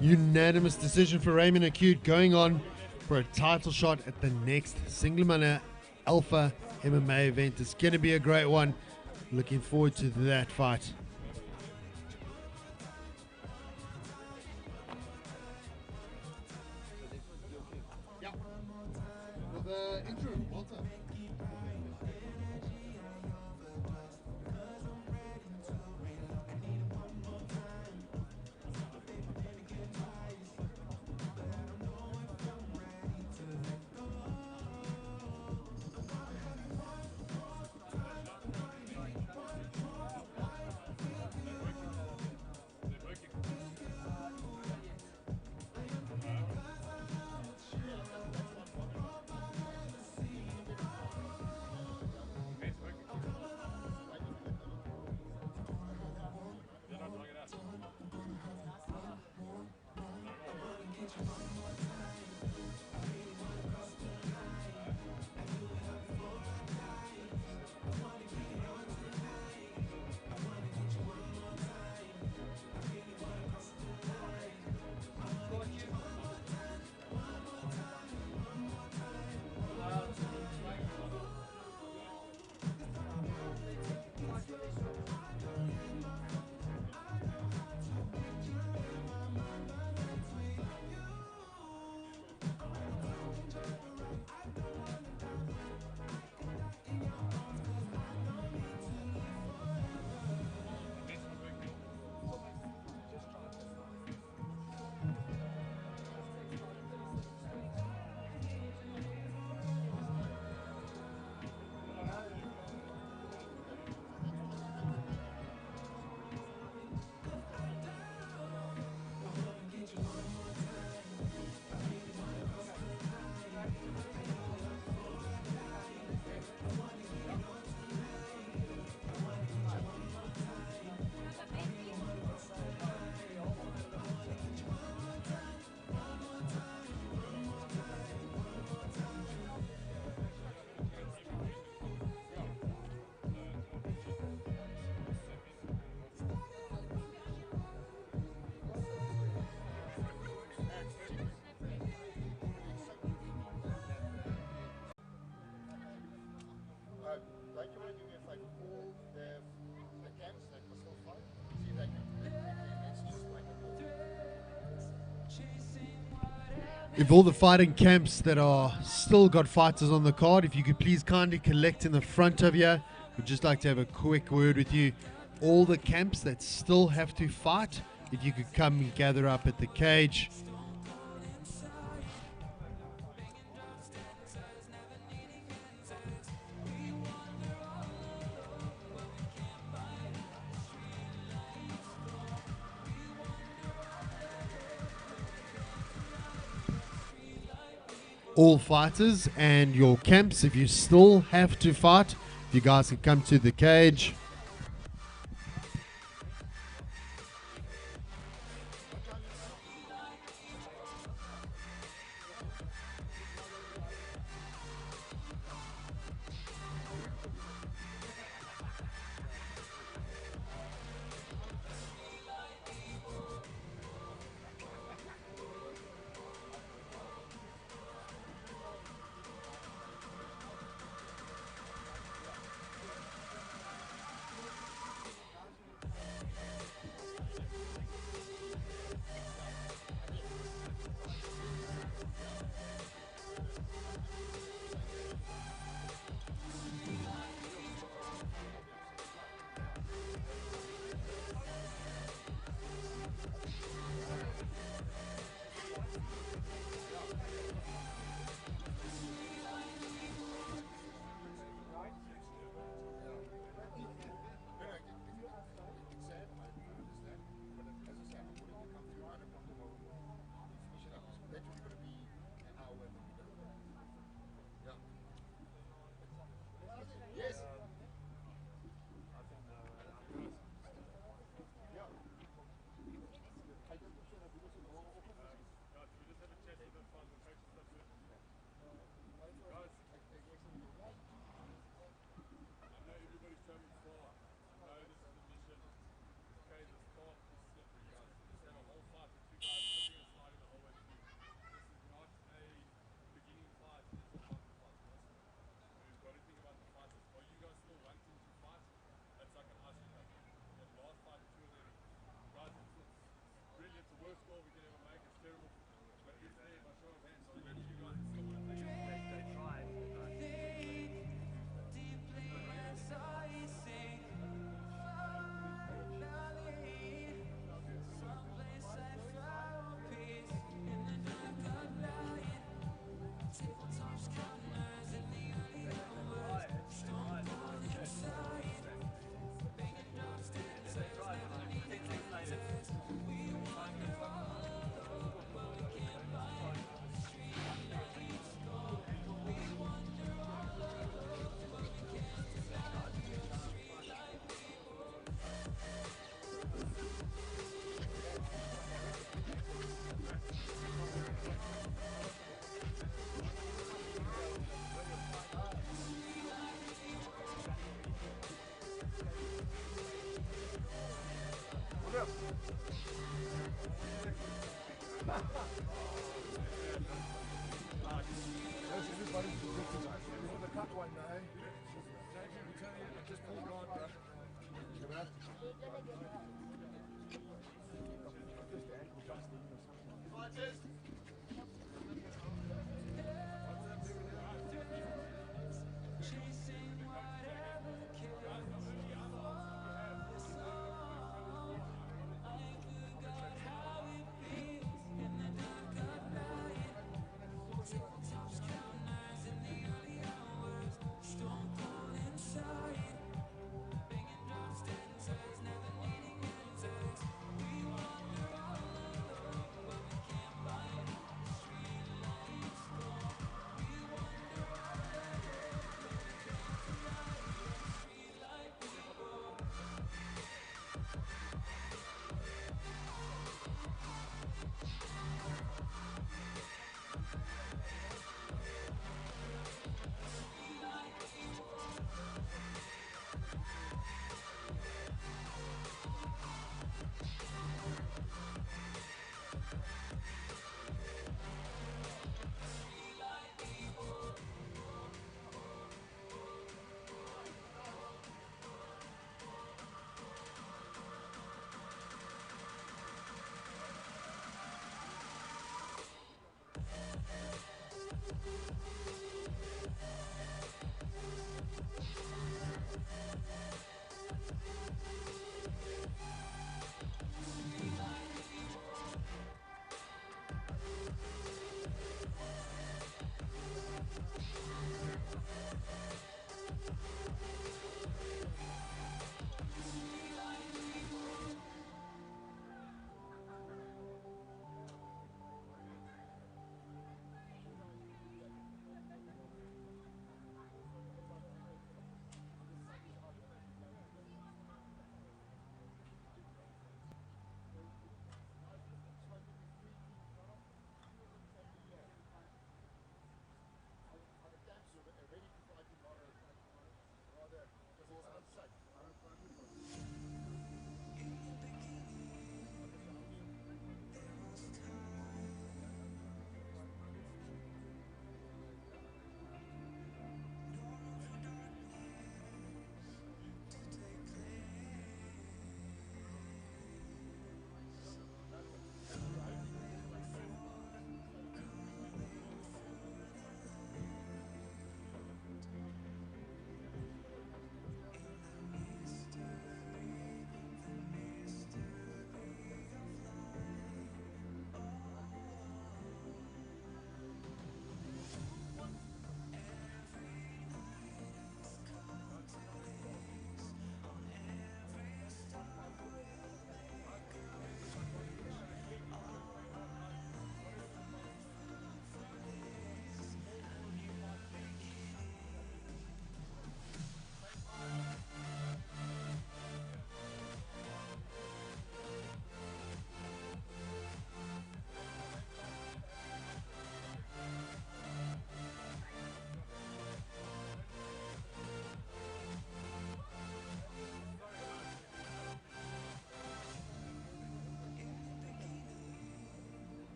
Unanimous decision for Raymond Acute, going on for a title shot at the next Singamandla Alpha MMA event. It's going to be a great one. Looking forward to that fight. If all the fighting camps that are still got fighters on the card, if you could please kindly collect in the front of you. We'd just like to have a quick word with you. All the camps that still have to fight, if you could come and gather up at the cage. All fighters and your camps, if you still have to fight, if you guys can come to the cage.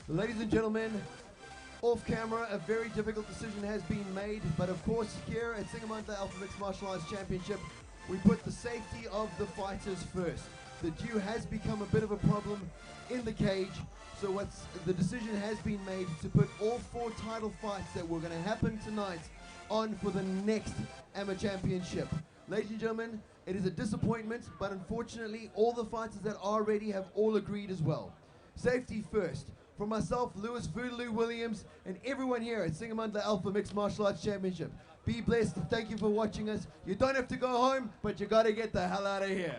Ladies and gentlemen, off camera, a very difficult decision has been made, but of course here at Singamandla AMMA Mixed Martial Arts Championship, we put the safety of the fighters first. The dew has become a bit of a problem in the cage, so the decision has been made to put all 4 title fights that were going to happen tonight on for the next AMMA Championship. Ladies and gentlemen, it is a disappointment, but unfortunately all the fighters that are ready have all agreed as well. Safety first. From myself, Lewis Voodoo Williams, and everyone here at Singamandla AMMA Mixed Martial Arts Championship. Be blessed. Thank you for watching us. You don't have to go home, but you got to get the hell out of here.